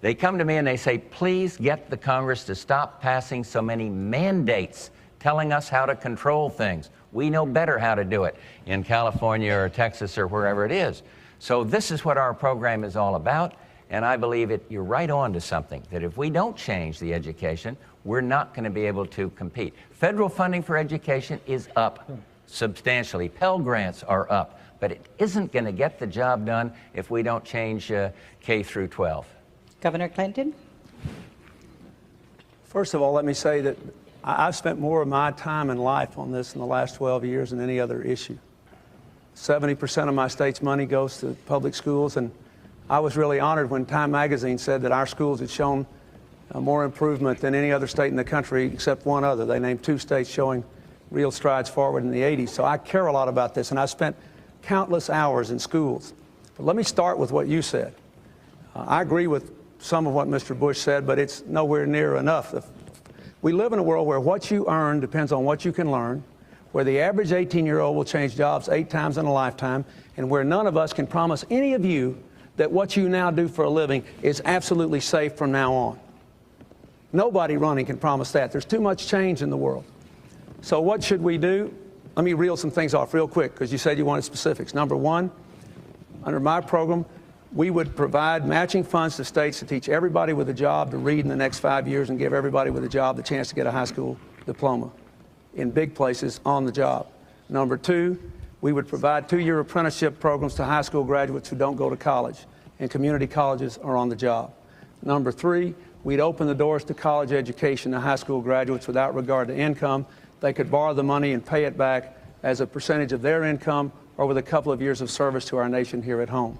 they come to me and they say, please get the Congress to stop passing so many mandates telling us how to control things. We know better how to do it in California or Texas or wherever it is. So this is what our program is all about, and I believe you're right on to something, that if we don't change the education, we're not going to be able to compete. Federal funding for education is up substantially. Pell Grants are up, but it isn't going to get the job done if we don't change K through 12. Governor Clinton? First of all, let me say that I've spent more of my time in life on this in the last 12 years than any other issue. 70% of my state's money goes to public schools, and I was really honored when Time magazine said that our schools had shown more improvement than any other state in the country except one other. They named 2 states showing real strides forward in the 80s. So I care a lot about this, and I spent countless hours in schools. But let me start with what you said. I agree with some of what Mr. Bush said, but it's nowhere near enough. We live in a world where what you earn depends on what you can learn, where the average 18-year-old will change jobs 8 times in a lifetime, and where none of us can promise any of you that what you now do for a living is absolutely safe from now on. Nobody running can promise that. There's too much change in the world. So what should we do? Let me reel some things off real quick, because you said you wanted specifics. Number one, under my program, we would provide matching funds to states to teach everybody with a job to read in the next 5 years and give everybody with a job the chance to get a high school diploma in big places on the job. Number two, we would provide 2-year apprenticeship programs to high school graduates who don't go to college, and community colleges are on the job. Number three, we'd open the doors to college education to high school graduates without regard to income. They could borrow the money and pay it back as a percentage of their income or with a couple of years of service to our nation here at home.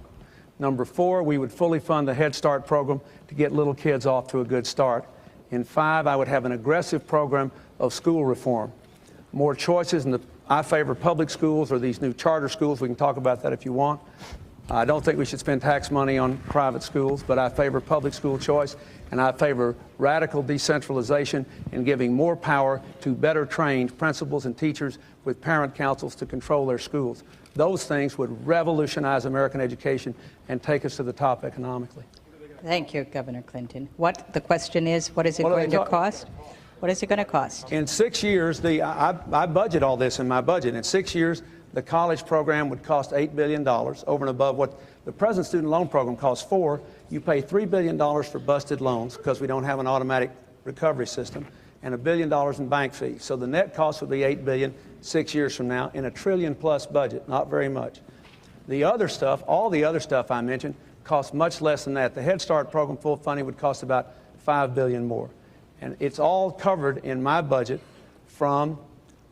Number four, we would fully fund the Head Start program to get little kids off to a good start. And 5, I would have an aggressive program of school reform. More choices, I favor public schools or these new charter schools. We can talk about that if you want. I don't think we should spend tax money on private schools, but I favor public school choice, and I favor radical decentralization and giving more power to better trained principals and teachers with parent councils to control their schools. Those things would revolutionize American education and take us to the top economically. Thank you, Governor Clinton. The question is, what is it going to cost? What is it going to cost? In 6 years, I budget all this in my budget. In 6 years, the college program would cost $8 billion over and above what the present student loan program costs. You pay $3 billion for busted loans because we don't have an automatic recovery system, and $1 billion in bank fees. So the net cost would be $8 billion 6 years from now in a $1 trillion+ budget, not very much. The other stuff, all the other stuff I mentioned, costs much less than that. The Head Start program full funding would cost about $5 billion more. And it's all covered in my budget from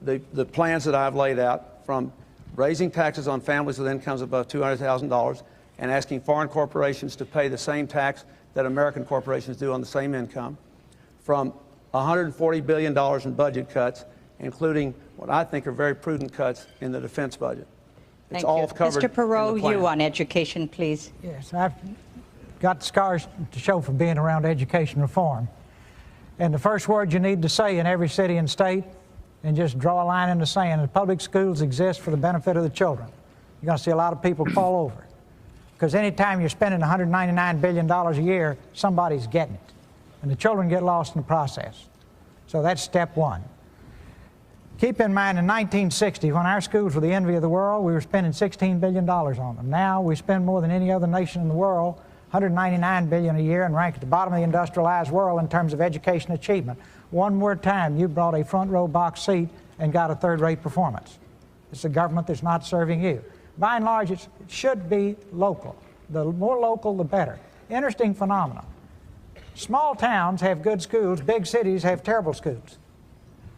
the plans that I've laid out, from raising taxes on families with incomes above $200,000 and asking foreign corporations to pay the same tax that American corporations do on the same income, from $140 billion in budget cuts, including what I think are very prudent cuts in the defense budget. It's all covered. Mr. Perot, you on education, please. Yes, I've got scars to show for being around education reform. And the first word you need to say in every city and state, and just draw a line in the sand, is public schools exist for the benefit of the children. You're going to see a lot of people fall over. Because anytime you're spending $199 billion a year, somebody's getting it. And the children get lost in the process. So that's step one. Keep in mind, in 1960, when our schools were the envy of the world, we were spending $16 billion on them. Now we spend more than any other nation in the world, $199 billion a year, and rank at the bottom of the industrialized world in terms of education achievement. one more time you brought a front row box seat and got a third-rate performance. It's a government that's not serving you. By and large, it should be local. The more local, the better. Interesting phenomenon. Small towns have good schools, big cities have terrible schools.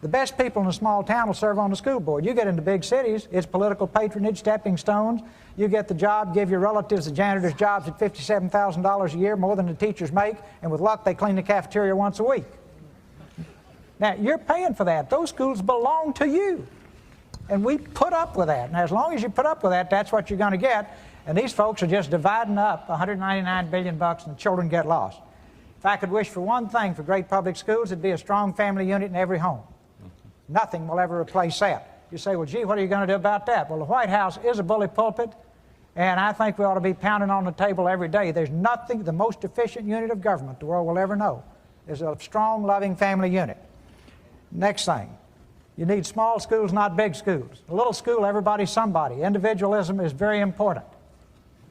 The best people in a small town will serve on the school board. You get into big cities, it's political patronage, stepping stones. You get the job, give your relatives the janitor's jobs at $57,000 a year, more than the teachers make, and with luck they clean the cafeteria once a week. Now, you're paying for that. Those schools belong to you. And we put up with that. And as long as you put up with that, that's what you're going to get. And these folks are just dividing up $199 billion and the children get lost. If I could wish for one thing for great public schools, it'd be a strong family unit in every home. Nothing will ever replace that. You say, well, gee, what are you going to do about that? Well, the White House is a bully pulpit, and I think we ought to be pounding on the table every day. There's nothing, the most efficient unit of government the world will ever know is a strong, loving family unit. Next thing, you need small schools, not big schools. A little school, everybody's somebody. Individualism is very important.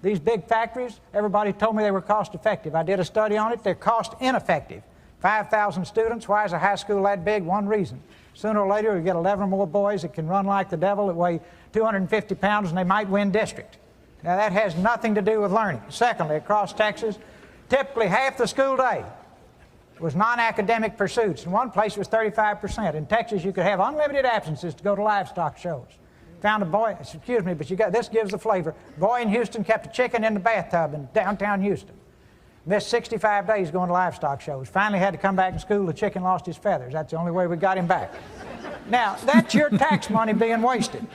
These big factories, everybody told me they were cost effective. I did a study on it. They're cost ineffective. 5,000 students. Why is a high school that big? One reason. Sooner or later, we get 11 more boys that can run like the devil, that weigh 250 pounds, and they might win district. Now, that has nothing to do with learning. Secondly, across Texas, typically half the school day was non-academic pursuits. In one place, it was 35%. In Texas, you could have unlimited absences to go to livestock shows. Found a boy, excuse me, but this gives the flavor. Boy in Houston kept a chicken in the bathtub in downtown Houston. Missed 65 days going to livestock shows. Finally had to come back to school. The chicken lost his feathers. That's the only way we got him back. Now, that's your tax money being wasted.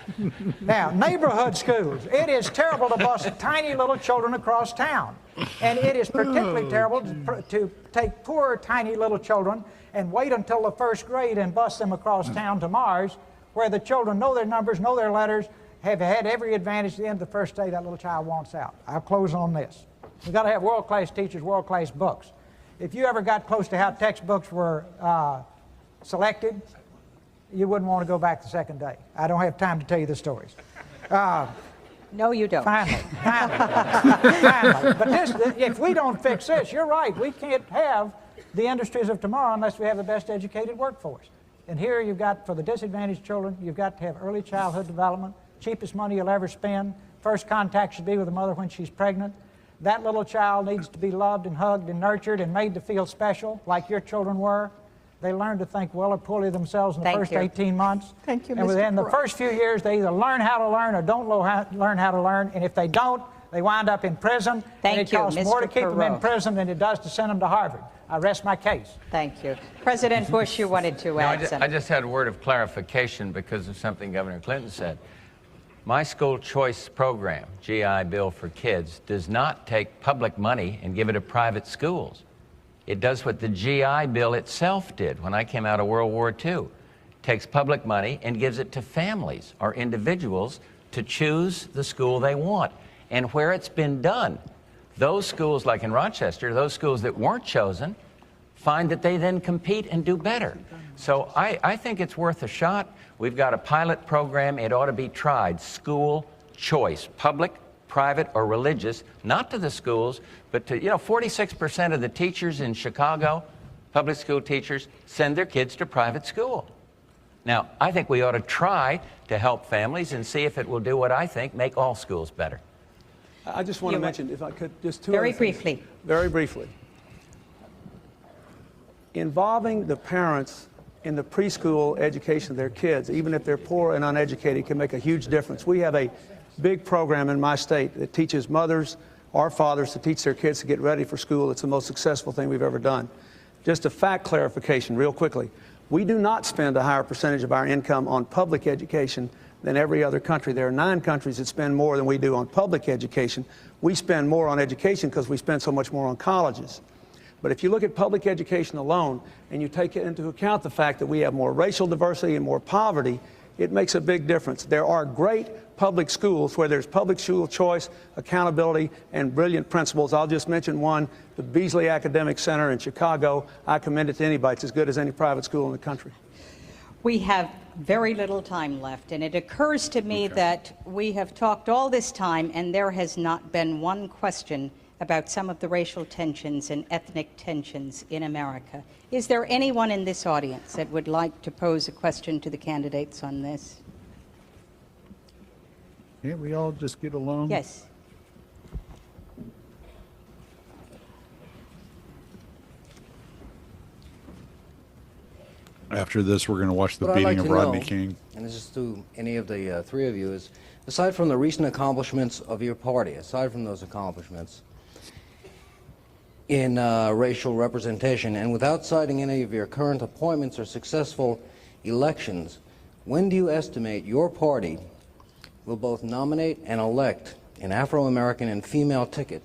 Now, neighborhood schools. It is terrible to bus tiny little children across town. And it is particularly terrible to take poor, tiny little children and wait until the first grade and bus them across town to Mars, where the children know their numbers, know their letters, have had every advantage at the end of the first day that little child wants out. I'll close on this. We've got to have world-class teachers, world-class books. If you ever got close to how textbooks were selected, you wouldn't want to go back the second day. I don't have time to tell you the stories. No, you don't. Finally. But if we don't fix this, you're right. We can't have the industries of tomorrow unless we have the best educated workforce. And here you've got, for the disadvantaged children, you've got to have early childhood development, cheapest money you'll ever spend. First contact should be with the mother when she's pregnant. That little child needs to be loved and hugged and nurtured and made to feel special, like your children were. They learn to think well or poorly themselves in the first 18 months. Thank you, and within the first few years, they either learn how to learn or don't learn how to learn. And if they don't, they wind up in prison. And it costs more to keep them in prison than it does to send them to Harvard. I rest my case. Thank you. President Bush, you wanted to add something. I just had a word of clarification because of something Governor Clinton said. My school choice program, GI Bill for Kids, does not take public money and give it to private schools. It does what the GI Bill itself did when I came out of World War II. It takes public money and gives it to families or individuals to choose the school they want. And where it's been done, those schools, like in Rochester, those schools that weren't chosen, find that they then compete and do better. So I think it's worth a shot. We've got a pilot program. It ought to be tried. School choice, public, private, or religious, not to the schools, but to, 46% of the teachers in Chicago, public school teachers, send their kids to private school. Now, I think we ought to try to help families and see if it will do what I think, make all schools better. I just want to mention, if I could, just two Very other things. briefly. Very briefly. Involving the parents in the preschool education of their kids, even if they're poor and uneducated, can make a huge difference. We have a big program in my state that teaches mothers or fathers to teach their kids to get ready for school. It's the most successful thing we've ever done. Just a fact clarification real quickly. We do not spend a higher percentage of our income on public education than every other country. There are 9 countries that spend more than we do on public education. We spend more on education because we spend so much more on colleges. But if you look at public education alone and you take into account the fact that we have more racial diversity and more poverty, it makes a big difference. There are great public schools where there's public school choice, accountability, and brilliant principals. I'll just mention one, the Beasley Academic Center in Chicago. I commend it to anybody. It's as good as any private school in the country. We have very little time left, and it occurs to me that we have talked all this time, and there has not been one question about some of the racial tensions and ethnic tensions in America. Is there anyone in this audience that would like to pose a question to the candidates on this? Can't we all just get along? Yes. After this, we're going to watch the What I'd beating like of to Rodney know, King. and this is to any of the three of you, is aside from the recent accomplishments of your party, aside from those accomplishments in racial representation, and without citing any of your current appointments or successful elections, when do you estimate your party will both nominate and elect an Afro-American and female ticket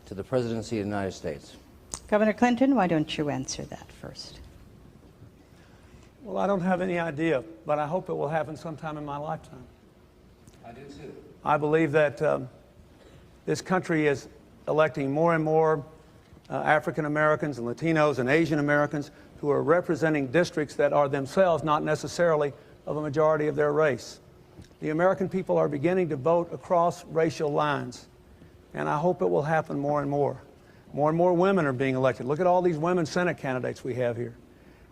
to the presidency of the United States? Governor Clinton, why don't you answer that first? Well, I don't have any idea, but I hope it will happen sometime in my lifetime. I do too. I believe that this country is electing more and more African Americans and Latinos and Asian Americans who are representing districts that are themselves not necessarily of a majority of their race. The American people are beginning to vote across racial lines, and I hope it will happen more and more. More and more women are being elected. Look at all these women Senate candidates we have here.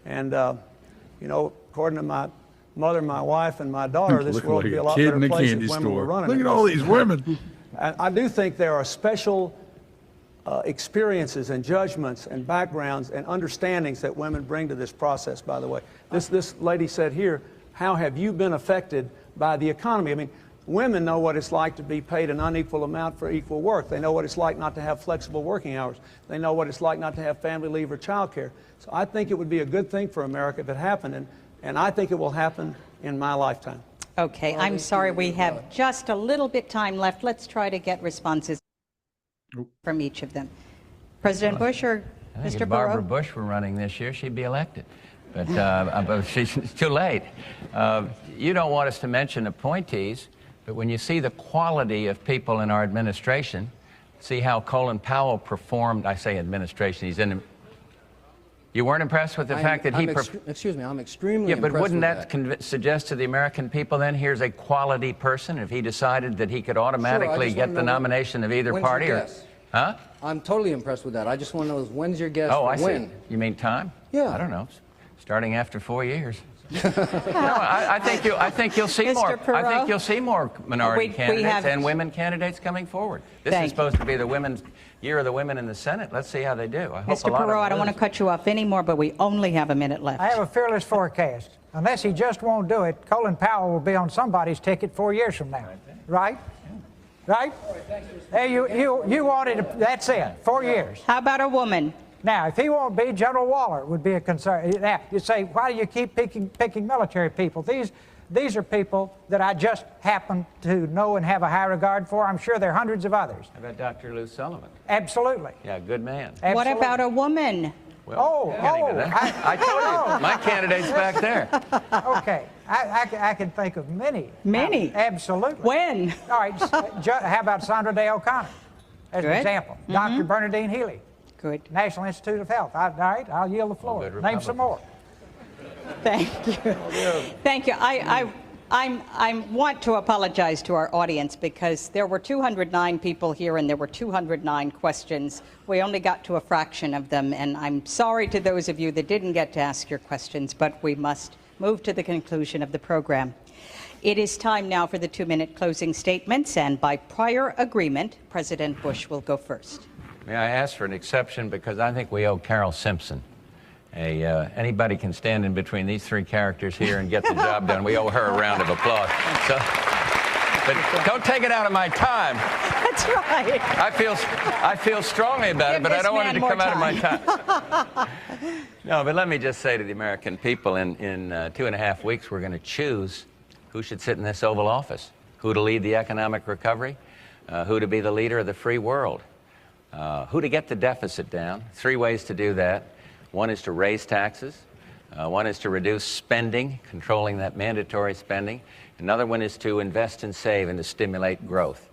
And, you know, according to my mother, my wife, and my daughter, this world would be a lot better place if women were running it. Look at all these women. I do think there are special experiences and judgments and backgrounds and understandings that women bring to this process, by the way. This lady said here, how have you been affected by the economy? I mean, women know what it's like to be paid an unequal amount for equal work. They know what it's like not to have flexible working hours. They know what it's like not to have family leave or child care. So I think it would be a good thing for America if it happened, and I think it will happen in my lifetime. Okay, I'm sorry, we have just a little bit time left. Let's try to get responses from each of them. President Bush or I think Mr. if Barbara Barrow? Bush were running this year, she'd be elected. But she's too late. You don't want us to mention appointees, but when you see the quality of people in our administration, see how Colin Powell performed, I say administration, he's in. You weren't impressed with the fact that he... Excuse me, I'm extremely impressed. Yeah, but wouldn't that suggest to the American people then, here's a quality person, if he decided that he could automatically get the nomination of either party? Your or, guess? Huh? I'm totally impressed with that. I just want to know when's your guess Oh, for I when? see. You mean time? Yeah. I don't know. Starting after 4 years. No, I think you'll see more. I think you'll see more minority candidates and women candidates coming forward. This is supposed to be the women's year of the women in the Senate. Let's see how they do. I hope Mr. Perot, I don't want to cut you off anymore, but we only have a minute left. I have a fearless forecast. Unless he just won't do it, Colin Powell will be on somebody's ticket 4 years from now. Right? Right? Hey, you wanted, that's it, 4 years. How about a woman? Now, if he won't be, General Waller would be a concern. Now, you say, why do you keep picking military people? These are people that I just happen to know and have a high regard for. I'm sure there are hundreds of others. How about Dr. Lou Sullivan? Absolutely. Yeah, good man. Absolutely. What about a woman? Well, I told you, my candidate's back there. Okay, I can think of many. Many? Absolutely. When? All right, how about Sandra Day O'Connor as an example? Dr. Bernadine Healy. Good. National Institute of Health. All right, I'll yield the floor. Name some more. Thank you. Thank you. I want to apologize to our audience because there were 209 people here and there were 209 questions. We only got to a fraction of them, and I'm sorry to those of you that didn't get to ask your questions, but we must move to the conclusion of the program. It is time now for the 2-minute closing statements, and by prior agreement, President Bush will go first. May I ask for an exception, because I think we owe Carol Simpson. Anybody can stand in between these three characters here and get the job done. We owe her a round of applause. So, but don't take it out of my time. That's right. I feel strongly about it, but I don't want it to come out of my time. No, but let me just say to the American people, in 2.5 weeks, we're going to choose who should sit in this Oval Office, who to lead the economic recovery, who to be the leader of the free world, who to get the deficit down. 3 ways to do that. One is to raise taxes. One is to reduce spending, controlling that mandatory spending. Another one is to invest and save and to stimulate growth.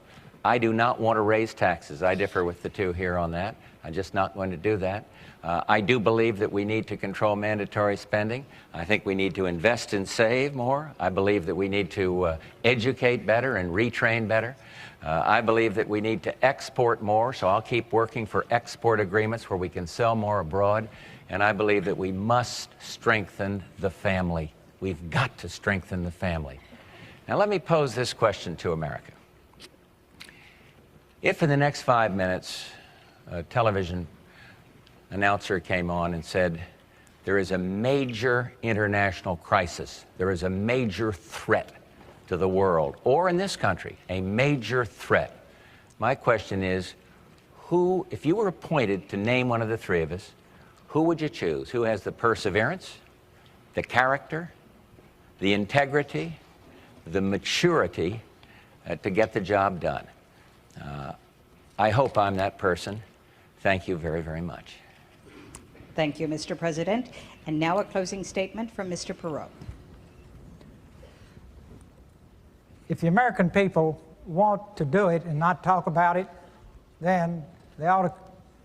I do not want to raise taxes. I differ with the two here on that. I'm just not going to do that. I do believe that we need to control mandatory spending. I think we need to invest and save more. I believe that we need to educate better and retrain better. I believe that we need to export more, so I'll keep working for export agreements where we can sell more abroad. And I believe that we must strengthen the family. We've got to strengthen the family. Now let me pose this question to America. If in the next 5 minutes a television announcer came on and said, there is a major international crisis, there is a major threat to the world, or in this country, a major threat. My question is, who, if you were appointed to name one of the three of us, who would you choose? Who has the perseverance, the character, the integrity, the maturity to get the job done? I hope I'm that person. Thank you very, very much. Thank you, Mr. President. And now a closing statement from Mr. Perot. If the American people want to do it and not talk about it, then they ought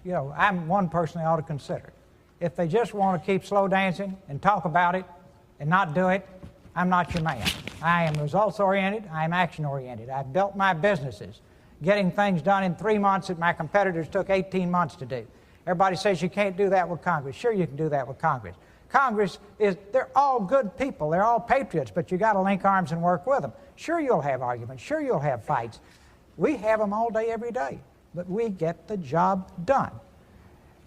to, I'm one person they ought to consider. If they just want to keep slow dancing and talk about it and not do it, I'm not your man. I am results-oriented. I am action-oriented. I've built my businesses getting things done in 3 months that my competitors took 18 months to do. Everybody says you can't do that with Congress. Sure, you can do that with Congress. Congress they're all good people. They're all patriots, but you got to link arms and work with them. Sure, you'll have arguments. Sure, you'll have fights. We have them all day, every day, but we get the job done.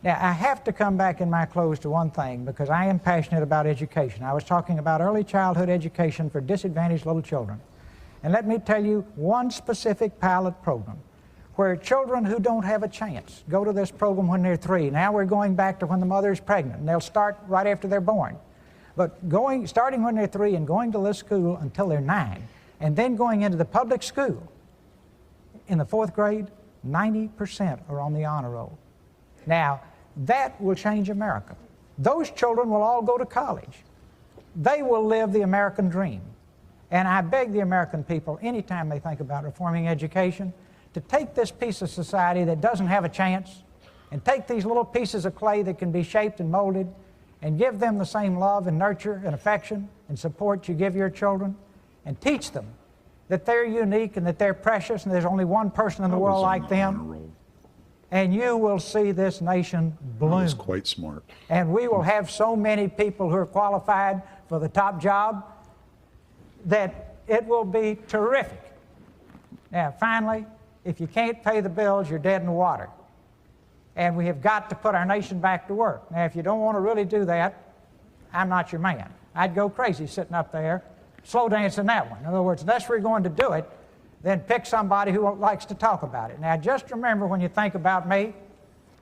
Now, I have to come back in my close to one thing, because I am passionate about education. I was talking about early childhood education for disadvantaged little children. And let me tell you one specific pilot program where children who don't have a chance go to this program when they're 3. Now we're going back to when the mother is pregnant, and they'll start right after they're born. But starting when they're 3 and going to this school until they're 9, and then going into the public school in the 4th grade, 90% are on the honor roll. Now, that will change America. Those children will all go to college. They will live the American dream. And I beg the American people, anytime they think about reforming education, to take this piece of society that doesn't have a chance and take these little pieces of clay that can be shaped and molded and give them the same love and nurture and affection and support you give your children, and teach them that they're unique and that they're precious and there's only one person in the world like them. And you will see this nation bloom. That's quite smart. And we will have so many people who are qualified for the top job that it will be terrific. Now, finally, if you can't pay the bills, you're dead in the water. And we have got to put our nation back to work. Now, if you don't want to really do that, I'm not your man. I'd go crazy sitting up there, slow dancing that one. In other words, unless we're going to do it, then pick somebody who likes to talk about it. Now, just remember, when you think about me,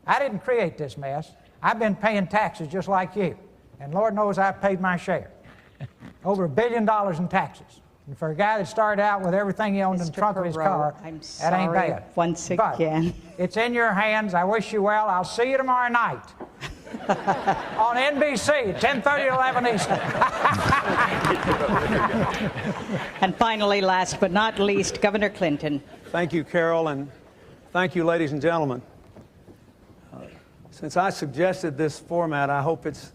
I didn't create this mess. I've been paying taxes just like you. And Lord knows I've paid my share. Over $1 billion in taxes. And for a guy that started out with everything he owned in the trunk of his car, that ain't bad. Once again. But it's in your hands. I wish you well. I'll see you tomorrow night on NBC, 10:30 to 11 Eastern. And finally, last but not least, Governor Clinton. Thank you, Carol, and thank you, ladies and gentlemen. Since I suggested this format, I hope it's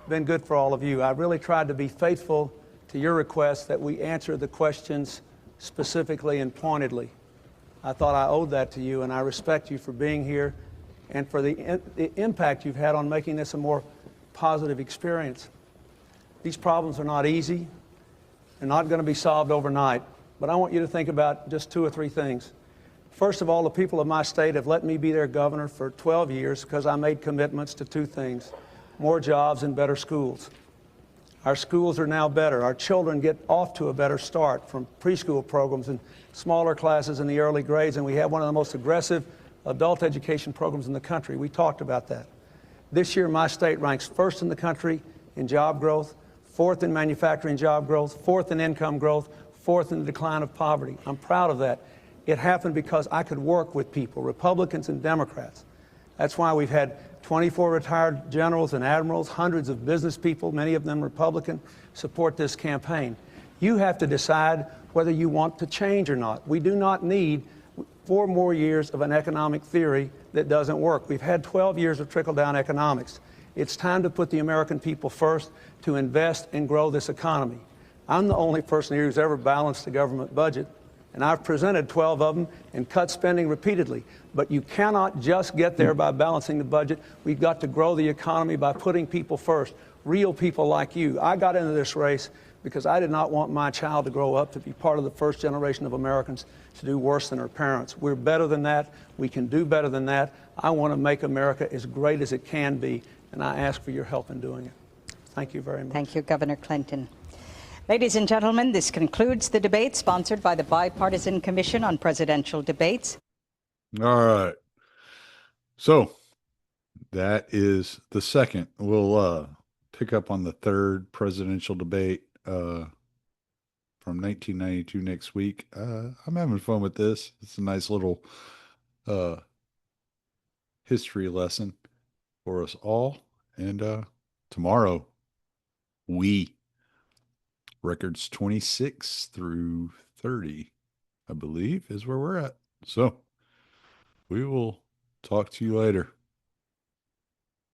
been good for all of you. I really tried to be faithful to your request that we answer the questions specifically and pointedly. I thought I owed that to you, and I respect you for being here and for the impact you've had on making this a more positive experience. These problems are not easy. They're not going to be solved overnight, but I want you to think about just 2 or 3 things. First of all, the people of my state have let me be their governor for 12 years because I made commitments to 2 things: more jobs and better schools. Our schools are now better. Our children get off to a better start from preschool programs and smaller classes in the early grades, and we have one of the most aggressive adult education programs in the country. We talked about that. This year, my state ranks 1st in the country in job growth, 4th in manufacturing job growth, 4th in income growth, 4th in the decline of poverty. I'm proud of that. It happened because I could work with people, Republicans and Democrats. That's why we've had 24 retired generals and admirals, hundreds of business people, many of them Republican, support this campaign. You have to decide whether you want to change or not. We do not need 4 more years of an economic theory that doesn't work. We've had 12 years of trickle-down economics. It's time to put the American people first, to invest and grow this economy. I'm the only person here who's ever balanced the government budget, and I've presented 12 of them and cut spending repeatedly. But you cannot just get there by balancing the budget. We've got to grow the economy by putting people first, real people like you. I got into this race because I did not want my child to grow up to be part of the first generation of Americans to do worse than her parents. We're better than that. We can do better than that. I want to make America as great as it can be, and I ask for your help in doing it. Thank you very much. Thank you, Governor Clinton. Ladies and gentlemen, this concludes the debate sponsored by the Bipartisan Commission on Presidential Debates. All right. So that is the second. We'll pick up on the third presidential debate from 1992 next week. I'm having fun with this. It's a nice little history lesson for us all. And tomorrow, records 26 through 30, I believe, is where we're at. So we will talk to you later.